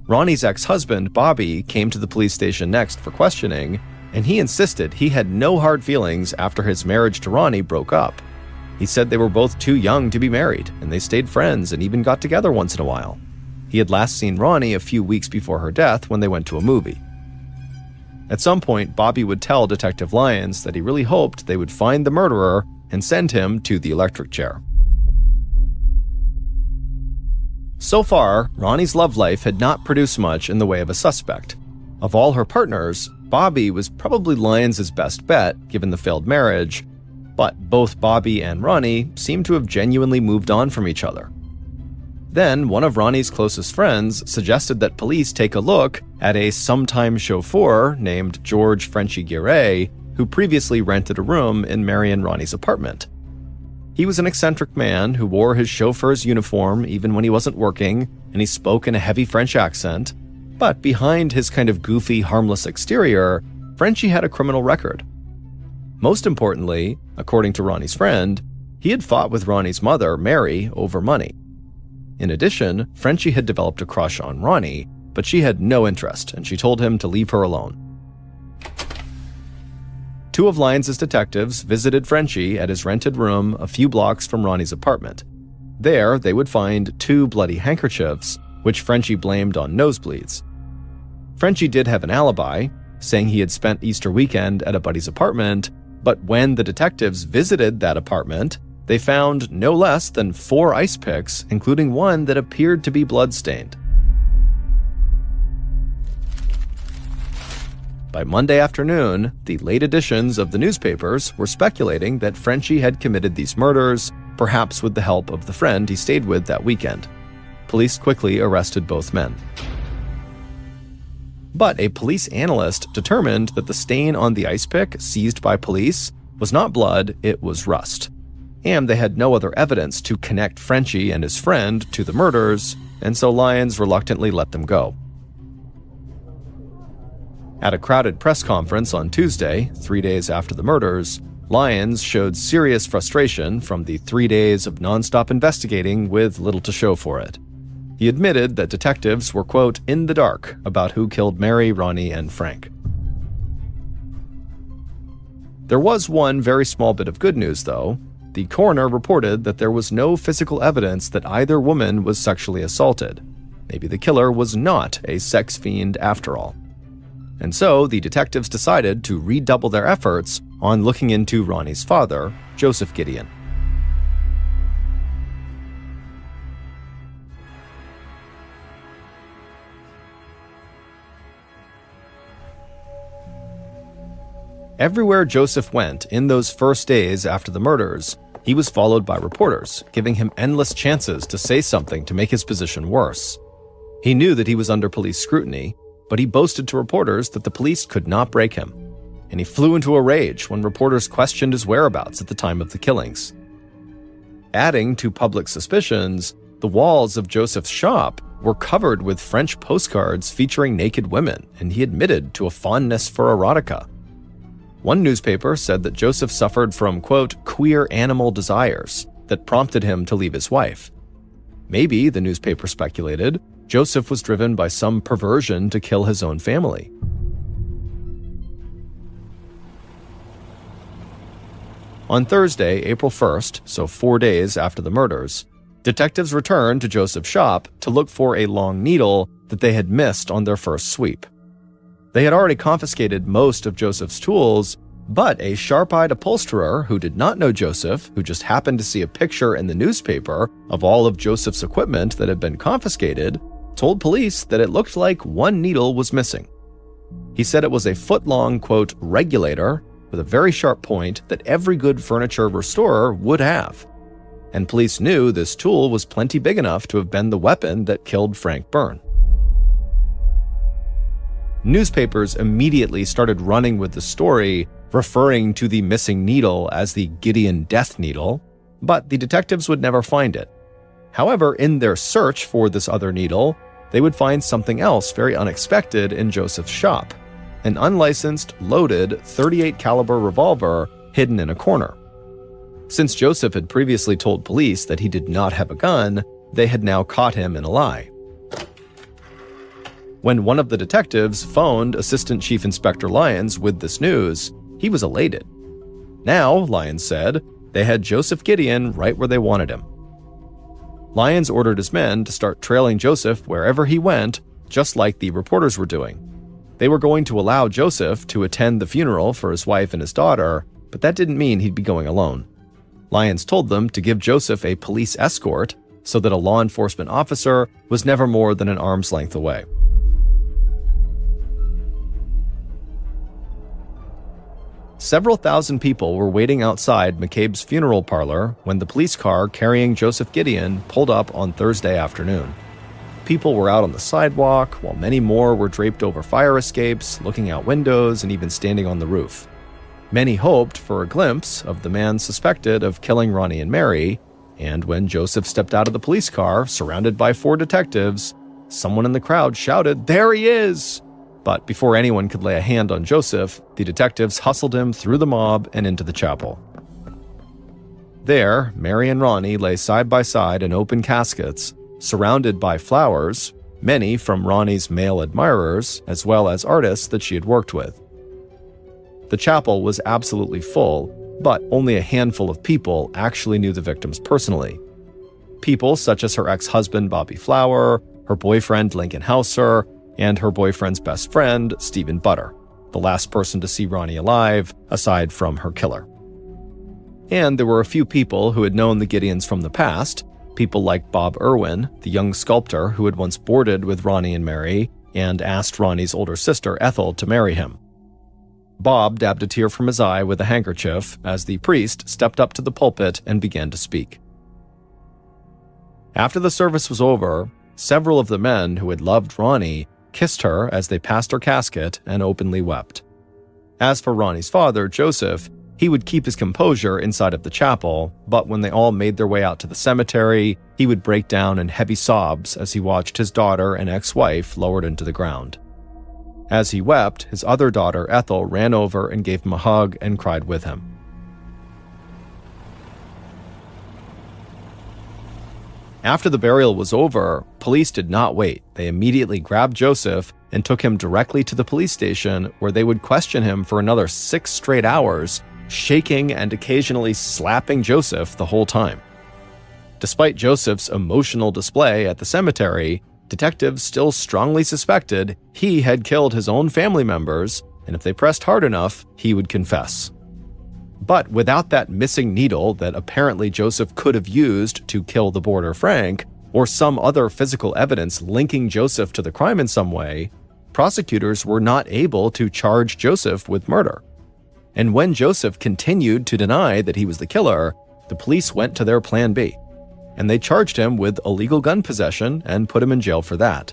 [SPEAKER 1] Ronnie's ex-husband, Bobby, came to the police station next for questioning, and he insisted he had no hard feelings after his marriage to Ronnie broke up. He said they were both too young to be married, and they stayed friends and even got together once in a while. He had last seen Ronnie a few weeks before her death when they went to a movie. At some point, Bobby would tell Detective Lyons that he really hoped they would find the murderer and send him to the electric chair. So far, Ronnie's love life had not produced much in the way of a suspect. Of all her partners, Bobby was probably Lyons' best bet, given the failed marriage, but both Bobby and Ronnie seemed to have genuinely moved on from each other. Then, one of Ronnie's closest friends suggested that police take a look at a sometime chauffeur named George Frenchy Guéret, who previously rented a room in Mary and Ronnie's apartment. He was an eccentric man who wore his chauffeur's uniform even when he wasn't working, and he spoke in a heavy French accent. But behind his kind of goofy, harmless exterior, Frenchy had a criminal record. Most importantly, according to Ronnie's friend, He had fought with Ronnie's mother, Mary, over money. In addition, Frenchie had developed a crush on Ronnie, but she had no interest, and she told him to leave her alone. Two of Lyons' detectives visited Frenchie at his rented room a few blocks from Ronnie's apartment. There, they would find 2 bloody handkerchiefs, which Frenchie blamed on nosebleeds. Frenchie did have an alibi, saying he had spent Easter weekend at a buddy's apartment, but when the detectives visited that apartment, they found no less than 4 ice picks, including one that appeared to be blood-stained. By Monday afternoon, the late editions of the newspapers were speculating that Frenchie had committed these murders, perhaps with the help of the friend he stayed with that weekend. Police quickly arrested both men. But a police analyst determined that the stain on the ice pick seized by police was not blood, it was rust. And they had no other evidence to connect Frenchie and his friend to the murders, and so Lyons reluctantly let them go. At a crowded press conference on Tuesday, 3 days after the murders, Lyons showed serious frustration from the 3 days of nonstop investigating with little to show for it. He admitted that detectives were, quote, in the dark about who killed Mary, Ronnie, and Frank. There was one very small bit of good news, though. The coroner reported that there was no physical evidence that either woman was sexually assaulted. Maybe the killer was not a sex fiend after all. And so the detectives decided to redouble their efforts on looking into Ronnie's father, Joseph Gideon. Everywhere Joseph went in those first days after the murders, he was followed by reporters, giving him endless chances to say something to make his position worse. He knew that he was under police scrutiny, but he boasted to reporters that the police could not break him, and he flew into a rage when reporters questioned his whereabouts at the time of the killings. Adding to public suspicions, the walls of Joseph's shop were covered with French postcards featuring naked women, and he admitted to a fondness for erotica. One newspaper said that Joseph suffered from, quote, queer animal desires that prompted him to leave his wife. Maybe, the newspaper speculated, Joseph was driven by some perversion to kill his own family. On Thursday, April 1st, so 4 days after the murders, detectives returned to Joseph's shop to look for a long needle that they had missed on their first sweep. They had already confiscated most of Joseph's tools, but a sharp-eyed upholsterer who did not know Joseph, who just happened to see a picture in the newspaper of all of Joseph's equipment that had been confiscated, told police that it looked like one needle was missing. He said it was a foot-long, quote, regulator with a very sharp point that every good furniture restorer would have. And police knew this tool was plenty big enough to have been the weapon that killed Frank Byrne. Newspapers immediately started running with the story, referring to the missing needle as the Gideon Death Needle, but the detectives would never find it. However, in their search for this other needle, they would find something else very unexpected in Joseph's shop, an unlicensed, loaded .38 caliber revolver hidden in a corner. Since Joseph had previously told police that he did not have a gun, they had now caught him in a lie. When one of the detectives phoned Assistant Chief Inspector Lyons with this news, he was elated. Now, Lyons said, they had Joseph Gideon right where they wanted him. Lyons ordered his men to start trailing Joseph wherever he went, just like the reporters were doing. They were going to allow Joseph to attend the funeral for his wife and his daughter, but that didn't mean he'd be going alone. Lyons told them to give Joseph a police escort so that a law enforcement officer was never more than an arm's length away. Several thousand people were waiting outside McCabe's funeral parlor when the police car carrying Joseph Gideon pulled up on Thursday afternoon. People were out on the sidewalk, while many more were draped over fire escapes, looking out windows, and even standing on the roof. Many hoped for a glimpse of the man suspected of killing Ronnie and Mary, and when Joseph stepped out of the police car, surrounded by 4 detectives, someone in the crowd shouted, "There he is!" But before anyone could lay a hand on Joseph, the detectives hustled him through the mob and into the chapel. There, Mary and Ronnie lay side by side in open caskets, surrounded by flowers, many from Ronnie's male admirers, as well as artists that she had worked with. The chapel was absolutely full, but only a handful of people actually knew the victims personally. People such as her ex-husband Bobby Flower, her boyfriend Lincoln Hauser, and her boyfriend's best friend Stephen Butter, the last person to see Ronnie alive, aside from her killer. And there were a few people who had known the Gideons from the past, people like Bob Irwin, the young sculptor who had once boarded with Ronnie and Mary and asked Ronnie's older sister Ethel to marry him. Bob dabbed a tear from his eye with a handkerchief as the priest stepped up to the pulpit and began to speak. After the service was over, several of the men who had loved Ronnie kissed her as they passed her casket and openly wept. As for Ronnie's father, Joseph, he would keep his composure inside of the chapel, but when they all made their way out to the cemetery, he would break down in heavy sobs as he watched his daughter and ex-wife lowered into the ground. As he wept, his other daughter, Ethel, ran over and gave him a hug and cried with him. After the burial was over, police did not wait. They immediately grabbed Joseph and took him directly to the police station, where they would question him for another 6 straight hours, shaking and occasionally slapping Joseph the whole time. Despite Joseph's emotional display at the cemetery, detectives still strongly suspected he had killed his own family members, and if they pressed hard enough, he would confess. But without that missing needle that apparently Joseph could have used to kill the boarder Frank, or some other physical evidence linking Joseph to the crime in some way, prosecutors were not able to charge Joseph with murder. And when Joseph continued to deny that he was the killer, the police went to their plan B, and they charged him with illegal gun possession and put him in jail for that.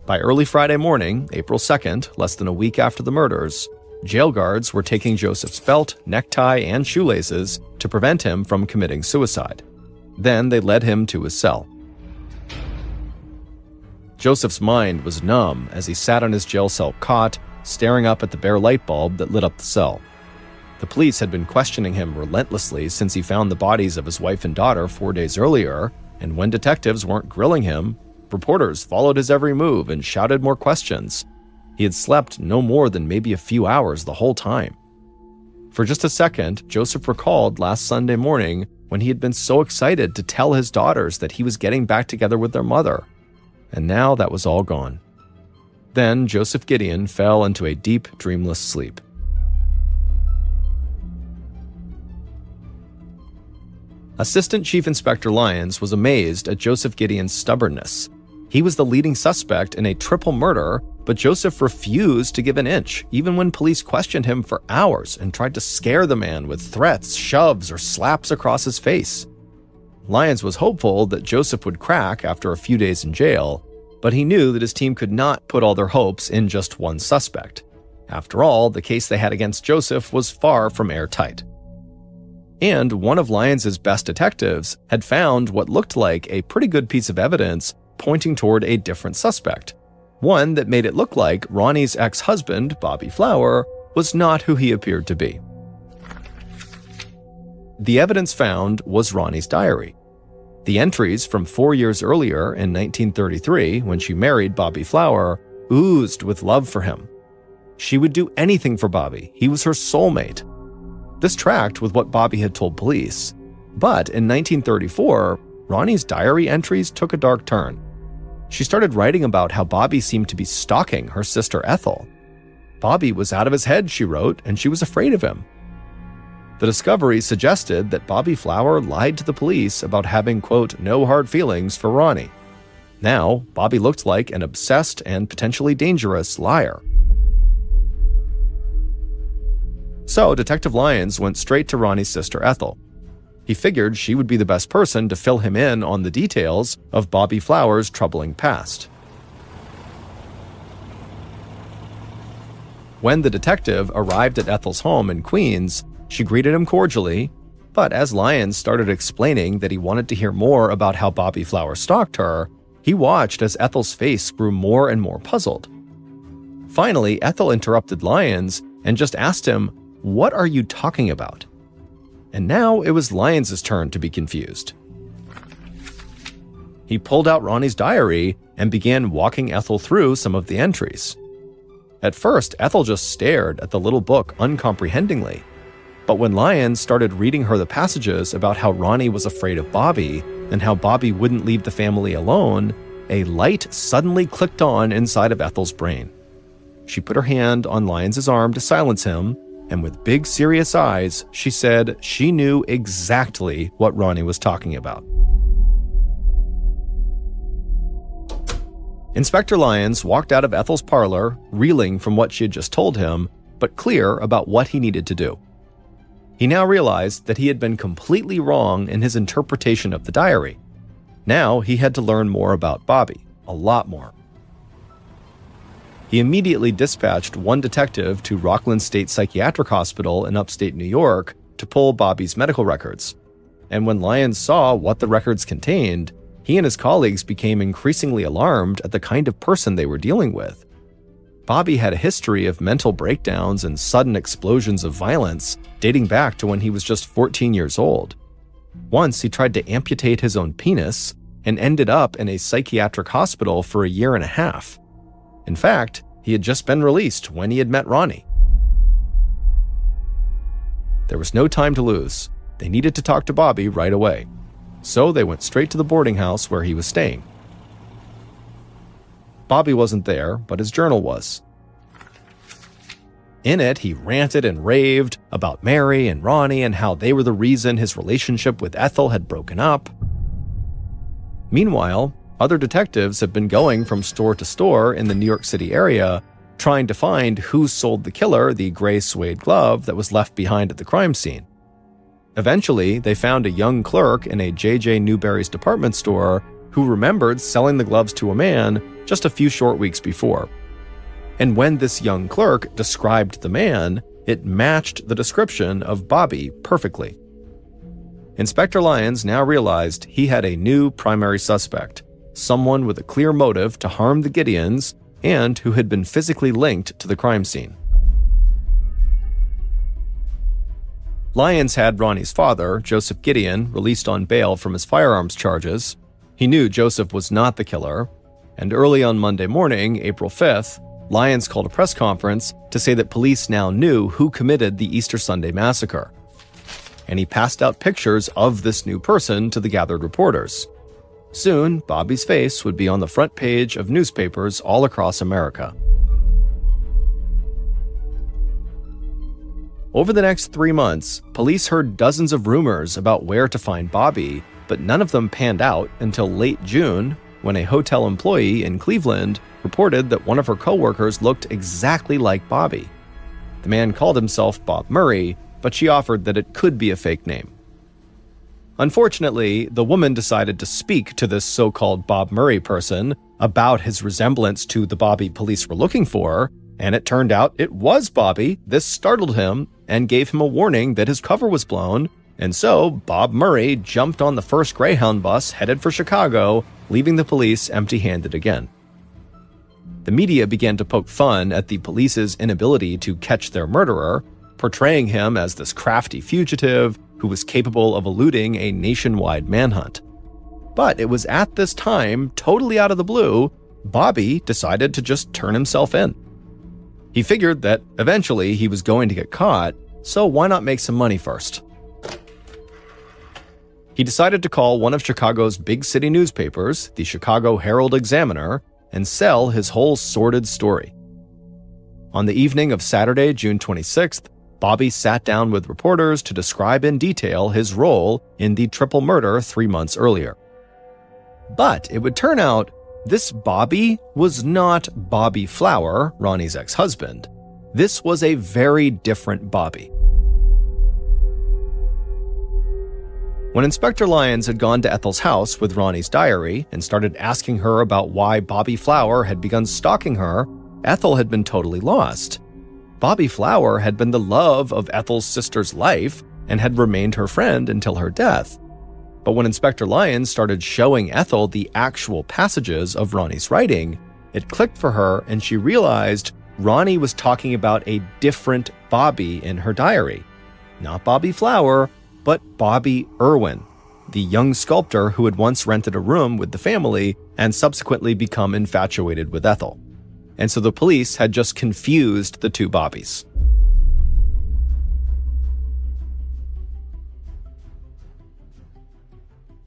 [SPEAKER 1] By early Friday morning, April 2nd, less than a week after the murders, jail guards were taking Joseph's belt, necktie, and shoelaces to prevent him from committing suicide. Then they led him to his cell. Joseph's mind was numb as he sat on his jail cell cot, staring up at the bare light bulb that lit up the cell. The police had been questioning him relentlessly since he found the bodies of his wife and daughter 4 days earlier, and when detectives weren't grilling him, reporters followed his every move and shouted more questions. He had slept no more than maybe a few hours the whole time. For just a second, Joseph recalled last Sunday morning when he had been so excited to tell his daughters that he was getting back together with their mother. And now that was all gone. Then Joseph Gideon fell into a deep, dreamless sleep. Assistant Chief Inspector Lyons was amazed at Joseph Gideon's stubbornness. He was the leading suspect in a triple murder, but Joseph refused to give an inch, even when police questioned him for hours and tried to scare the man with threats, shoves, or slaps across his face. Lyons was hopeful that Joseph would crack after a few days in jail, but he knew that his team could not put all their hopes in just one suspect. After all, the case they had against Joseph was far from airtight. And one of Lyons' best detectives had found what looked like a pretty good piece of evidence pointing toward a different suspect. One that made it look like Ronnie's ex-husband, Bobby Flower, was not who he appeared to be. The evidence found was Ronnie's diary. The entries from 4 years earlier in 1933, when she married Bobby Flower, oozed with love for him. She would do anything for Bobby. He was her soulmate. This tracked with what Bobby had told police. But in 1934, Ronnie's diary entries took a dark turn. She started writing about how Bobby seemed to be stalking her sister Ethel. Bobby was out of his head, she wrote, and she was afraid of him. The discovery suggested that Bobby Flower lied to the police about having, quote, no hard feelings for Ronnie. Now, Bobby looked like an obsessed and potentially dangerous liar. So, Detective Lyons went straight to Ronnie's sister Ethel. He figured she would be the best person to fill him in on the details of Bobby Flower's troubling past. When the detective arrived at Ethel's home in Queens, she greeted him cordially, but as Lyons started explaining that he wanted to hear more about how Bobby Flower stalked her, he watched as Ethel's face grew more and more puzzled. Finally, Ethel interrupted Lyons and just asked him, "What are you talking about?" and now it was Lyons' turn to be confused. He pulled out Ronnie's diary and began walking Ethel through some of the entries. At first, Ethel just stared at the little book uncomprehendingly. But when Lyons started reading her the passages about how Ronnie was afraid of Bobby and how Bobby wouldn't leave the family alone, a light suddenly clicked on inside of Ethel's brain. She put her hand on Lyons' arm to silence him, and with big, serious eyes, she said she knew exactly what Ronnie was talking about. Inspector Lyons walked out of Ethel's parlor, reeling from what she had just told him, but clear about what he needed to do. He now realized that he had been completely wrong in his interpretation of the diary. Now he had to learn more about Bobby, a lot more. He immediately dispatched one detective to Rockland State Psychiatric Hospital in upstate New York to pull Bobby's medical records. And when Lyons saw what the records contained, he and his colleagues became increasingly alarmed at the kind of person they were dealing with. Bobby had a history of mental breakdowns and sudden explosions of violence dating back to when he was just 14 years old. Once he tried to amputate his own penis and ended up in a psychiatric hospital for a year and a half. In fact, he had just been released when he had met Ronnie. There was no time to lose. They needed to talk to Bobby right away. So they went straight to the boarding house where he was staying. Bobby wasn't there, but his journal was. In it, he ranted and raved about Mary and Ronnie and how they were the reason his relationship with Ethel had broken up. Meanwhile, other detectives have been going from store to store in the New York City area, trying to find who sold the killer the gray suede glove that was left behind at the crime scene. Eventually, they found a young clerk in a J.J. Newberry's department store who remembered selling the gloves to a man just a few short weeks before. And when this young clerk described the man, it matched the description of Bobby perfectly. Inspector Lyons now realized he had a new primary suspect, someone with a clear motive to harm the Gideons and who had been physically linked to the crime scene. Lyons had Ronnie's father, Joseph Gideon, released on bail from his firearms charges. He knew Joseph was not the killer, and early on Monday morning, April 5th, Lyons called a press conference to say that police now knew who committed the Easter Sunday massacre. And he passed out pictures of this new person to the gathered reporters. Soon, Bobby's face would be on the front page of newspapers all across America. Over the next 3 months, police heard dozens of rumors about where to find Bobby, but none of them panned out until late June, when a hotel employee in Cleveland reported that one of her coworkers looked exactly like Bobby. The man called himself Bob Murray, but she offered that it could be a fake name. Unfortunately, the woman decided to speak to this so-called Bob Murray person about his resemblance to the Bobby police were looking for, and it turned out it was Bobby. This startled him and gave him a warning that his cover was blown, and so Bob Murray jumped on the first Greyhound bus headed for Chicago, leaving the police empty-handed again. The media began to poke fun at the police's inability to catch their murderer, portraying him as this crafty fugitive who was capable of eluding a nationwide manhunt. But it was at this time, totally out of the blue, Bobby decided to just turn himself in. He figured that eventually he was going to get caught, so why not make some money first? He decided to call one of Chicago's big city newspapers, the Chicago Herald-Examiner, and sell his whole sordid story. On the evening of Saturday, June 26th, Bobby sat down with reporters to describe in detail his role in the triple murder 3 months earlier. But it would turn out this Bobby was not Bobby Flower, Ronnie's ex-husband. This was a very different Bobby. When Inspector Lyons had gone to Ethel's house with Ronnie's diary and started asking her about why Bobby Flower had begun stalking her, Ethel had been totally lost. Bobby Flower had been the love of Ethel's sister's life and had remained her friend until her death. But when Inspector Lyons started showing Ethel the actual passages of Ronnie's writing, it clicked for her and she realized Ronnie was talking about a different Bobby in her diary. Not Bobby Flower, but Bobby Irwin, the young sculptor who had once rented a room with the family and subsequently become infatuated with Ethel. And so the police had just confused the two Bobbies.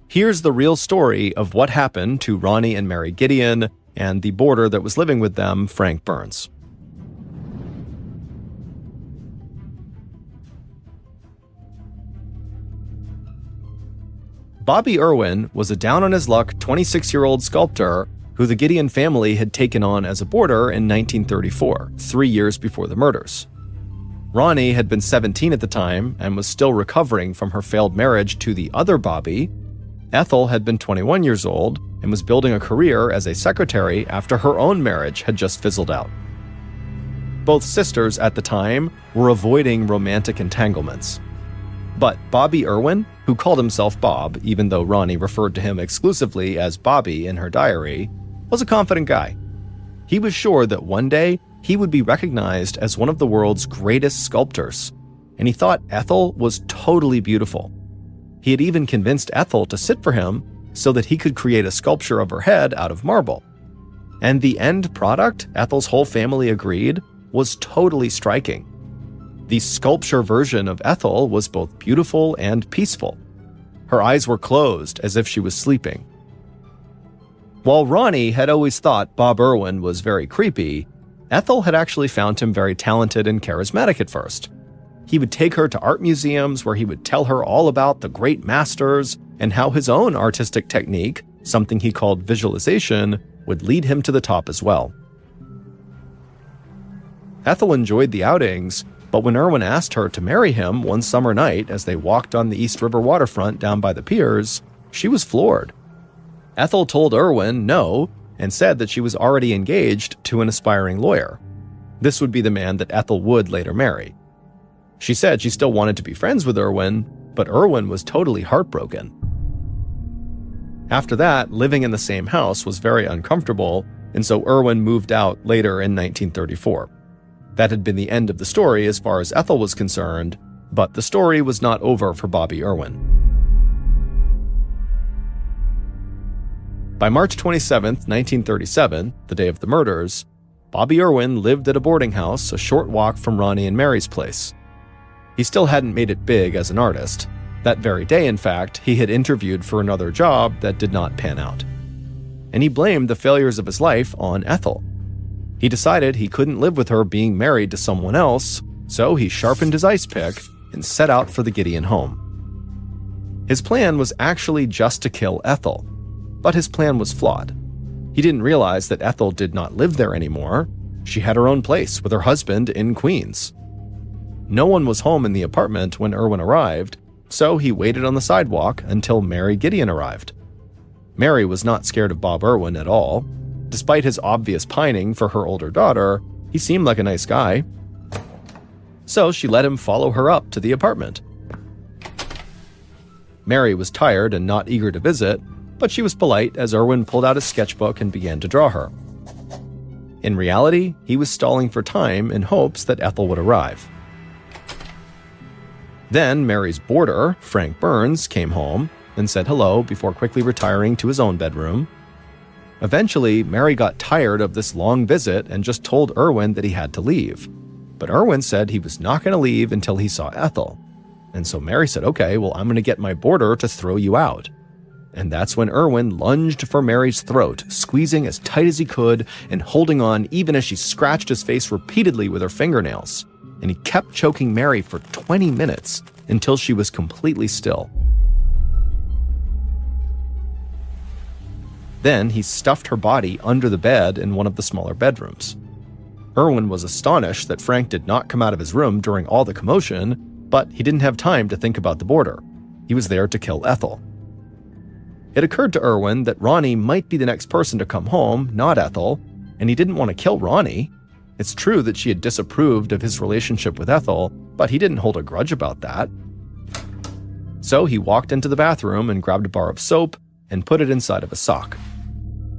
[SPEAKER 1] Here's the real story of what happened to Ronnie and Mary Gideon and the boarder that was living with them, Frank Burns. Bobby Irwin was a down-on-his-luck 26-year-old sculptor who the Gideon family had taken on as a boarder in 1934, 3 years before the murders. Ronnie had been 17 at the time and was still recovering from her failed marriage to the other Bobby. Ethel had been 21 years old and was building a career as a secretary after her own marriage had just fizzled out. Both sisters at the time were avoiding romantic entanglements. But Bobby Irwin, who called himself Bob, even though Ronnie referred to him exclusively as Bobby in her diary, was a confident guy. He was sure that one day he would be recognized as one of the world's greatest sculptors, and he thought Ethel was totally beautiful. He had even convinced Ethel to sit for him so that he could create a sculpture of her head out of marble. And the end product, Ethel's whole family agreed, was totally striking. The sculpture version of Ethel was both beautiful and peaceful. Her eyes were closed as if she was sleeping. While Ronnie had always thought Bob Irwin was very creepy, Ethel had actually found him very talented and charismatic at first. He would take her to art museums where he would tell her all about the great masters and how his own artistic technique, something he called visualization, would lead him to the top as well. Ethel enjoyed the outings, but when Irwin asked her to marry him one summer night as they walked on the East River waterfront down by the piers, she was floored. Ethel told Irwin no and said that she was already engaged to an aspiring lawyer. This would be the man that Ethel would later marry. She said she still wanted to be friends with Irwin, but Irwin was totally heartbroken. After that, living in the same house was very uncomfortable, and so Irwin moved out later in 1934. That had been the end of the story as far as Ethel was concerned, but the story was not over for Bobby Irwin. By March 27, 1937, the day of the murders, Bobby Irwin lived at a boarding house a short walk from Ronnie and Mary's place. He still hadn't made it big as an artist. That very day, in fact, he had interviewed for another job that did not pan out. And he blamed the failures of his life on Ethel. He decided he couldn't live with her being married to someone else, so he sharpened his ice pick and set out for the Gideon home. His plan was actually just to kill Ethel, but his plan was flawed. He didn't realize that Ethel did not live there anymore. She had her own place with her husband in Queens. No one was home in the apartment when Irwin arrived, so he waited on the sidewalk until Mary Gideon arrived. Mary was not scared of Bob Irwin at all. Despite his obvious pining for her older daughter, he seemed like a nice guy. So she let him follow her up to the apartment. Mary was tired and not eager to visit, but she was polite as Irwin pulled out his sketchbook and began to draw her. In reality, he was stalling for time in hopes that Ethel would arrive. Then Mary's boarder, Frank Burns, came home and said hello before quickly retiring to his own bedroom. Eventually, Mary got tired of this long visit and just told Irwin that he had to leave. But Irwin said he was not going to leave until he saw Ethel. And so Mary said, okay, well, I'm going to get my boarder to throw you out. And that's when Irwin lunged for Mary's throat, squeezing as tight as he could and holding on even as she scratched his face repeatedly with her fingernails. And he kept choking Mary for 20 minutes until she was completely still. Then he stuffed her body under the bed in one of the smaller bedrooms. Irwin was astonished that Frank did not come out of his room during all the commotion, but he didn't have time to think about the boarder. He was there to kill Ethel. It occurred to Irwin that Ronnie might be the next person to come home, not Ethel, and he didn't want to kill Ronnie. It's true that she had disapproved of his relationship with Ethel, but he didn't hold a grudge about that. So he walked into the bathroom and grabbed a bar of soap and put it inside of a sock.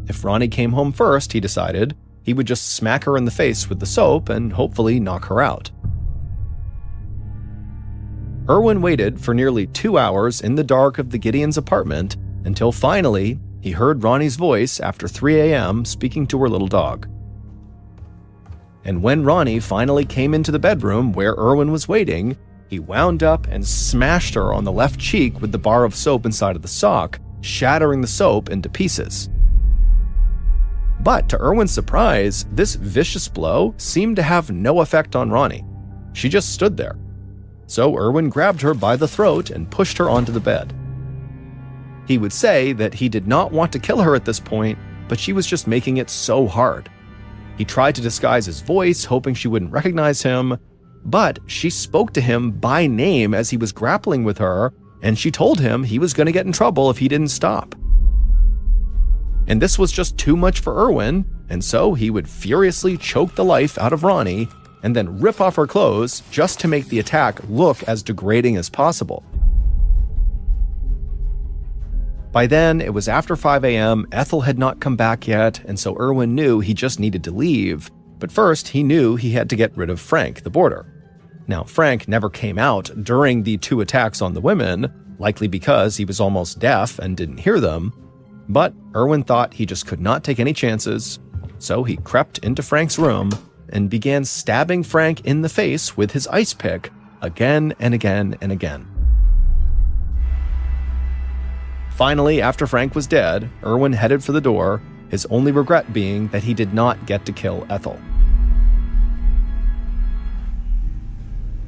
[SPEAKER 1] If Ronnie came home first, he decided, he would just smack her in the face with the soap and hopefully knock her out. Erwin waited for nearly 2 hours in the dark of the Gideons' apartment until finally he heard Ronnie's voice after 3 a.m. speaking to her little dog. And when Ronnie finally came into the bedroom where Erwin was waiting, he wound up and smashed her on the left cheek with the bar of soap inside of the sock, shattering the soap into pieces. But to Erwin's surprise, this vicious blow seemed to have no effect on Ronnie. She just stood there. So Erwin grabbed her by the throat and pushed her onto the bed. He would say that he did not want to kill her at this point, but she was just making it so hard. He tried to disguise his voice, hoping she wouldn't recognize him, but she spoke to him by name as he was grappling with her, and she told him he was going to get in trouble if he didn't stop. And this was just too much for Erwin, and so he would furiously choke the life out of Ronnie and then rip off her clothes just to make the attack look as degrading as possible. By then, it was after 5 a.m., Ethel had not come back yet, and so Erwin knew he just needed to leave. But first, he knew he had to get rid of Frank, the boarder. Now, Frank never came out during the 2 attacks on the women, likely because he was almost deaf and didn't hear them. But Erwin thought he just could not take any chances, so he crept into Frank's room and began stabbing Frank in the face with his ice pick again and again and again. Finally, after Frank was dead, Erwin headed for the door, his only regret being that he did not get to kill Ethel.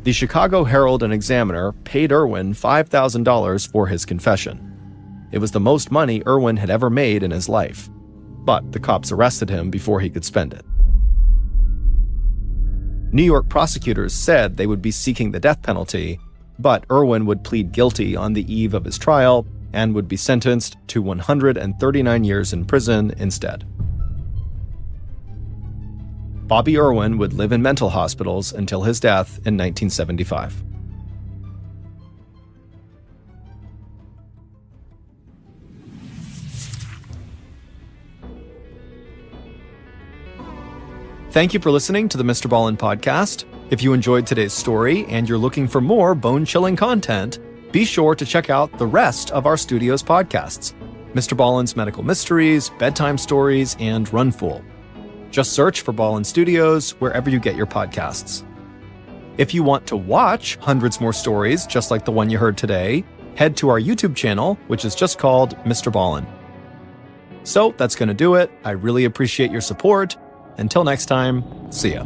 [SPEAKER 1] The Chicago Herald and Examiner paid Erwin $5,000 for his confession. It was the most money Erwin had ever made in his life, but the cops arrested him before he could spend it. New York prosecutors said they would be seeking the death penalty, but Erwin would plead guilty on the eve of his trial and would be sentenced to 139 years in prison instead. Bobby Erwin would live in mental hospitals until his death in 1975. Thank you for listening to the MrBallen Podcast. If you enjoyed today's story and you're looking for more bone-chilling content, be sure to check out the rest of our studio's podcasts: MrBallen's Medical Mysteries, Bedtime Stories, and Runfool. Just search for Ballen Studios wherever you get your podcasts. If you want to watch hundreds more stories just like the one you heard today, head to our YouTube channel, which is just called MrBallen. So that's going to do it. I really appreciate your support. Until next time, see ya.